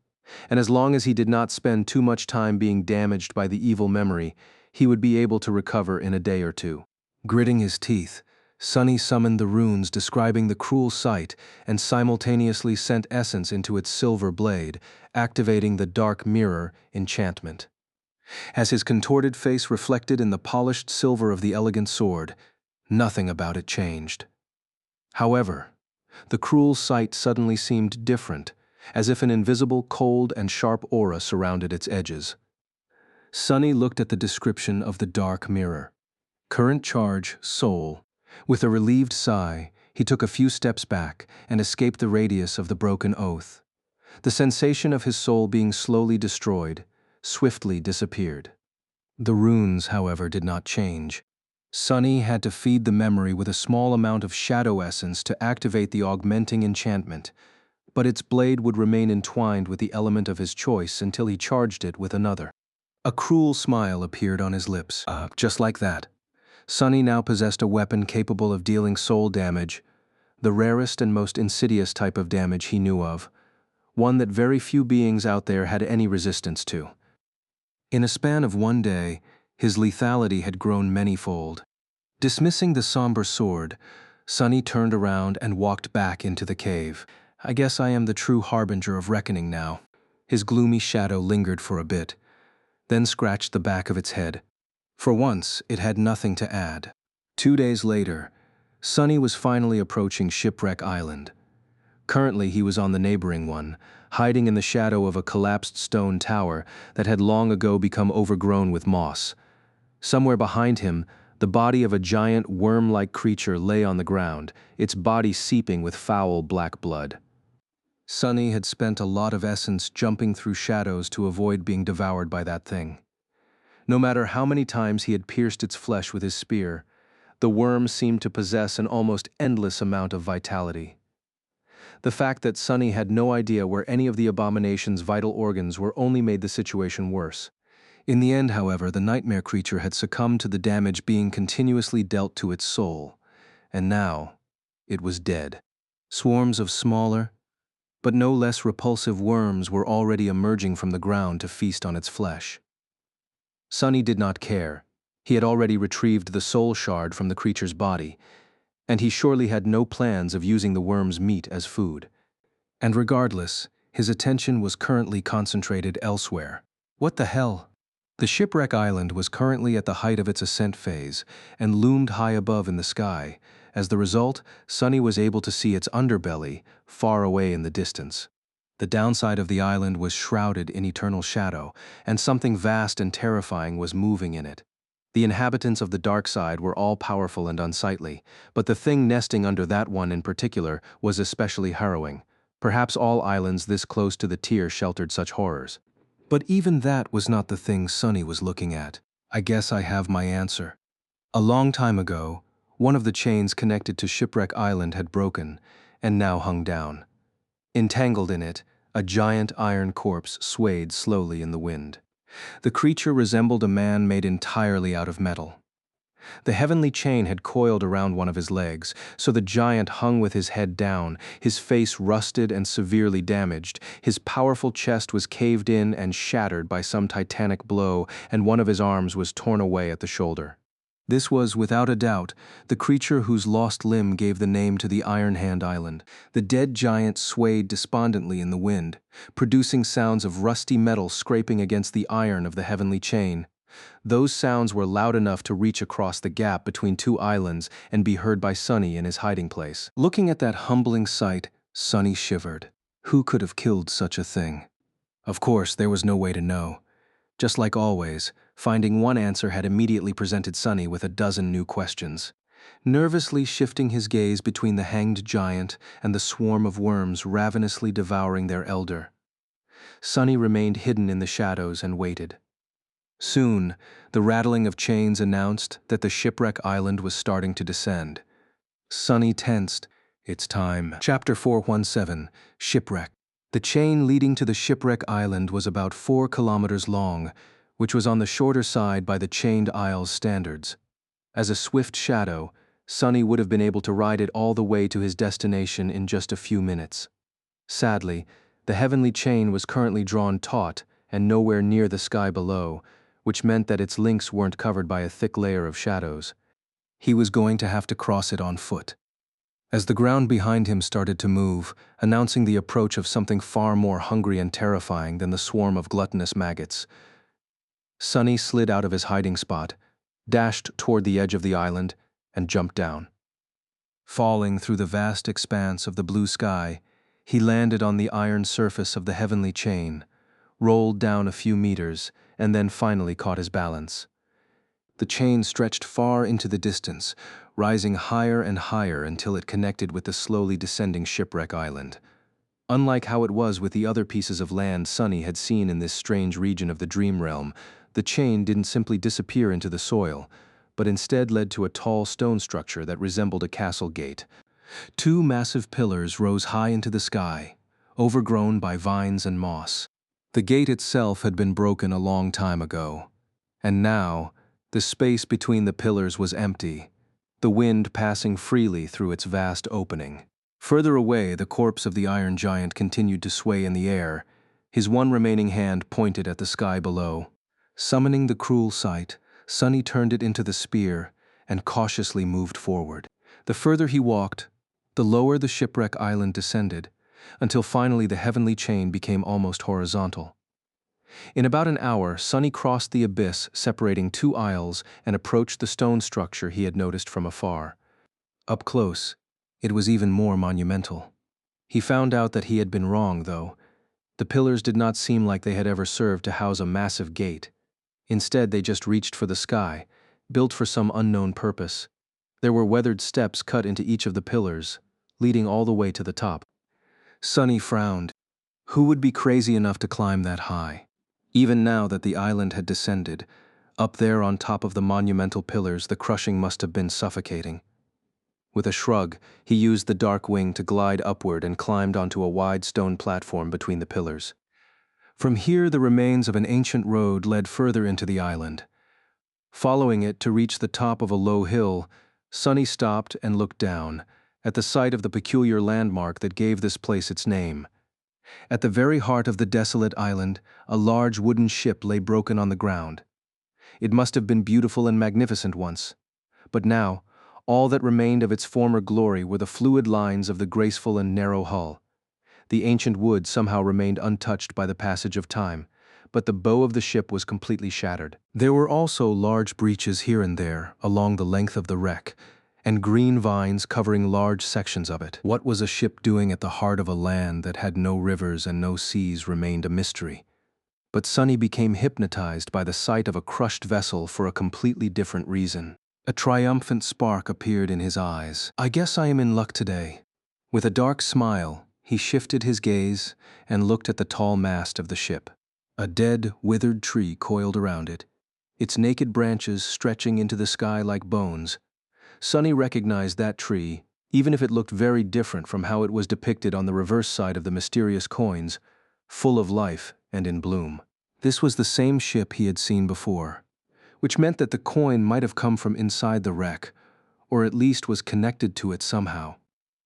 A: And as long as he did not spend too much time being damaged by the evil memory, he would be able to recover in a day or two. Gritting his teeth, Sunny summoned the runes describing the cruel sight and simultaneously sent essence into its silver blade, activating the dark mirror enchantment. As his contorted face reflected in the polished silver of the elegant sword, nothing about it changed. However, the cruel sight suddenly seemed different, as if an invisible, cold, and sharp aura surrounded its edges. Sunny looked at the description of the dark mirror. Current charge, soul. With a relieved sigh, he took a few steps back and escaped the radius of the broken oath. The sensation of his soul being slowly destroyed swiftly disappeared. The runes, however, did not change. Sunny had to feed the memory with a small amount of shadow essence to activate the augmenting enchantment, but its blade would remain entwined with the element of his choice until he charged it with another. A cruel smile appeared on his lips. Just like that, Sunny now possessed a weapon capable of dealing soul damage, the rarest and most insidious type of damage he knew of, one that very few beings out there had any resistance to. In a span of one day, his lethality had grown manyfold. Dismissing the somber sword, Sunny turned around and walked back into the cave. I guess I am the true harbinger of reckoning now. His gloomy shadow lingered for a bit, then scratched the back of its head. For once, it had nothing to add. 2 days later, Sunny was finally approaching Shipwreck Island. Currently, he was on the neighboring one, hiding in the shadow of a collapsed stone tower that had long ago become overgrown with moss. Somewhere behind him, the body of a giant worm-like creature lay on the ground, its body seeping with foul black blood. Sunny had spent a lot of essence jumping through shadows to avoid being devoured by that thing. No matter how many times he had pierced its flesh with his spear, the worm seemed to possess an almost endless amount of vitality. The fact that Sunny had no idea where any of the abomination's vital organs were only made the situation worse. In the end, however, the nightmare creature had succumbed to the damage being continuously dealt to its soul, and now it was dead. Swarms of smaller, but no less repulsive worms were already emerging from the ground to feast on its flesh. Sunny did not care. He had already retrieved the soul shard from the creature's body, and he surely had no plans of using the worm's meat as food. And regardless, his attention was currently concentrated elsewhere. What the hell? The Shipwreck Island was currently at the height of its ascent phase and loomed high above in the sky. As the result, Sunny was able to see its underbelly far away in the distance. The downside of the island was shrouded in eternal shadow, and something vast and terrifying was moving in it. The inhabitants of the dark side were all powerful and unsightly, but the thing nesting under that one in particular was especially harrowing. Perhaps all islands this close to the tier sheltered such horrors. But even that was not the thing Sunny was looking at. I guess I have my answer. A long time ago, one of the chains connected to Shipwreck Island had broken and now hung down. Entangled in it, a giant iron corpse swayed slowly in the wind. The creature resembled a man made entirely out of metal. The heavenly chain had coiled around one of his legs, so the giant hung with his head down, his face rusted and severely damaged, his powerful chest was caved in and shattered by some titanic blow, and one of his arms was torn away at the shoulder. This was, without a doubt, the creature whose lost limb gave the name to the Iron Hand Island. The dead giant swayed despondently in the wind, producing sounds of rusty metal scraping against the iron of the heavenly chain. Those sounds were loud enough to reach across the gap between two islands and be heard by Sunny in his hiding place. Looking at that humbling sight, Sunny shivered. Who could have killed such a thing? Of course, there was no way to know. Just like always, finding one answer had immediately presented Sunny with a dozen new questions. Nervously shifting his gaze between the hanged giant and the swarm of worms ravenously devouring their elder, Sunny remained hidden in the shadows and waited. Soon, the rattling of chains announced that the Shipwreck Island was starting to descend. Sunny tensed. It's time. Chapter 417, Shipwreck. The chain leading to the Shipwreck Island was about 4 kilometers long, which was on the shorter side by the Chained Isles standards. As a swift shadow, Sunny would have been able to ride it all the way to his destination in just a few minutes. Sadly, the heavenly chain was currently drawn taut and nowhere near the sky below, which meant that its links weren't covered by a thick layer of shadows. He was going to have to cross it on foot. As the ground behind him started to move, announcing the approach of something far more hungry and terrifying than the swarm of gluttonous maggots, Sonny slid out of his hiding spot, dashed toward the edge of the island, and jumped down. Falling through the vast expanse of the blue sky, he landed on the iron surface of the heavenly chain, rolled down a few meters, and then finally caught his balance. The chain stretched far into the distance, rising higher and higher until it connected with the slowly descending shipwreck island. Unlike how it was with the other pieces of land Sonny had seen in this strange region of the dream realm, the chain didn't simply disappear into the soil, but instead led to a tall stone structure that resembled a castle gate. Two massive pillars rose high into the sky, overgrown by vines and moss. The gate itself had been broken a long time ago, and now the space between the pillars was empty, the wind passing freely through its vast opening. Further away, the corpse of the iron giant continued to sway in the air, his one remaining hand pointed at the sky below. Summoning the cruel sight, Sonny turned it into the spear and cautiously moved forward. The further he walked, the lower the shipwreck island descended, until finally the heavenly chain became almost horizontal. In about an hour, Sonny crossed the abyss separating two isles and approached the stone structure he had noticed from afar. Up close, it was even more monumental. He found out that he had been wrong, though. The pillars did not seem like they had ever served to house a massive gate. Instead, they just reached for the sky, built for some unknown purpose. There were weathered steps cut into each of the pillars, leading all the way to the top. Sonny frowned. Who would be crazy enough to climb that high? Even now that the island had descended, up there on top of the monumental pillars, the crushing must have been suffocating. With a shrug, he used the dark wing to glide upward and climbed onto a wide stone platform between the pillars. From here, the remains of an ancient road led further into the island. Following it to reach the top of a low hill, Sonny stopped and looked down, at the site of the peculiar landmark that gave this place its name. At the very heart of the desolate island, a large wooden ship lay broken on the ground. It must have been beautiful and magnificent once, but now, all that remained of its former glory were the fluid lines of the graceful and narrow hull. The ancient wood somehow remained untouched by the passage of time, but the bow of the ship was completely shattered. There were also large breaches here and there along the length of the wreck, and green vines covering large sections of it. What was a ship doing at the heart of a land that had no rivers and no seas remained a mystery. But Sonny became hypnotized by the sight of a crushed vessel for a completely different reason. A triumphant spark appeared in his eyes. "I guess I am in luck today." With a dark smile, he shifted his gaze and looked at the tall mast of the ship. A dead, withered tree coiled around it, its naked branches stretching into the sky like bones. Sonny recognized that tree, even if it looked very different from how it was depicted on the reverse side of the mysterious coins, full of life and in bloom. This was the same ship he had seen before, which meant that the coin might have come from inside the wreck, or at least was connected to it somehow.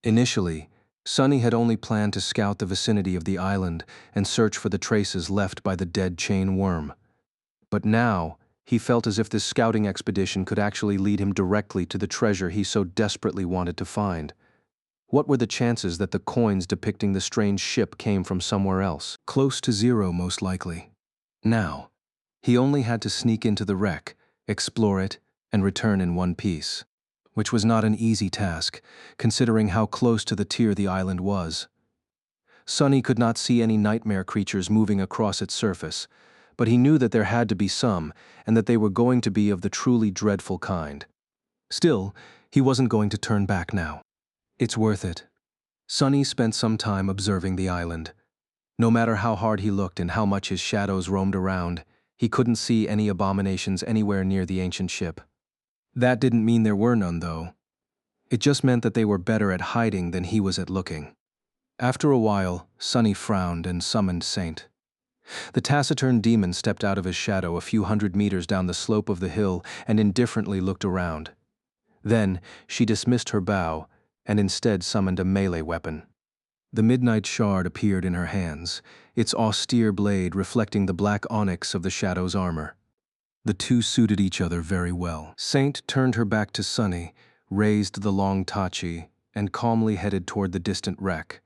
A: Initially, Sonny had only planned to scout the vicinity of the island and search for the traces left by the dead chain worm. But now, he felt as if this scouting expedition could actually lead him directly to the treasure he so desperately wanted to find. What were the chances that the coins depicting the strange ship came from somewhere else? Close to zero, most likely. Now, he only had to sneak into the wreck, explore it, and return in one piece, which was not an easy task, considering how close to the tier the island was. Sonny could not see any nightmare creatures moving across its surface, but he knew that there had to be some, and that they were going to be of the truly dreadful kind. Still, he wasn't going to turn back now. It's worth it. Sonny spent some time observing the island. No matter how hard he looked and how much his shadows roamed around, he couldn't see any abominations anywhere near the ancient ship. That didn't mean there were none, though. It just meant that they were better at hiding than he was at looking. After a while, Sonny frowned and summoned Saint. The taciturn demon stepped out of his shadow a few hundred meters down the slope of the hill and indifferently looked around. Then, she dismissed her bow and instead summoned a melee weapon. The midnight shard appeared in her hands, its austere blade reflecting the black onyx of the shadow's armor. The two suited each other very well. Saint turned her back to Sunny, raised the long tachi, and calmly headed toward the distant wreck.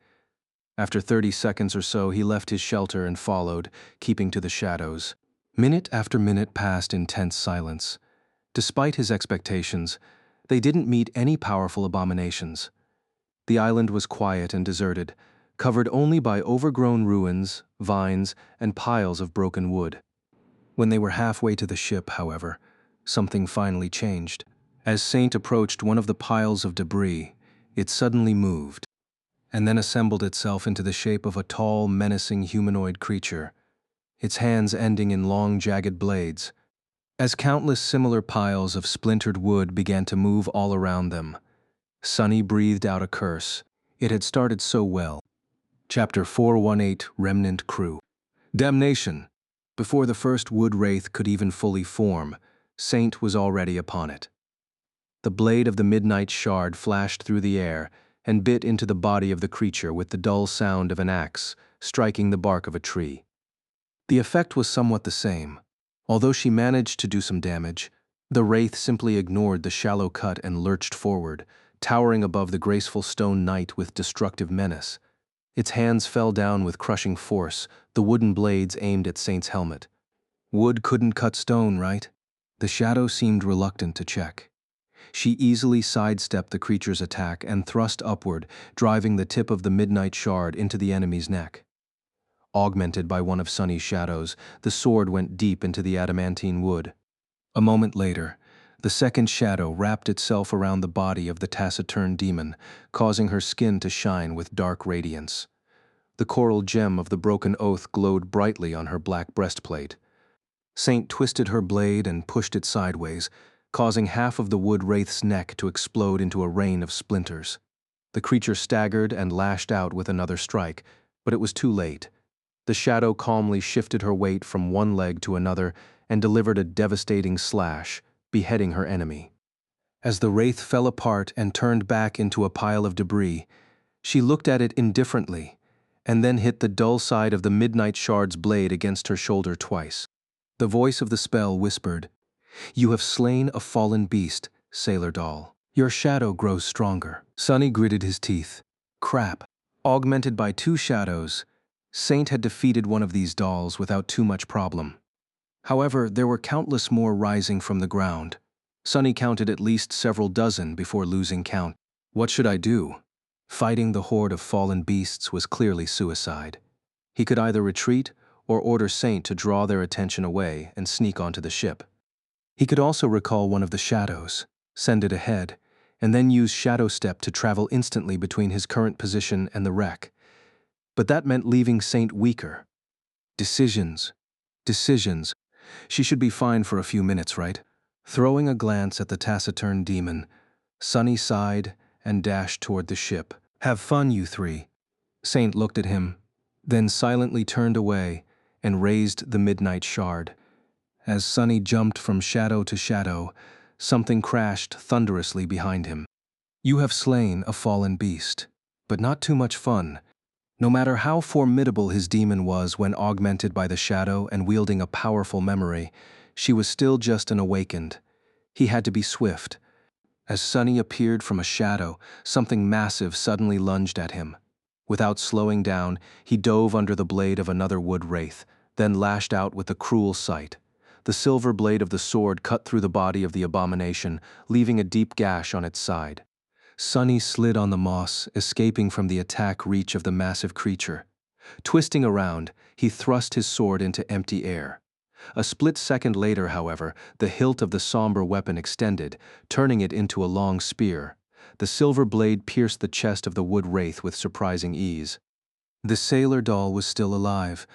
A: After 30 seconds or so, he left his shelter and followed, keeping to the shadows. Minute after minute passed in tense silence. Despite his expectations, they didn't meet any powerful abominations. The island was quiet and deserted, covered only by overgrown ruins, vines, and piles of broken wood. When they were halfway to the ship, however, something finally changed. As Saint approached one of the piles of debris, it suddenly moved, and then assembled itself into the shape of a tall, menacing humanoid creature, its hands ending in long, jagged blades. As countless similar piles of splintered wood began to move all around them, Sunny breathed out a curse. It had started so well. Chapter 418, Remnant Crew. Damnation! Before the first wood wraith could even fully form, Saint was already upon it. The blade of the midnight shard flashed through the air and bit into the body of the creature with the dull sound of an axe striking the bark of a tree. The effect was somewhat the same. Although she managed to do some damage, the wraith simply ignored the shallow cut and lurched forward, towering above the graceful stone knight with destructive menace. Its hands fell down with crushing force, the wooden blades aimed at Saint's helmet. Wood couldn't cut stone, right? The shadow seemed reluctant to check. She easily sidestepped the creature's attack and thrust upward, driving the tip of the midnight shard into the enemy's neck. Augmented by one of Sunny's shadows, the sword went deep into the adamantine wood. A moment later, the second shadow wrapped itself around the body of the taciturn demon, causing her skin to shine with dark radiance. The coral gem of the broken oath glowed brightly on her black breastplate. Saint twisted her blade and pushed it sideways, causing half of the wood wraith's neck to explode into a rain of splinters. The creature staggered and lashed out with another strike, but it was too late. The shadow calmly shifted her weight from one leg to another and delivered a devastating slash, beheading her enemy. As the wraith fell apart and turned back into a pile of debris, she looked at it indifferently, and then hit the dull side of the midnight shard's blade against her shoulder twice. The voice of the spell whispered, "You have slain a fallen beast, Sailor Doll. Your shadow grows stronger." Sunny gritted his teeth. Crap. Augmented by two shadows, Saint had defeated one of these dolls without too much problem. However, there were countless more rising from the ground. Sunny counted at least several dozen before losing count. What should I do? Fighting the horde of fallen beasts was clearly suicide. He could either retreat or order Saint to draw their attention away and sneak onto the ship. He could also recall one of the shadows, send it ahead, and then use Shadow Step to travel instantly between his current position and the wreck. But that meant leaving Saint weaker. Decisions. She should be fine for a few minutes, right? Throwing a glance at the taciturn demon, Sunny sighed and dashed toward the ship. "Have fun, you three." Saint looked at him, then silently turned away and raised the midnight shard. As Sunny jumped from shadow to shadow, something crashed thunderously behind him. "You have slain a fallen beast, but not too much fun." No matter how formidable his demon was when augmented by the shadow and wielding a powerful memory, she was still just an awakened. He had to be swift. As Sunny appeared from a shadow, something massive suddenly lunged at him. Without slowing down, he dove under the blade of another wood wraith, then lashed out with a cruel sight. The silver blade of the sword cut through the body of the abomination, leaving a deep gash on its side. Sunny slid on the moss, escaping from the attack reach of the massive creature. Twisting around, he thrust his sword into empty air. A split second later, however, the hilt of the somber weapon extended, turning it into a long spear. The silver blade pierced the chest of the wood wraith with surprising ease. The sailor doll was still alive,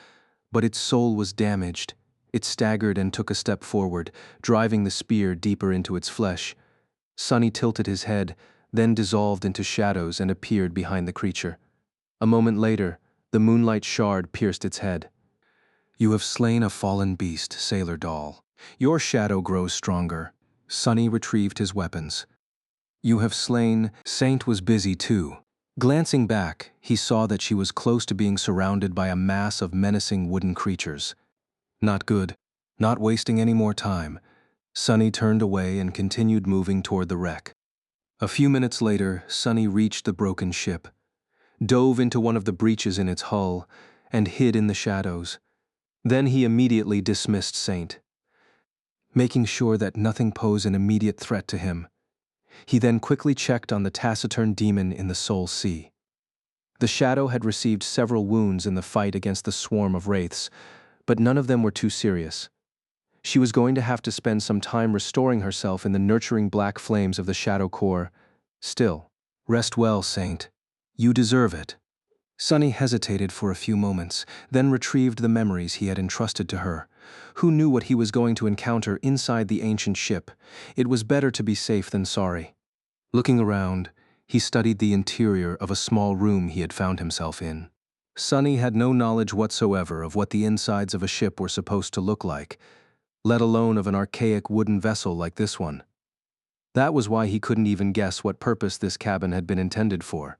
A: but its soul was damaged. It staggered and took a step forward, driving the spear deeper into its flesh. Sunny tilted his head, then dissolved into shadows and appeared behind the creature. A moment later, the moonlight shard pierced its head. "You have slain a fallen beast, Sailor Doll. Your shadow grows stronger." Sunny retrieved his weapons. "You have slain..." Saint was busy too. Glancing back, he saw that she was close to being surrounded by a mass of menacing wooden creatures. Not good. Not wasting any more time, Sunny turned away and continued moving toward the wreck. A few minutes later, Sunny reached the broken ship, dove into one of the breaches in its hull, and hid in the shadows. Then he immediately dismissed Saint, making sure that nothing posed an immediate threat to him. He then quickly checked on the taciturn demon in the Soul Sea. The Shadow had received several wounds in the fight against the swarm of wraiths, but none of them were too serious. She was going to have to spend some time restoring herself in the nurturing black flames of the Shadow Core. Still, rest well, Saint. You deserve it. Sunny hesitated for a few moments, then retrieved the memories he had entrusted to her. Who knew what he was going to encounter inside the ancient ship? It was better to be safe than sorry. Looking around, he studied the interior of a small room he had found himself in. Sunny had no knowledge whatsoever of what the insides of a ship were supposed to look like, let alone of an archaic wooden vessel like this one. That was why he couldn't even guess what purpose this cabin had been intended for.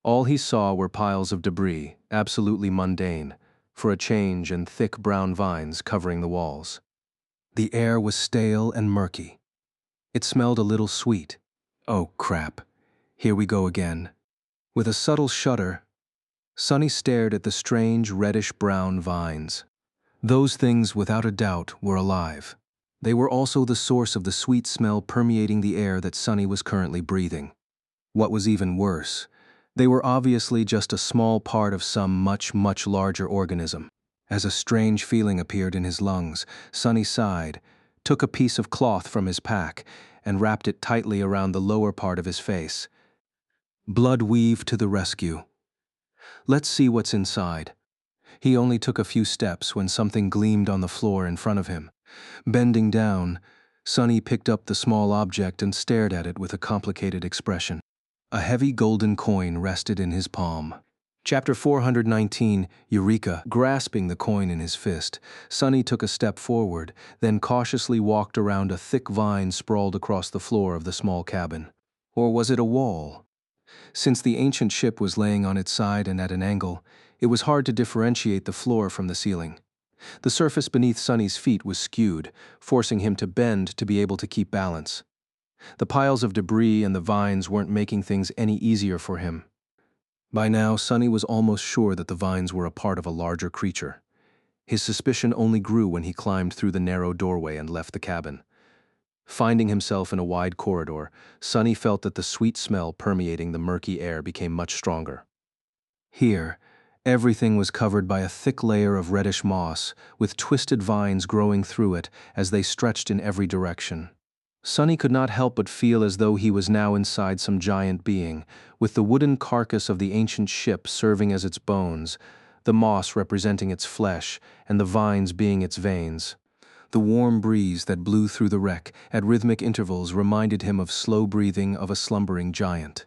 A: All he saw were piles of debris, absolutely mundane, for a change, and thick brown vines covering the walls. The air was stale and murky. It smelled a little sweet. Oh, crap. Here we go again. With a subtle shudder, Sunny stared at the strange reddish-brown vines. Those things, without a doubt, were alive. They were also the source of the sweet smell permeating the air that Sunny was currently breathing. What was even worse, they were obviously just a small part of some much, much larger organism. As a strange feeling appeared in his lungs, Sunny sighed, took a piece of cloth from his pack, and wrapped it tightly around the lower part of his face. Blood weaved to the rescue. Let's see what's inside. He only took a few steps when something gleamed on the floor in front of him. Bending down, Sunny picked up the small object and stared at it with a complicated expression. A heavy golden coin rested in his palm. Chapter 419, Eureka. Grasping the coin in his fist, Sunny took a step forward, then cautiously walked around a thick vine sprawled across the floor of the small cabin. Or was it a wall? Since the ancient ship was laying on its side and at an angle, it was hard to differentiate the floor from the ceiling. The surface beneath Sunny's feet was skewed, forcing him to bend to be able to keep balance. The piles of debris and the vines weren't making things any easier for him. By now, Sunny was almost sure that the vines were a part of a larger creature. His suspicion only grew when he climbed through the narrow doorway and left the cabin. Finding himself in a wide corridor, Sunny felt that the sweet smell permeating the murky air became much stronger. Here, everything was covered by a thick layer of reddish moss, with twisted vines growing through it as they stretched in every direction. Sunny could not help but feel as though he was now inside some giant being, with the wooden carcass of the ancient ship serving as its bones, the moss representing its flesh, and the vines being its veins. The warm breeze that blew through the wreck at rhythmic intervals reminded him of slow breathing of a slumbering giant.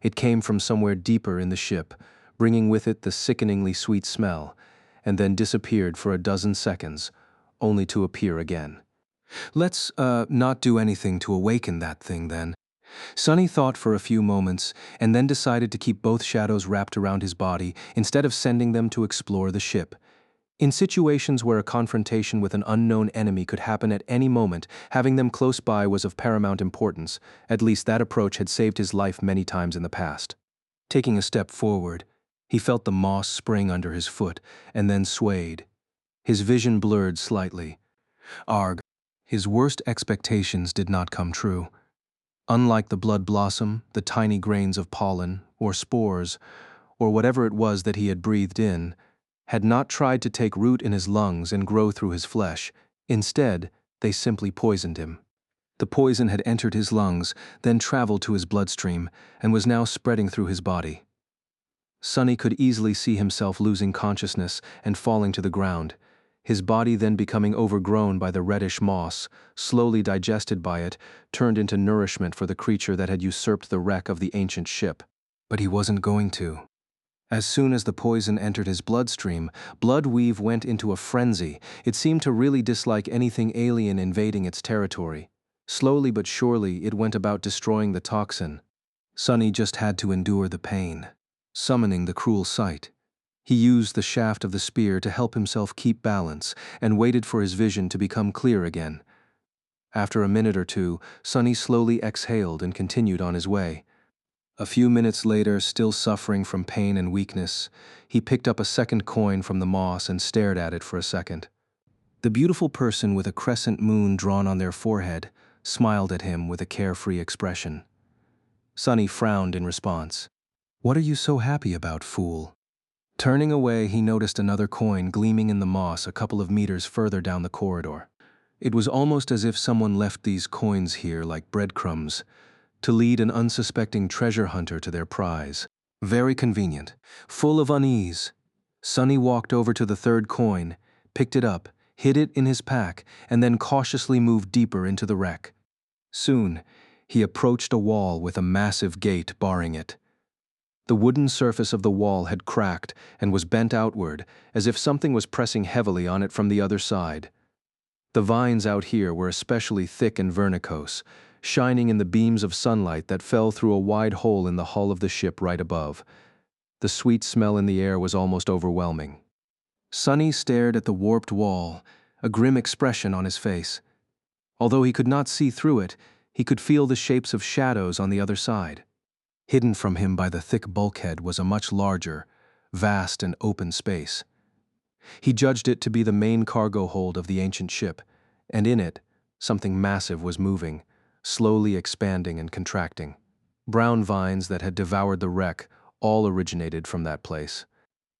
A: It came from somewhere deeper in the ship, bringing with it the sickeningly sweet smell, and then disappeared for a dozen seconds, only to appear again. Let's, not do anything to awaken that thing, then. Sunny thought for a few moments, and then decided to keep both shadows wrapped around his body instead of sending them to explore the ship. In situations where a confrontation with an unknown enemy could happen at any moment, having them close by was of paramount importance. At least that approach had saved his life many times in the past. Taking a step forward, he felt the moss spring under his foot, and then swayed. His vision blurred slightly. Arg. His worst expectations did not come true. Unlike the blood blossom, the tiny grains of pollen, or spores, or whatever it was that he had breathed in, had not tried to take root in his lungs and grow through his flesh. Instead, they simply poisoned him. The poison had entered his lungs, then traveled to his bloodstream, and was now spreading through his body. Sunny could easily see himself losing consciousness and falling to the ground, his body then becoming overgrown by the reddish moss, slowly digested by it, turned into nourishment for the creature that had usurped the wreck of the ancient ship. But he wasn't going to. As soon as the poison entered his bloodstream, Bloodweave went into a frenzy. It seemed to really dislike anything alien invading its territory. Slowly but surely, it went about destroying the toxin. Sunny just had to endure the pain, summoning the cruel sight. He used the shaft of the spear to help himself keep balance and waited for his vision to become clear again. After a minute or two, Sonny slowly exhaled and continued on his way. A few minutes later, still suffering from pain and weakness, he picked up a second coin from the moss and stared at it for a second. The beautiful person with a crescent moon drawn on their forehead smiled at him with a carefree expression. Sonny frowned in response. "What are you so happy about, fool?" Turning away, he noticed another coin gleaming in the moss a couple of meters further down the corridor. It was almost as if someone left these coins here like breadcrumbs to lead an unsuspecting treasure hunter to their prize. Very convenient. Full of unease, Sonny walked over to the third coin, picked it up, hid it in his pack, and then cautiously moved deeper into the wreck. Soon, he approached a wall with a massive gate barring it. The wooden surface of the wall had cracked and was bent outward, as if something was pressing heavily on it from the other side. The vines out here were especially thick and vernicose, shining in the beams of sunlight that fell through a wide hole in the hull of the ship right above. The sweet smell in the air was almost overwhelming. Sonny stared at the warped wall, a grim expression on his face. Although he could not see through it, he could feel the shapes of shadows on the other side. Hidden from him by the thick bulkhead was a much larger, vast and open space. He judged it to be the main cargo hold of the ancient ship, and in it, something massive was moving, slowly expanding and contracting. Brown vines that had devoured the wreck all originated from that place.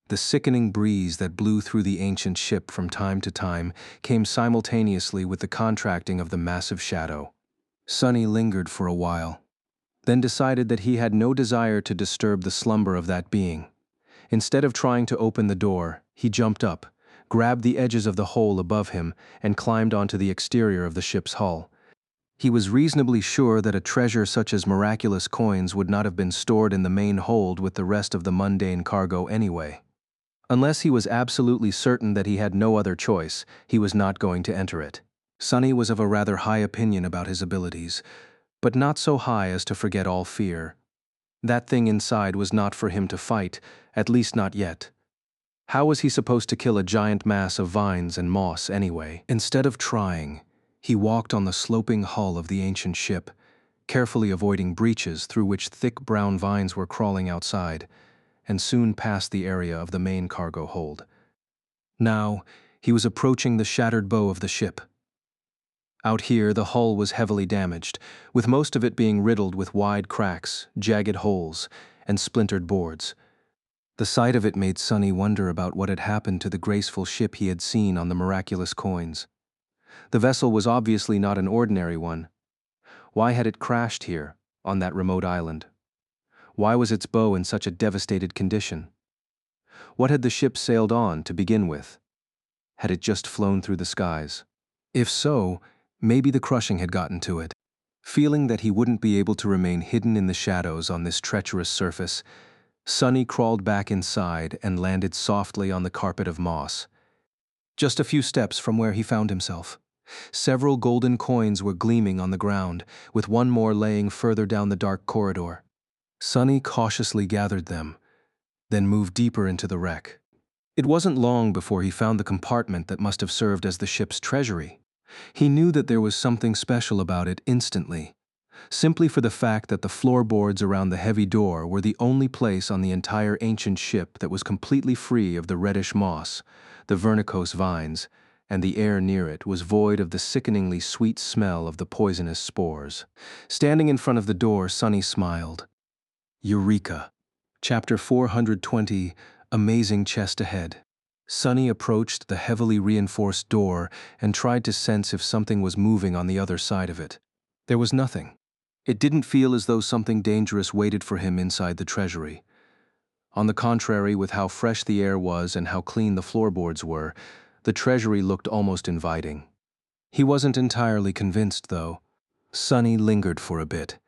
A: The sickening breeze that blew through the ancient ship from time to time came simultaneously with the contracting of the massive shadow. Sonny lingered for a while, then decided that he had no desire to disturb the slumber of that being. Instead of trying to open the door, he jumped up, grabbed the edges of the hole above him, and climbed onto the exterior of the ship's hull. He was reasonably sure that a treasure such as miraculous coins would not have been stored in the main hold with the rest of the mundane cargo anyway. Unless he was absolutely certain that he had no other choice, he was not going to enter it. Sonny was of a rather high opinion about his abilities, but not so high as to forget all fear. That thing inside was not for him to fight, at least not yet. How was he supposed to kill a giant mass of vines and moss anyway? Instead of trying, he walked on the sloping hull of the ancient ship, carefully avoiding breaches through which thick brown vines were crawling outside, and soon passed the area of the main cargo hold. Now, he was approaching the shattered bow of the ship. Out here, the hull was heavily damaged, with most of it being riddled with wide cracks, jagged holes, and splintered boards. The sight of it made Sonny wonder about what had happened to the graceful ship he had seen on the miraculous coins. The vessel was obviously not an ordinary one. Why had it crashed here, on that remote island? Why was its bow in such a devastated condition? What had the ship sailed on to begin with? Had it just flown through the skies? If so, maybe the crushing had gotten to it. Feeling that he wouldn't be able to remain hidden in the shadows on this treacherous surface, Sonny crawled back inside and landed softly on the carpet of moss. Just a few steps from where he found himself. Several golden coins were gleaming on the ground, with one more laying further down the dark corridor. Sonny cautiously gathered them, then moved deeper into the wreck. It wasn't long before he found the compartment that must have served as the ship's treasury. He knew that there was something special about it instantly, simply for the fact that the floorboards around the heavy door were the only place on the entire ancient ship that was completely free of the reddish moss, the vernicose vines, and the air near it was void of the sickeningly sweet smell of the poisonous spores. Standing in front of the door, Sonny smiled. Eureka! Chapter 420, Amazing Chest Ahead. Sonny approached the heavily reinforced door and tried to sense if something was moving on the other side of it. There was nothing. It didn't feel as though something dangerous waited for him inside the treasury. On the contrary, with how fresh the air was and how clean the floorboards were, the treasury looked almost inviting. He wasn't entirely convinced, though. Sonny lingered for a bit,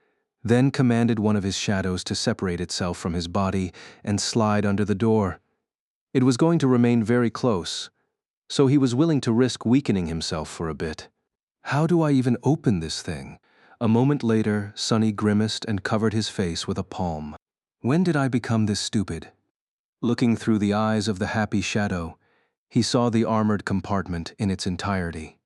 A: then commanded one of his shadows to separate itself from his body and slide under the door. It was going to remain very close, so he was willing to risk weakening himself for a bit. How do I even open this thing? A moment later, Sonny grimaced and covered his face with a palm. When did I become this stupid? Looking through the eyes of the happy shadow, he saw the armored compartment in its entirety.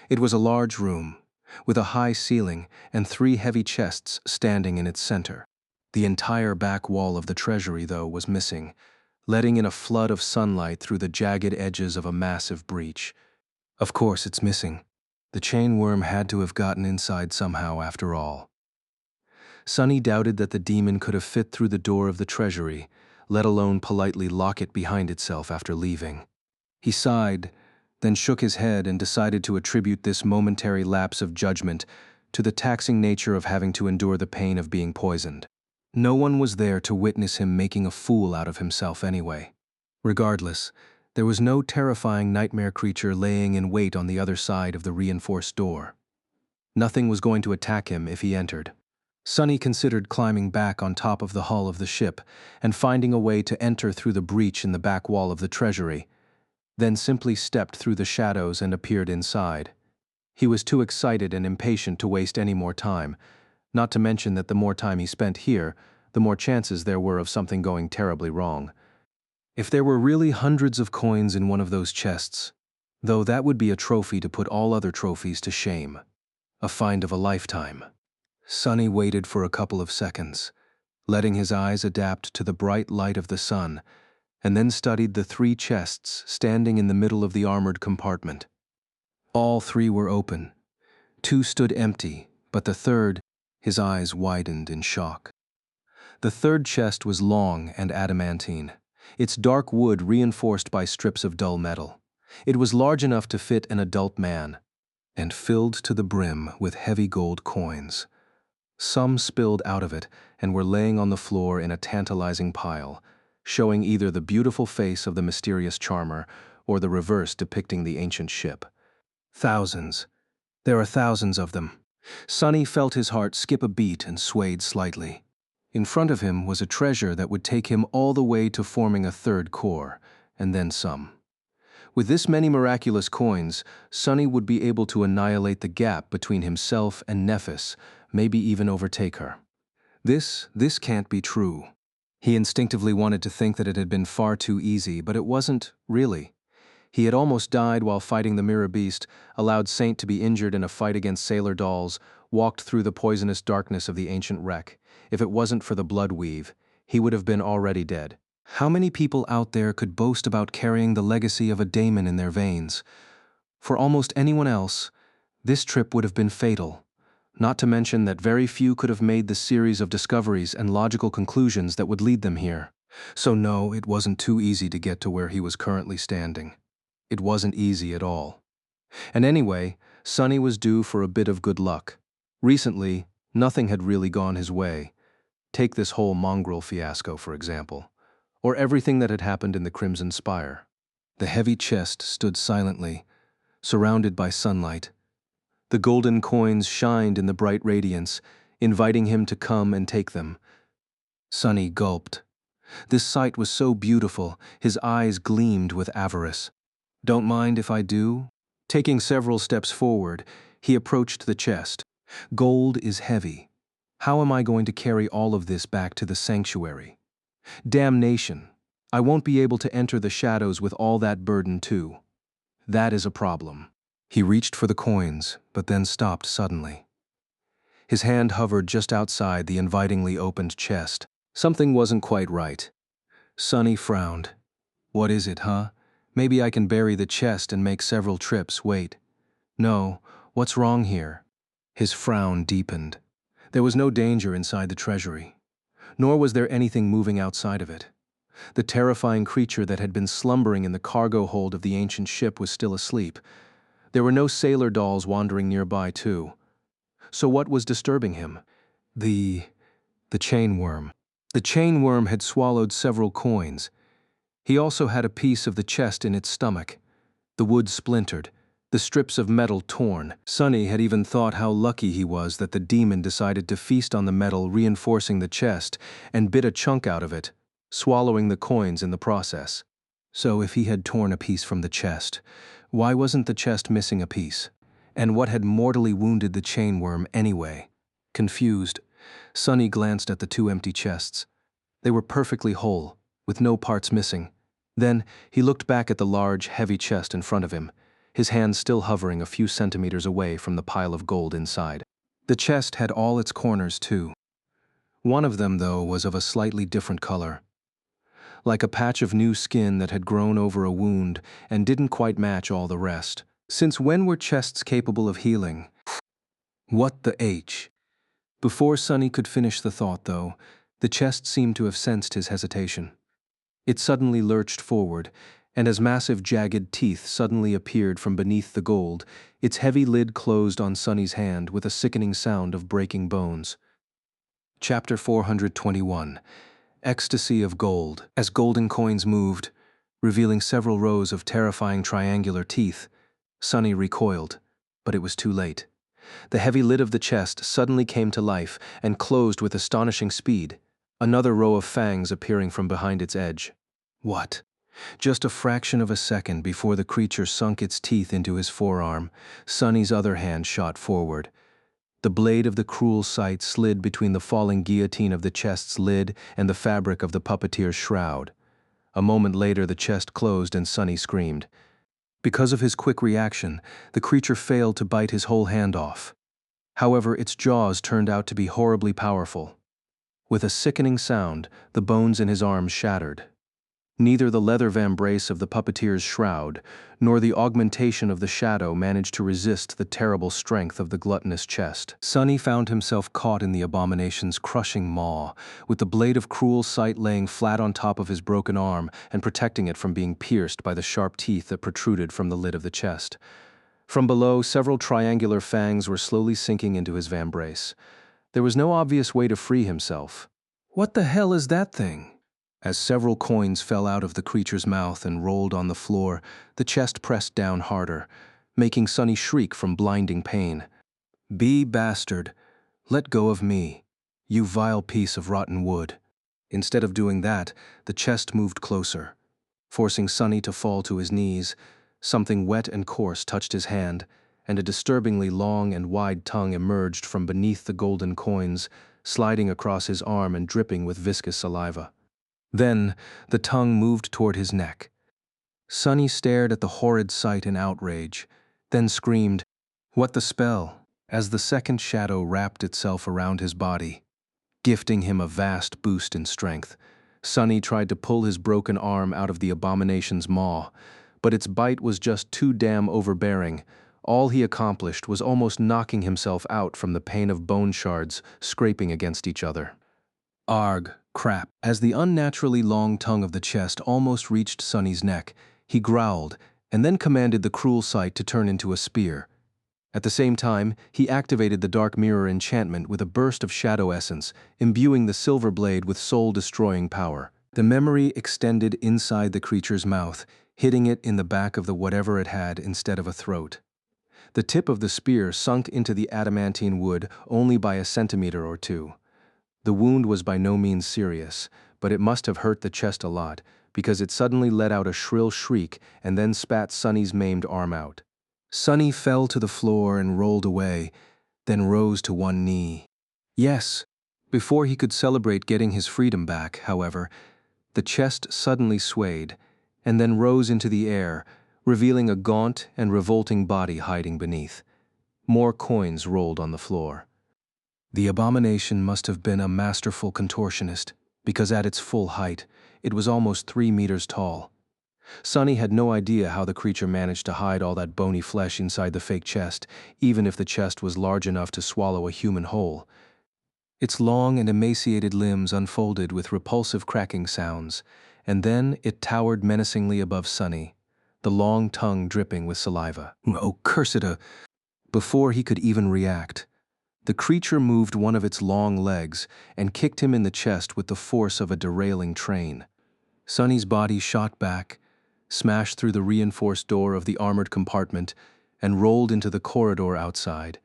A: It was a large room, with a high ceiling and 3 heavy chests standing in its center. The entire back wall of the treasury, though, was missing, letting in a flood of sunlight through the jagged edges of a massive breach. Of course it's missing. The chain worm had to have gotten inside somehow after all. Sunny doubted that the demon could have fit through the door of the treasury, let alone politely lock it behind itself after leaving. He sighed, then shook his head and decided to attribute this momentary lapse of judgment to the taxing nature of having to endure the pain of being poisoned. No one was there to witness him making a fool out of himself anyway. Regardless, there was no terrifying nightmare creature laying in wait on the other side of the reinforced door. Nothing was going to attack him if he entered. Sunny considered climbing back on top of the hull of the ship and finding a way to enter through the breach in the back wall of the treasury, then simply stepped through the shadows and appeared inside. He was too excited and impatient to waste any more time, not to mention that the more time he spent here, the more chances there were of something going terribly wrong. If there were really hundreds of coins in one of those chests, though that would be a trophy to put all other trophies to shame. A find of a lifetime. Sunny waited for a couple of seconds, letting his eyes adapt to the bright light of the sun, and then studied the 3 chests standing in the middle of the armored compartment. All 3 were open. 2 stood empty, but the third, his eyes widened in shock. The third chest was long and adamantine, its dark wood reinforced by strips of dull metal. It was large enough to fit an adult man, and filled to the brim with heavy gold coins. Some spilled out of it and were laying on the floor in a tantalizing pile, showing either the beautiful face of the mysterious charmer or the reverse depicting the ancient ship. Thousands. There are thousands of them. Sunny felt his heart skip a beat and swayed slightly. In front of him was a treasure that would take him all the way to forming a third core, and then some. With this many miraculous coins, Sunny would be able to annihilate the gap between himself and Nephis, maybe even overtake her. This can't be true. He instinctively wanted to think that it had been far too easy, but it wasn't, really. He had almost died while fighting the Mirror Beast, allowed Saint to be injured in a fight against sailor dolls, walked through the poisonous darkness of the ancient wreck. If it wasn't for the blood weave, he would have been already dead. How many people out there could boast about carrying the legacy of a daemon in their veins? For almost anyone else, this trip would have been fatal. Not to mention that very few could have made the series of discoveries and logical conclusions that would lead them here. So no, it wasn't too easy to get to where he was currently standing. It wasn't easy at all. And anyway, Sunny was due for a bit of good luck. Recently, nothing had really gone his way. Take this whole mongrel fiasco, for example, or everything that had happened in the Crimson Spire. The heavy chest stood silently, surrounded by sunlight. The golden coins shined in the bright radiance, inviting him to come and take them. Sunny gulped. This sight was so beautiful, his eyes gleamed with avarice. "Don't mind if I do?" Taking several steps forward, he approached the chest. "Gold is heavy. How am I going to carry all of this back to the sanctuary? Damnation! I won't be able to enter the shadows with all that burden too. That is a problem." He reached for the coins, but then stopped suddenly. His hand hovered just outside the invitingly opened chest. Something wasn't quite right. Sunny frowned. "What is it, huh? Maybe I can bury the chest and make several trips, wait. No, what's wrong here?" His frown deepened. There was no danger inside the treasury, nor was there anything moving outside of it. The terrifying creature that had been slumbering in the cargo hold of the ancient ship was still asleep. There were no sailor dolls wandering nearby, too. So what was disturbing him? The chain worm. The chain worm had swallowed several coins. He also had a piece of the chest in its stomach. The wood splintered, the strips of metal torn. Sunny had even thought how lucky he was that the demon decided to feast on the metal reinforcing the chest and bit a chunk out of it, swallowing the coins in the process. So if he had torn a piece from the chest, why wasn't the chest missing a piece? And what had mortally wounded the chain worm anyway? Confused, Sunny glanced at the 2 empty chests. They were perfectly whole, with no parts missing. Then, he looked back at the large, heavy chest in front of him, his hands still hovering a few centimeters away from the pile of gold inside. The chest had all its corners, too. One of them, though, was of a slightly different color, like a patch of new skin that had grown over a wound and didn't quite match all the rest. Since when were chests capable of healing? What the H? Before Sonny could finish the thought, though, the chest seemed to have sensed his hesitation. It suddenly lurched forward, and as massive jagged teeth suddenly appeared from beneath the gold, its heavy lid closed on Sonny's hand with a sickening sound of breaking bones. Chapter 421. Ecstasy of Gold. As golden coins moved, revealing several rows of terrifying triangular teeth, Sonny recoiled, but it was too late. The heavy lid of the chest suddenly came to life and closed with astonishing speed, another row of fangs appearing from behind its edge. What? Just a fraction of a second before the creature sunk its teeth into his forearm, Sonny's other hand shot forward. The blade of the cruel sight slid between the falling guillotine of the chest's lid and the fabric of the puppeteer's shroud. A moment later the chest closed and Sonny screamed. Because of his quick reaction, the creature failed to bite his whole hand off. However, its jaws turned out to be horribly powerful. With a sickening sound, the bones in his arms shattered. Neither the leather vambrace of the puppeteer's shroud, nor the augmentation of the shadow managed to resist the terrible strength of the gluttonous chest. Sonny found himself caught in the abomination's crushing maw, with the blade of cruel sight laying flat on top of his broken arm and protecting it from being pierced by the sharp teeth that protruded from the lid of the chest. From below, several triangular fangs were slowly sinking into his vambrace. There was no obvious way to free himself. What the hell is that thing? As several coins fell out of the creature's mouth and rolled on the floor, the chest pressed down harder, making Sonny shriek from blinding pain. "Be bastard, let go of me, you vile piece of rotten wood." Instead of doing that, the chest moved closer, forcing Sonny to fall to his knees. Something wet and coarse touched his hand, and a disturbingly long and wide tongue emerged from beneath the golden coins, sliding across his arm and dripping with viscous saliva. Then, the tongue moved toward his neck. Sonny stared at the horrid sight in outrage, then screamed, "What the spell?" as the second shadow wrapped itself around his body, gifting him a vast boost in strength. Sonny tried to pull his broken arm out of the abomination's maw, but its bite was just too damn overbearing. All he accomplished was almost knocking himself out from the pain of bone shards scraping against each other. Arg, crap. As the unnaturally long tongue of the chest almost reached Sonny's neck, he growled and then commanded the cruel sight to turn into a spear. At the same time, he activated the Dark Mirror enchantment with a burst of shadow essence, imbuing the silver blade with soul-destroying power. The memory extended inside the creature's mouth, hitting it in the back of the whatever it had instead of a throat. The tip of the spear sunk into the adamantine wood only by a centimeter or two. The wound was by no means serious, but it must have hurt the chest a lot, because it suddenly let out a shrill shriek and then spat Sonny's maimed arm out. Sonny fell to the floor and rolled away, then rose to one knee. Yes, before he could celebrate getting his freedom back, however, the chest suddenly swayed, and then rose into the air, revealing a gaunt and revolting body hiding beneath. More coins rolled on the floor. The abomination must have been a masterful contortionist, because at its full height, it was almost 3 meters tall. Sonny had no idea how the creature managed to hide all that bony flesh inside the fake chest, even if the chest was large enough to swallow a human whole. Its long and emaciated limbs unfolded with repulsive cracking sounds, and then it towered menacingly above Sonny, the long tongue dripping with saliva. Oh, curse it! Before he could even react, the creature moved one of its long legs and kicked him in the chest with the force of a derailing train. Sonny's body shot back, smashed through the reinforced door of the armored compartment, and rolled into the corridor outside.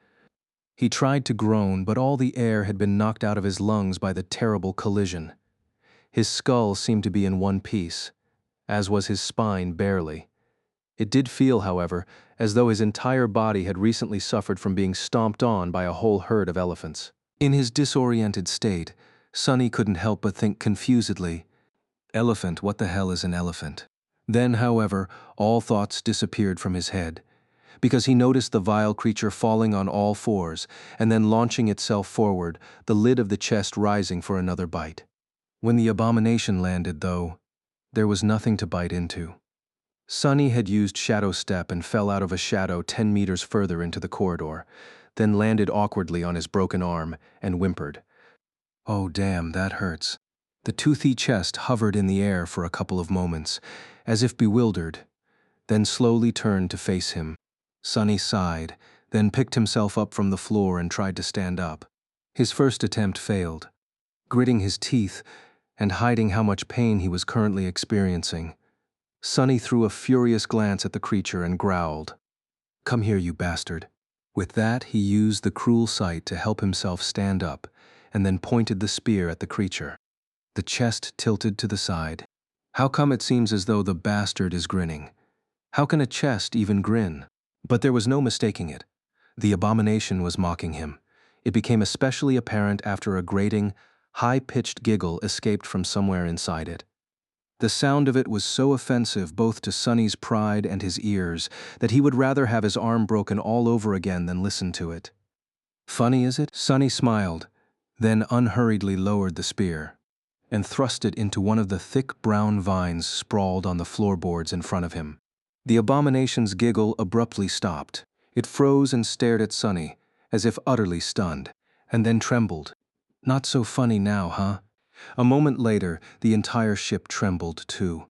A: He tried to groan, but all the air had been knocked out of his lungs by the terrible collision. His skull seemed to be in one piece, as was his spine barely. It did feel, however, as though his entire body had recently suffered from being stomped on by a whole herd of elephants. In his disoriented state, Sonny couldn't help but think confusedly, Elephant, what the hell is an elephant? Then, however, all thoughts disappeared from his head, because he noticed the vile creature falling on all fours and then launching itself forward, the lid of the chest rising for another bite. When the abomination landed, though, there was nothing to bite into. Sonny had used Shadow Step and fell out of a shadow 10 meters further into the corridor, then landed awkwardly on his broken arm and whimpered. Oh damn, that hurts. The toothy chest hovered in the air for a couple of moments, as if bewildered, then slowly turned to face him. Sonny sighed, then picked himself up from the floor and tried to stand up. His first attempt failed. Gritting his teeth and hiding how much pain he was currently experiencing, Sonny threw a furious glance at the creature and growled, "Come here, you bastard." With that, he used the cruel sight to help himself stand up, and then pointed the spear at the creature. The chest tilted to the side. How come it seems as though the bastard is grinning? How can a chest even grin? But there was no mistaking it. The abomination was mocking him. It became especially apparent after a grating, high-pitched giggle escaped from somewhere inside it. The sound of it was so offensive both to Sonny's pride and his ears that he would rather have his arm broken all over again than listen to it. Funny, is it? Sonny smiled, then unhurriedly lowered the spear and thrust it into one of the thick brown vines sprawled on the floorboards in front of him. The abomination's giggle abruptly stopped. It froze and stared at Sonny, as if utterly stunned, and then trembled. Not so funny now, huh? A moment later, the entire ship trembled too.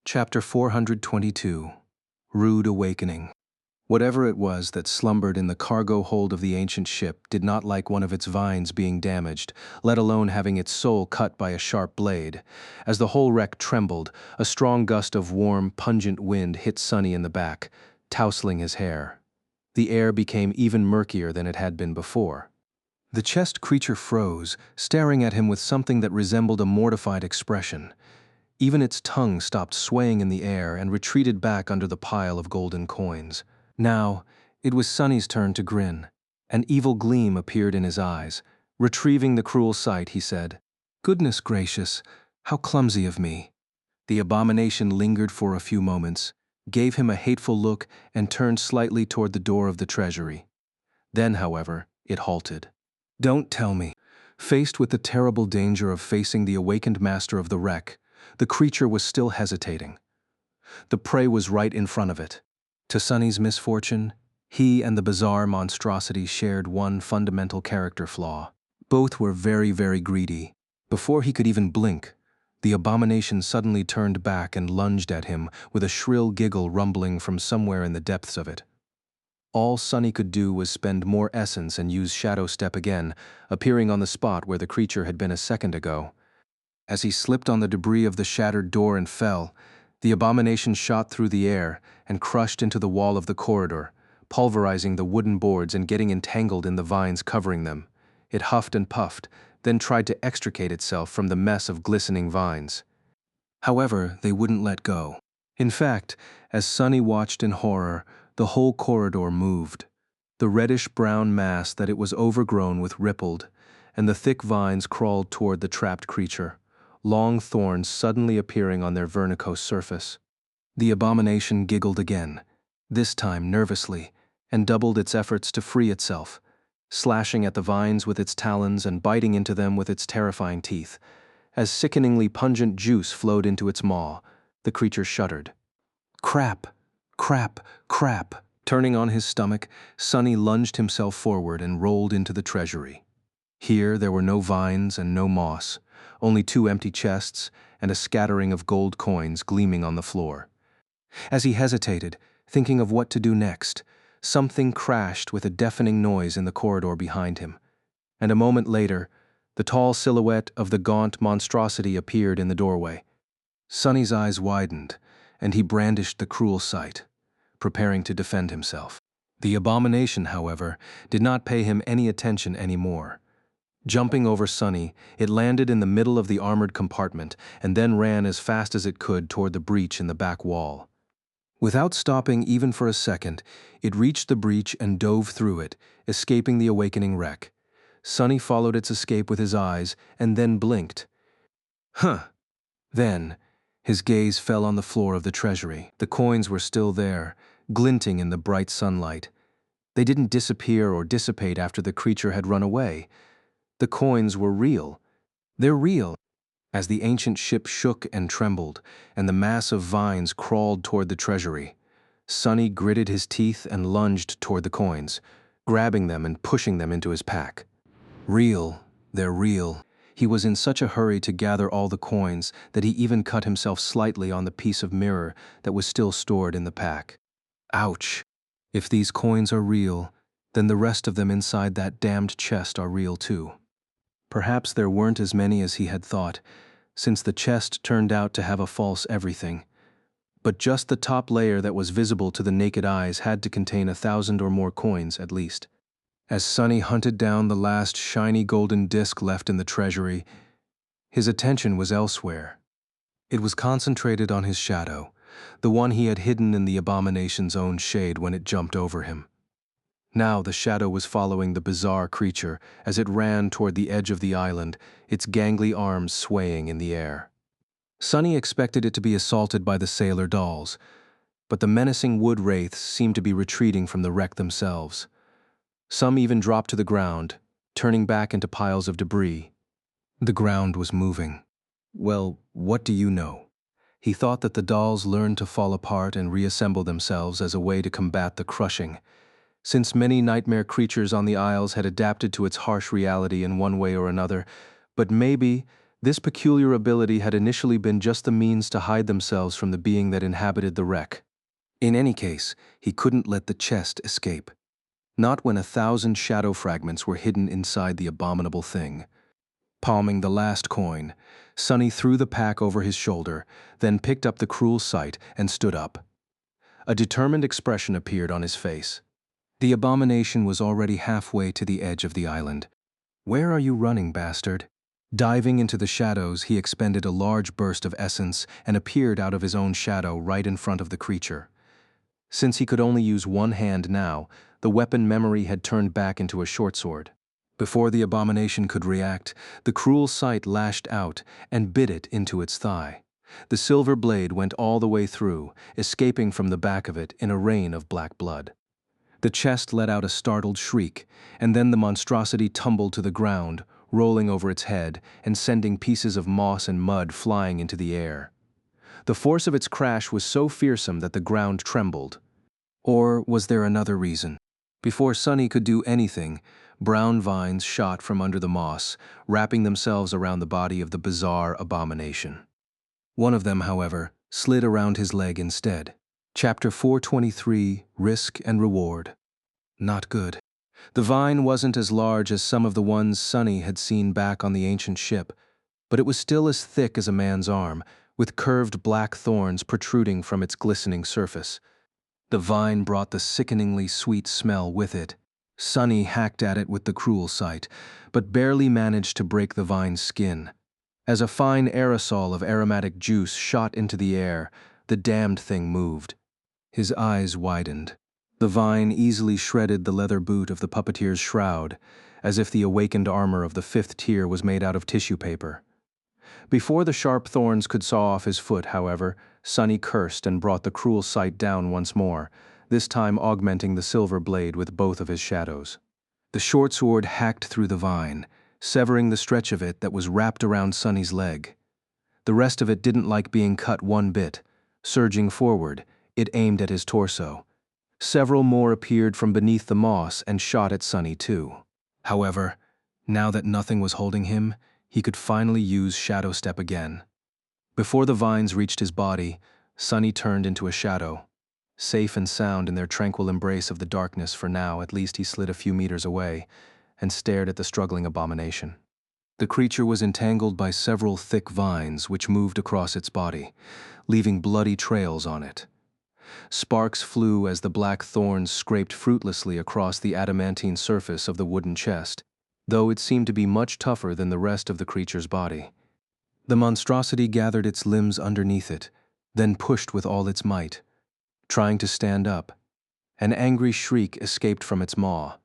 A: Chapter 422. Rude Awakening. Whatever it was that slumbered in the cargo hold of the ancient ship did not like one of its vines being damaged, let alone having its soul cut by a sharp blade. As the whole wreck trembled, a strong gust of warm, pungent wind hit Sonny in the back, tousling his hair. The air became even murkier than it had been before. The chest creature froze, staring at him with something that resembled a mortified expression. Even its tongue stopped swaying in the air and retreated back under the pile of golden coins. Now, it was Sonny's turn to grin. An evil gleam appeared in his eyes. Retrieving the cruel sight, he said, "Goodness gracious, how clumsy of me." The abomination lingered for a few moments, gave him a hateful look, and turned slightly toward the door of the treasury. Then, however, it halted. Don't tell me. Faced with the terrible danger of facing the awakened master of the wreck, the creature was still hesitating. The prey was right in front of it. To Sonny's misfortune, he and the bizarre monstrosity shared one fundamental character flaw. Both were very, very greedy. Before he could even blink, the abomination suddenly turned back and lunged at him with a shrill giggle rumbling from somewhere in the depths of it. All Sonny could do was spend more essence and use Shadow Step again, appearing on the spot where the creature had been a second ago. As he slipped on the debris of the shattered door and fell, the abomination shot through the air and crushed into the wall of the corridor, pulverizing the wooden boards and getting entangled in the vines covering them. It huffed and puffed, then tried to extricate itself from the mess of glistening vines. However, they wouldn't let go. In fact, as Sonny watched in horror, the whole corridor moved. The reddish-brown mass that it was overgrown with rippled, and the thick vines crawled toward the trapped creature, long thorns suddenly appearing on their vernicose surface. The abomination giggled again, this time nervously, and doubled its efforts to free itself, slashing at the vines with its talons and biting into them with its terrifying teeth. As sickeningly pungent juice flowed into its maw, the creature shuddered. Crap! Crap! Crap! Turning on his stomach, Sonny lunged himself forward and rolled into the treasury. Here there were no vines and no moss, only 2 empty chests and a scattering of gold coins gleaming on the floor. As he hesitated, thinking of what to do next, something crashed with a deafening noise in the corridor behind him, and a moment later, the tall silhouette of the gaunt monstrosity appeared in the doorway. Sonny's eyes widened, and he brandished the cruel sight, preparing to defend himself. The abomination, however, did not pay him any attention anymore. Jumping over Sonny, it landed in the middle of the armored compartment and then ran as fast as it could toward the breach in the back wall. Without stopping even for a second, it reached the breach and dove through it, escaping the awakening wreck. Sonny followed its escape with his eyes and then blinked. Huh! Then, His gaze fell on the floor of the treasury. The coins were still there, glinting in the bright sunlight. They didn't disappear or dissipate after the creature had run away. The coins were real. They're real. As the ancient ship shook and trembled, and the mass of vines crawled toward the treasury, Sonny gritted his teeth and lunged toward the coins, grabbing them and pushing them into his pack. Real, they're real. He was in such a hurry to gather all the coins that he even cut himself slightly on the piece of mirror that was still stored in the pack. Ouch! If these coins are real, then the rest of them inside that damned chest are real too. Perhaps there weren't as many as he had thought, since the chest turned out to have a false everything. But just the top layer that was visible to the naked eyes had to contain 1,000 or more coins at least. As Sonny hunted down the last shiny golden disc left in the treasury, his attention was elsewhere. It was concentrated on his shadow, the one he had hidden in the abomination's own shade when it jumped over him. Now the shadow was following the bizarre creature as it ran toward the edge of the island, its gangly arms swaying in the air. Sonny expected it to be assaulted by the sailor dolls, but the menacing wood wraiths seemed to be retreating from the wreck themselves. Some even dropped to the ground, turning back into piles of debris. The ground was moving. Well, what do you know? He thought that the dolls learned to fall apart and reassemble themselves as a way to combat the crushing, since many nightmare creatures on the Isles had adapted to its harsh reality in one way or another, but maybe this peculiar ability had initially been just the means to hide themselves from the being that inhabited the wreck. In any case, he couldn't let the chest escape. Not when 1,000 shadow fragments were hidden inside the abominable thing. Palming the last coin, Sonny threw the pack over his shoulder, then picked up the cruel sight and stood up. A determined expression appeared on his face. The abomination was already halfway to the edge of the island. "Where are you running, bastard?" Diving into the shadows, he expended a large burst of essence and appeared out of his own shadow right in front of the creature. Since he could only use one hand now, the weapon memory had turned back into a short sword. Before the abomination could react, the cruel sight lashed out and bit it into its thigh. The silver blade went all the way through, escaping from the back of it in a rain of black blood. The chest let out a startled shriek, and then the monstrosity tumbled to the ground, rolling over its head and sending pieces of moss and mud flying into the air. The force of its crash was so fearsome that the ground trembled. Or was there another reason? Before Sonny could do anything, brown vines shot from under the moss, wrapping themselves around the body of the bizarre abomination. One of them, however, slid around his leg instead. Chapter 423, Risk and Reward. Not good. The vine wasn't as large as some of the ones Sonny had seen back on the ancient ship, but it was still as thick as a man's arm, with curved black thorns protruding from its glistening surface. The vine brought the sickeningly sweet smell with it. Sonny hacked at it with the cruel sight, but barely managed to break the vine's skin. As a fine aerosol of aromatic juice shot into the air, the damned thing moved. His eyes widened. The vine easily shredded the leather boot of the puppeteer's shroud, as if the awakened armor of the 5th tier was made out of tissue paper. Before the sharp thorns could saw off his foot, however, Sonny cursed and brought the cruel sight down once more, this time augmenting the silver blade with both of his shadows. The short sword hacked through the vine, severing the stretch of it that was wrapped around Sonny's leg. The rest of it didn't like being cut one bit. Surging forward, it aimed at his torso. Several more appeared from beneath the moss and shot at Sonny too. However, now that nothing was holding him, he could finally use Shadow Step again. Before the vines reached his body, Sonny turned into a shadow. Safe and sound in their tranquil embrace of the darkness for now, at least he slid a few meters away and stared at the struggling abomination. The creature was entangled by several thick vines which moved across its body, leaving bloody trails on it. Sparks flew as the black thorns scraped fruitlessly across the adamantine surface of the wooden chest, though it seemed to be much tougher than the rest of the creature's body. The monstrosity gathered its limbs underneath it, then pushed with all its might. Trying to stand up, an angry shriek escaped from its maw.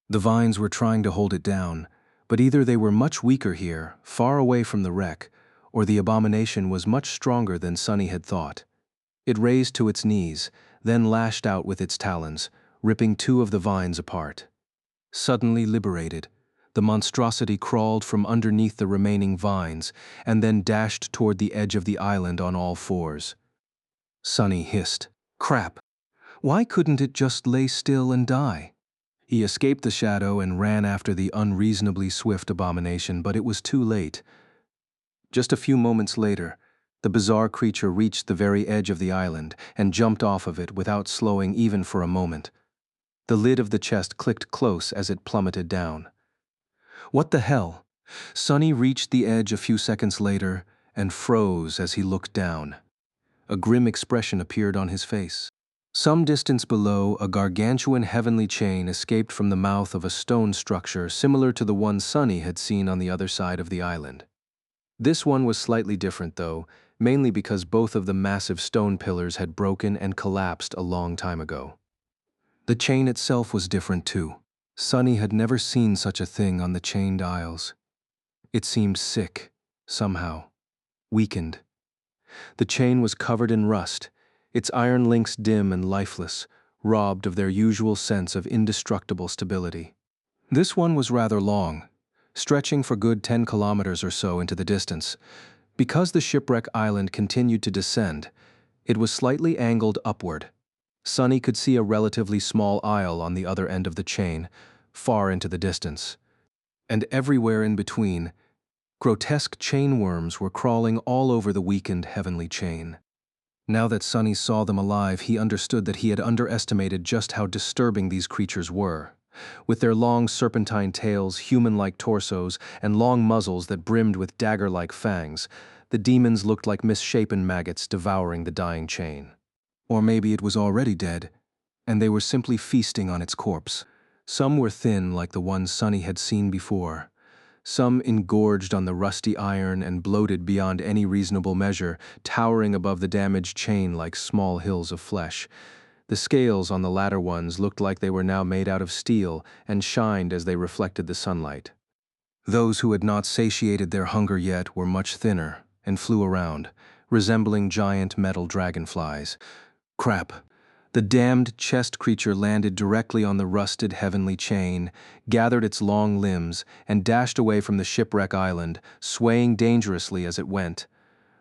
A: The vines were trying to hold it down, but either they were much weaker here, far away from the wreck, or the abomination was much stronger than Sunny had thought. It raised to its knees, then lashed out with its talons, ripping two of the vines apart. Suddenly liberated, the monstrosity crawled from underneath the remaining vines and then dashed toward the edge of the island on all fours. Sunny hissed, "Crap! Why couldn't it just lay still and die?" He escaped the shadow and ran after the unreasonably swift abomination, but it was too late. Just a few moments later, the bizarre creature reached the very edge of the island and jumped off of it without slowing even for a moment. The lid of the chest clicked close as it plummeted down. What the hell? Sunny reached the edge a few seconds later and froze as he looked down. A grim expression appeared on his face. Some distance below, a gargantuan heavenly chain escaped from the mouth of a stone structure similar to the one Sunny had seen on the other side of the island. This one was slightly different, though, mainly because both of the massive stone pillars had broken and collapsed a long time ago. The chain itself was different, too. Sunny had never seen such a thing on the chained isles. It seemed sick, somehow, weakened. The chain was covered in rust, its iron links dim and lifeless, robbed of their usual sense of indestructible stability. This one was rather long, stretching for good 10 kilometers or so into the distance. Because the shipwreck island continued to descend, it was slightly angled upward. Sunny could see a relatively small isle on the other end of the chain, far into the distance. And everywhere in between, grotesque chainworms were crawling all over the weakened heavenly chain. Now that Sunny saw them alive, he understood that he had underestimated just how disturbing these creatures were. With their long serpentine tails, human-like torsos, and long muzzles that brimmed with dagger-like fangs, the demons looked like misshapen maggots devouring the dying chain. Or maybe it was already dead, and they were simply feasting on its corpse. Some were thin like the ones Sunny had seen before. Some engorged on the rusty iron and bloated beyond any reasonable measure, towering above the damaged chain like small hills of flesh. The scales on the latter ones looked like they were now made out of steel and shined as they reflected the sunlight. Those who had not satiated their hunger yet were much thinner and flew around, resembling giant metal dragonflies. Crap! The damned chest creature landed directly on the rusted heavenly chain, gathered its long limbs, and dashed away from the shipwreck island, swaying dangerously as it went.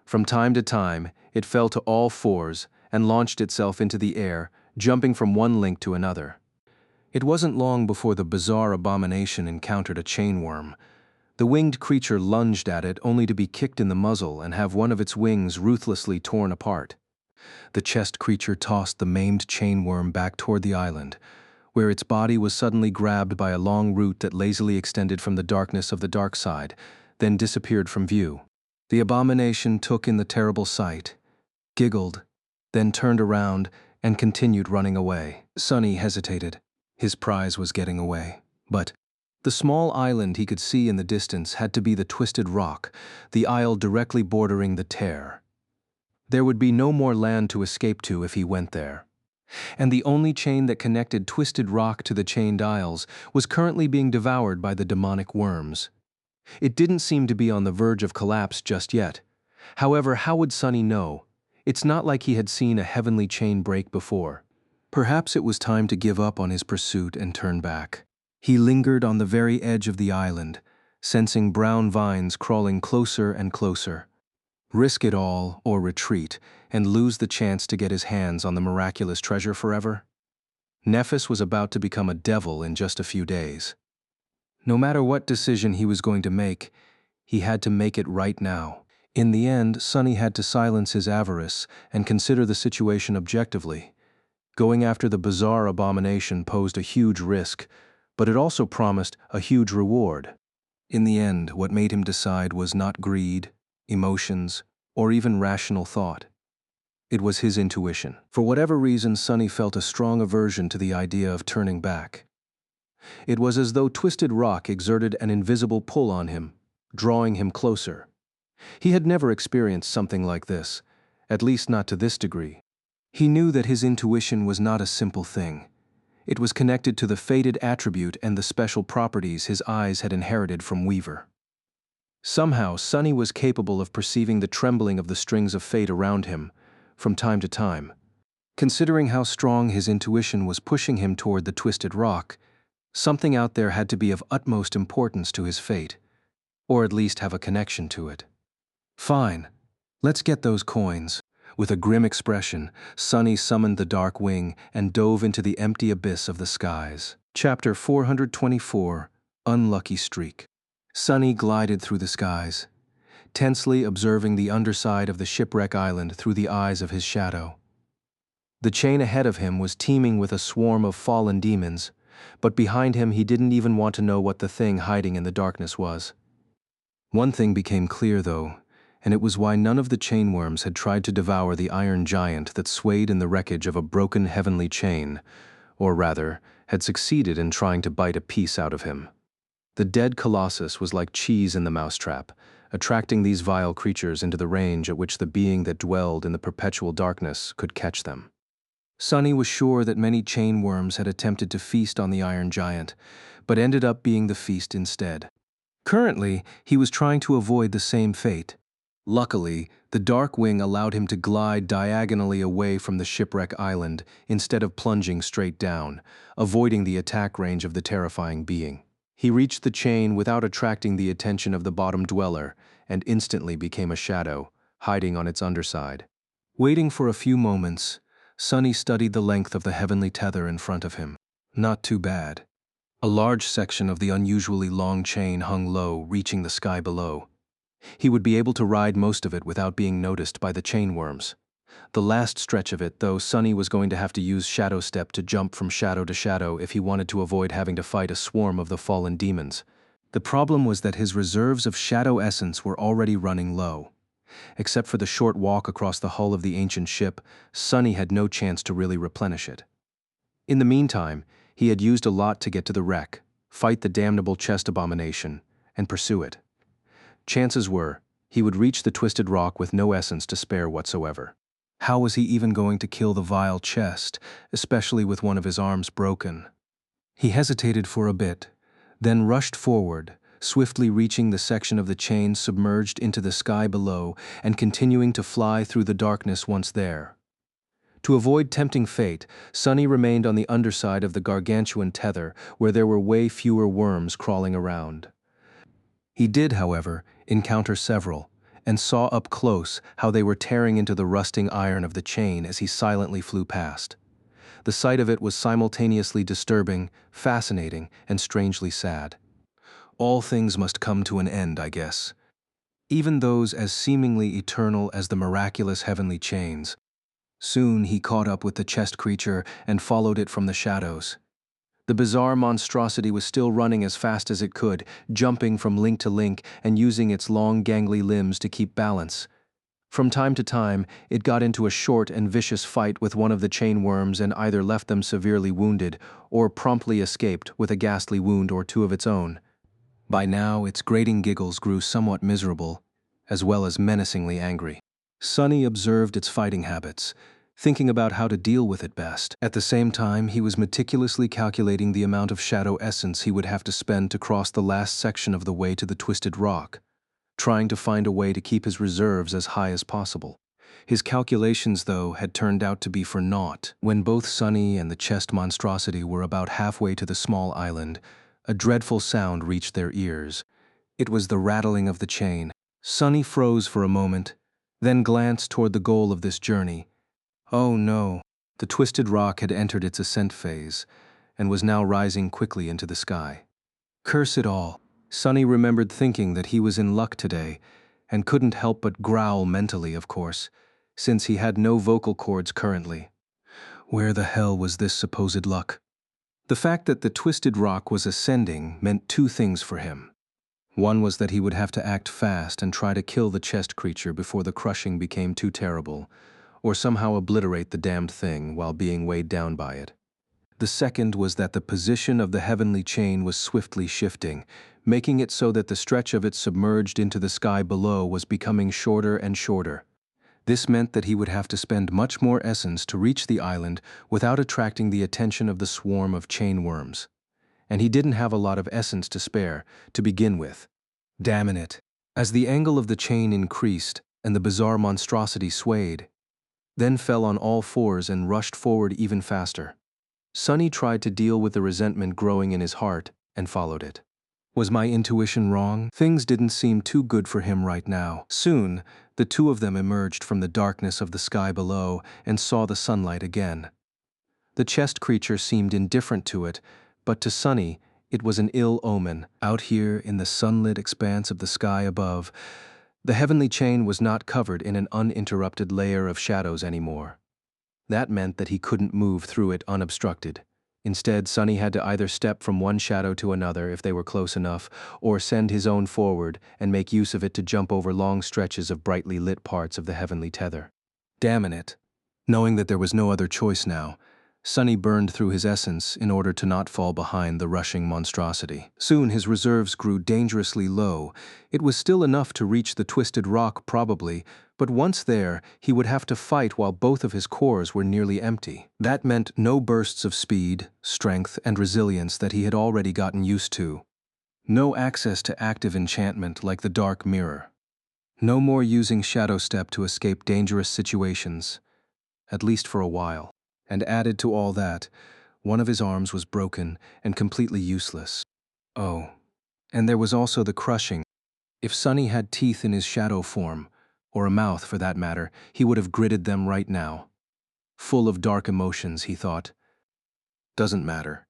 A: From time to time, it fell to all fours and launched itself into the air, jumping from one link to another. It wasn't long before the bizarre abomination encountered a chainworm. The winged creature lunged at it only to be kicked in the muzzle and have one of its wings ruthlessly torn apart. The chest creature tossed the maimed chainworm back toward the island, where its body was suddenly grabbed by a long root that lazily extended from the darkness of the dark side, then disappeared from view. The abomination took in the terrible sight, giggled, then turned around and continued running away. Sunny hesitated. His prize was getting away. But the small island he could see in the distance had to be the Twisted Rock, the isle directly bordering the tear. There would be no more land to escape to if he went there. And the only chain that connected Twisted Rock to the chained isles was currently being devoured by the demonic worms. It didn't seem to be on the verge of collapse just yet. However, how would Sunny know? It's not like he had seen a heavenly chain break before. Perhaps it was time to give up on his pursuit and turn back. He lingered on the very edge of the island, sensing brown vines crawling closer and closer. Risk it all or retreat and lose the chance to get his hands on the miraculous treasure forever? Nephis was about to become a devil in just a few days. No matter what decision he was going to make, he had to make it right now. In the end, Sunny had to silence his avarice and consider the situation objectively. Going after the bizarre abomination posed a huge risk, but it also promised a huge reward. In the end, what made him decide was not greed, emotions, or even rational thought. It was his intuition. For whatever reason, Sunny felt a strong aversion to the idea of turning back. It was as though Twisted Rock exerted an invisible pull on him, drawing him closer. He had never experienced something like this, at least not to this degree. He knew that his intuition was not a simple thing. It was connected to the fated attribute and the special properties his eyes had inherited from Weaver. Somehow, Sunny was capable of perceiving the trembling of the strings of fate around him, from time to time. Considering how strong his intuition was pushing him toward the twisted rock, something out there had to be of utmost importance to his fate, or at least have a connection to it. Fine, let's get those coins. With a grim expression, Sunny summoned the dark wing and dove into the empty abyss of the skies. Chapter 424, Unlucky Streak. Sunny glided through the skies, tensely observing the underside of the shipwreck island through the eyes of his shadow. The chain ahead of him was teeming with a swarm of fallen demons, but behind him he didn't even want to know what the thing hiding in the darkness was. One thing became clear, though, and it was why none of the chainworms had tried to devour the iron giant that swayed in the wreckage of a broken heavenly chain, or rather, had succeeded in trying to bite a piece out of him. The dead colossus was like cheese in the mousetrap, attracting these vile creatures into the range at which the being that dwelled in the perpetual darkness could catch them. Sunny was sure that many chainworms had attempted to feast on the iron giant, but ended up being the feast instead. Currently, he was trying to avoid the same fate. Luckily, the dark wing allowed him to glide diagonally away from the shipwreck island instead of plunging straight down, avoiding the attack range of the terrifying being. He reached the chain without attracting the attention of the bottom dweller and instantly became a shadow, hiding on its underside. Waiting for a few moments, Sunny studied the length of the heavenly tether in front of him. Not too bad. A large section of the unusually long chain hung low, reaching the sky below. He would be able to ride most of it without being noticed by the chainworms. The last stretch of it, though, Sunny was going to have to use Shadow Step to jump from shadow to shadow if he wanted to avoid having to fight a swarm of the fallen demons. The problem was that his reserves of Shadow Essence were already running low. Except for the short walk across the hull of the ancient ship, Sunny had no chance to really replenish it. In the meantime, he had used a lot to get to the wreck, fight the damnable chest abomination, and pursue it. Chances were, he would reach the twisted rock with no essence to spare whatsoever. How was he even going to kill the vile chest, especially with one of his arms broken? He hesitated for a bit, then rushed forward, swiftly reaching the section of the chain submerged into the sky below and continuing to fly through the darkness once there. To avoid tempting fate, Sunny remained on the underside of the gargantuan tether where there were way fewer worms crawling around. He did, however, encounter several, and saw up close how they were tearing into the rusting iron of the chain as he silently flew past. The sight of it was simultaneously disturbing, fascinating, and strangely sad. All things must come to an end, I guess. Even those as seemingly eternal as the miraculous heavenly chains. Soon he caught up with the chest creature and followed it from the shadows. The bizarre monstrosity was still running as fast as it could, jumping from link to link and using its long gangly limbs to keep balance. From time to time, it got into a short and vicious fight with one of the chainworms and either left them severely wounded or promptly escaped with a ghastly wound or two of its own. By now, its grating giggles grew somewhat miserable, as well as menacingly angry. Sunny observed its fighting habits, thinking about how to deal with it best. At the same time, he was meticulously calculating the amount of shadow essence he would have to spend to cross the last section of the way to the twisted rock, trying to find a way to keep his reserves as high as possible. His calculations, though, had turned out to be for naught. When both Sunny and the chest monstrosity were about halfway to the small island, a dreadful sound reached their ears. It was the rattling of the chain. Sunny froze for a moment, then glanced toward the goal of this journey. Oh no, the twisted rock had entered its ascent phase, and was now rising quickly into the sky. Curse it all. Sunny remembered thinking that he was in luck today, and couldn't help but growl mentally, of course, since he had no vocal cords currently. Where the hell was this supposed luck? The fact that the twisted rock was ascending meant two things for him. One was that he would have to act fast and try to kill the chest creature before the crushing became too terrible, or somehow obliterate the damned thing while being weighed down by it. The second was that the position of the heavenly chain was swiftly shifting, making it so that the stretch of it submerged into the sky below was becoming shorter and shorter. This meant that he would have to spend much more essence to reach the island without attracting the attention of the swarm of chainworms. And he didn't have a lot of essence to spare, to begin with. Damn it. As the angle of the chain increased and the bizarre monstrosity swayed, then fell on all fours and rushed forward even faster. Sonny tried to deal with the resentment growing in his heart and followed it. Was my intuition wrong? Things didn't seem too good for him right now. Soon, the two of them emerged from the darkness of the sky below and saw the sunlight again. The chest creature seemed indifferent to it, but to Sonny, it was an ill omen. Out here in the sunlit expanse of the sky above, the heavenly chain was not covered in an uninterrupted layer of shadows anymore. That meant that he couldn't move through it unobstructed. Instead, Sonny had to either step from one shadow to another if they were close enough, or send his own forward and make use of it to jump over long stretches of brightly lit parts of the heavenly tether. Damn it. Knowing that there was no other choice now, Sonny burned through his essence in order to not fall behind the rushing monstrosity. Soon his reserves grew dangerously low. It was still enough to reach the twisted rock probably, but once there, he would have to fight while both of his cores were nearly empty. That meant no bursts of speed, strength, and resilience that he had already gotten used to. No access to active enchantment like the Dark Mirror. No more using Shadow Step to escape dangerous situations, at least for a while. And added to all that, one of his arms was broken and completely useless. Oh, and there was also the crushing. If Sonny had teeth in his shadow form, or a mouth for that matter, he would have gritted them right now. Full of dark emotions, he thought. Doesn't matter.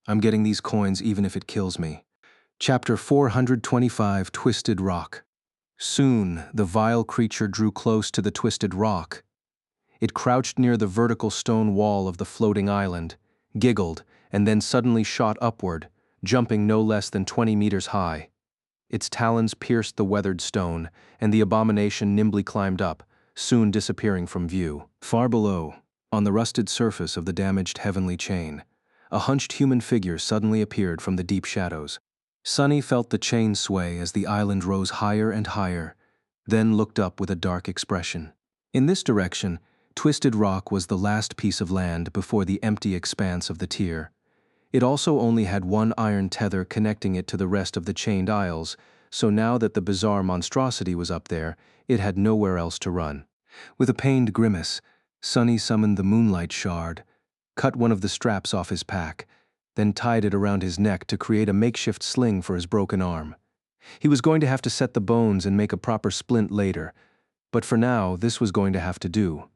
A: I'm getting these coins even if it kills me. Chapter 425, Twisted Rock. Soon, the vile creature drew close to the twisted rock. It crouched near the vertical stone wall of the floating island, giggled, and then suddenly shot upward, jumping no less than 20 meters high. Its talons pierced the weathered stone, and the abomination nimbly climbed up, soon disappearing from view. Far below, on the rusted surface of the damaged heavenly chain, a hunched human figure suddenly appeared from the deep shadows. Sonny felt the chain sway as the island rose higher and higher, then looked up with a dark expression. In this direction, Twisted Rock was the last piece of land before the empty expanse of the tier. It also only had one iron tether connecting it to the rest of the chained isles, so now that the bizarre monstrosity was up there, it had nowhere else to run. With a pained grimace, Sonny summoned the Moonlight Shard, cut one of the straps off his pack, then tied it around his neck to create a makeshift sling for his broken arm. He was going to have to set the bones and make a proper splint later, but for now this was going to have to do.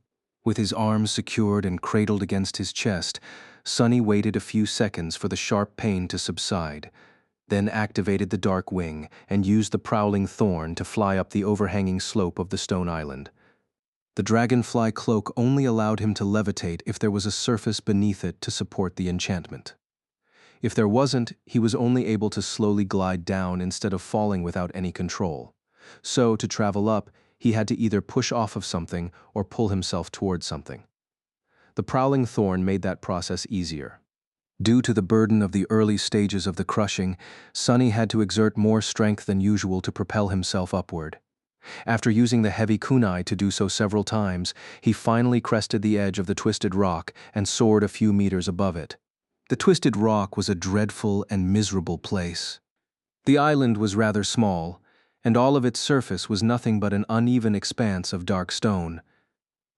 A: With his arms secured and cradled against his chest, Sonny waited a few seconds for the sharp pain to subside, then activated the dark wing and used the prowling thorn to fly up the overhanging slope of the stone island. The dragonfly cloak only allowed him to levitate if there was a surface beneath it to support the enchantment. If there wasn't, he was only able to slowly glide down instead of falling without any control. So, to travel up, he had to either push off of something or pull himself towards something. The prowling thorn made that process easier. Due to the burden of the early stages of the crushing, Sonny had to exert more strength than usual to propel himself upward. After using the heavy kunai to do so several times, he finally crested the edge of the twisted rock and soared a few meters above it. The twisted rock was a dreadful and miserable place. The island was rather small, and all of its surface was nothing but an uneven expanse of dark stone.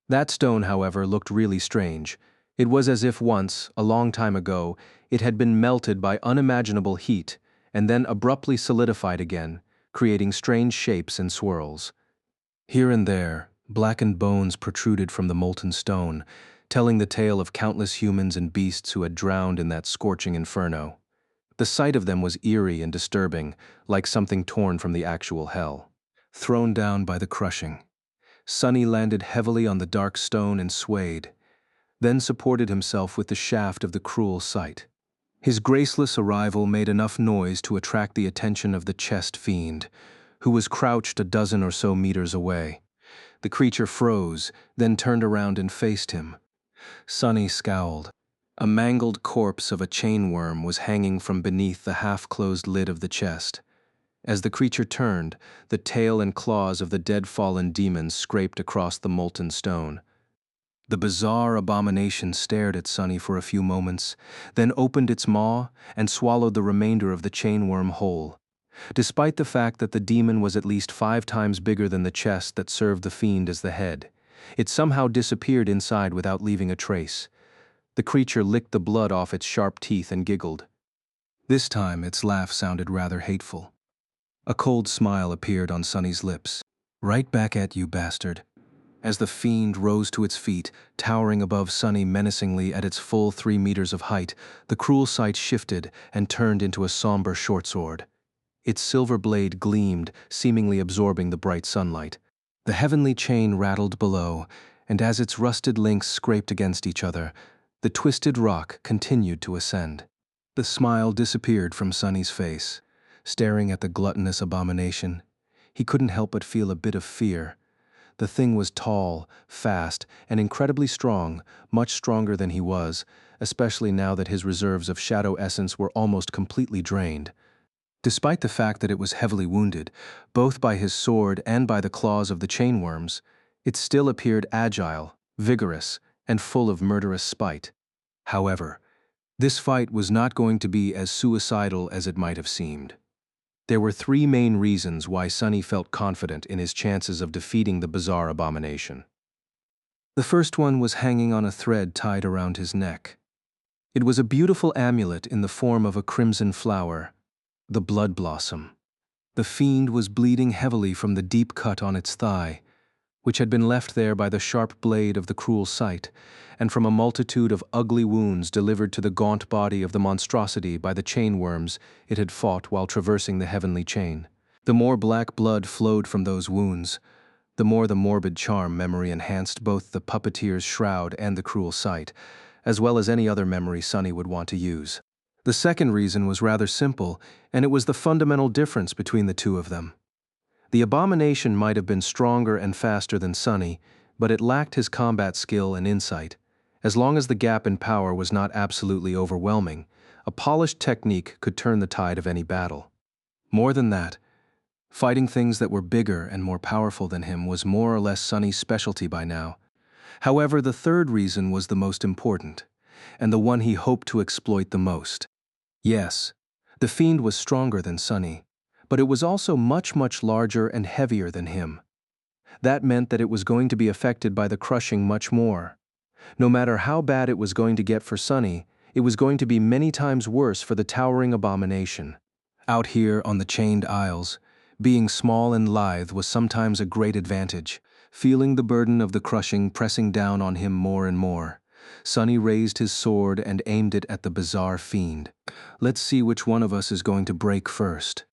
A: That stone, however, looked really strange. It was as if once, a long time ago, it had been melted by unimaginable heat and then abruptly solidified again, creating strange shapes and swirls. Here and there, blackened bones protruded from the molten stone, telling the tale of countless humans and beasts who had drowned in that scorching inferno. The sight of them was eerie and disturbing, like something torn from the actual hell. Thrown down by the crushing, Sonny landed heavily on the dark stone and swayed, then supported himself with the shaft of the cruel sight. His graceless arrival made enough noise to attract the attention of the chest fiend, who was crouched a dozen or so meters away. The creature froze, then turned around and faced him. Sonny scowled. A mangled corpse of a chainworm was hanging from beneath the half-closed lid of the chest. As the creature turned, the tail and claws of the dead fallen demon scraped across the molten stone. The bizarre abomination stared at Sonny for a few moments, then opened its maw and swallowed the remainder of the chainworm whole. Despite the fact that the demon was at least 5 times bigger than the chest that served the fiend as the head, it somehow disappeared inside without leaving a trace. The creature licked the blood off its sharp teeth and giggled. This time its laugh sounded rather hateful. A cold smile appeared on Sunny's lips. "Right back at you, bastard." As the fiend rose to its feet, towering above Sunny menacingly at its full 3 meters of height, the cruel sight shifted and turned into a somber short sword. Its silver blade gleamed, seemingly absorbing the bright sunlight. The heavenly chain rattled below, and as its rusted links scraped against each other, the twisted rock continued to ascend. The smile disappeared from Sunny's face. Staring at the gluttonous abomination, he couldn't help but feel a bit of fear. The thing was tall, fast, and incredibly strong, much stronger than he was, especially now that his reserves of shadow essence were almost completely drained. Despite the fact that it was heavily wounded, both by his sword and by the claws of the chainworms, it still appeared agile, vigorous, and full of murderous spite. However, this fight was not going to be as suicidal as it might have seemed. There were 3 main reasons why Sunny felt confident in his chances of defeating the bizarre abomination. The first one was hanging on a thread tied around his neck. It was a beautiful amulet in the form of a crimson flower, the blood blossom. The fiend was bleeding heavily from the deep cut on its thigh, which had been left there by the sharp blade of the cruel sight, and from a multitude of ugly wounds delivered to the gaunt body of the monstrosity by the chainworms it had fought while traversing the heavenly chain. The more black blood flowed from those wounds, the more the morbid charm memory enhanced both the puppeteer's shroud and the cruel sight, as well as any other memory Sunny would want to use. The second reason was rather simple, and it was the fundamental difference between the two of them. The abomination might have been stronger and faster than Sunny, but it lacked his combat skill and insight. As long as the gap in power was not absolutely overwhelming, a polished technique could turn the tide of any battle. More than that, fighting things that were bigger and more powerful than him was more or less Sunny's specialty by now. However, the third reason was the most important, and the one he hoped to exploit the most. Yes, the fiend was stronger than Sunny, but it was also much, much larger and heavier than him. That meant that it was going to be affected by the crushing much more. No matter how bad it was going to get for Sunny, it was going to be many times worse for the towering abomination. Out here on the chained isles, being small and lithe was sometimes a great advantage, feeling the burden of the crushing pressing down on him more and more. Sunny raised his sword and aimed it at the bizarre fiend. "Let's see which one of us is going to break first."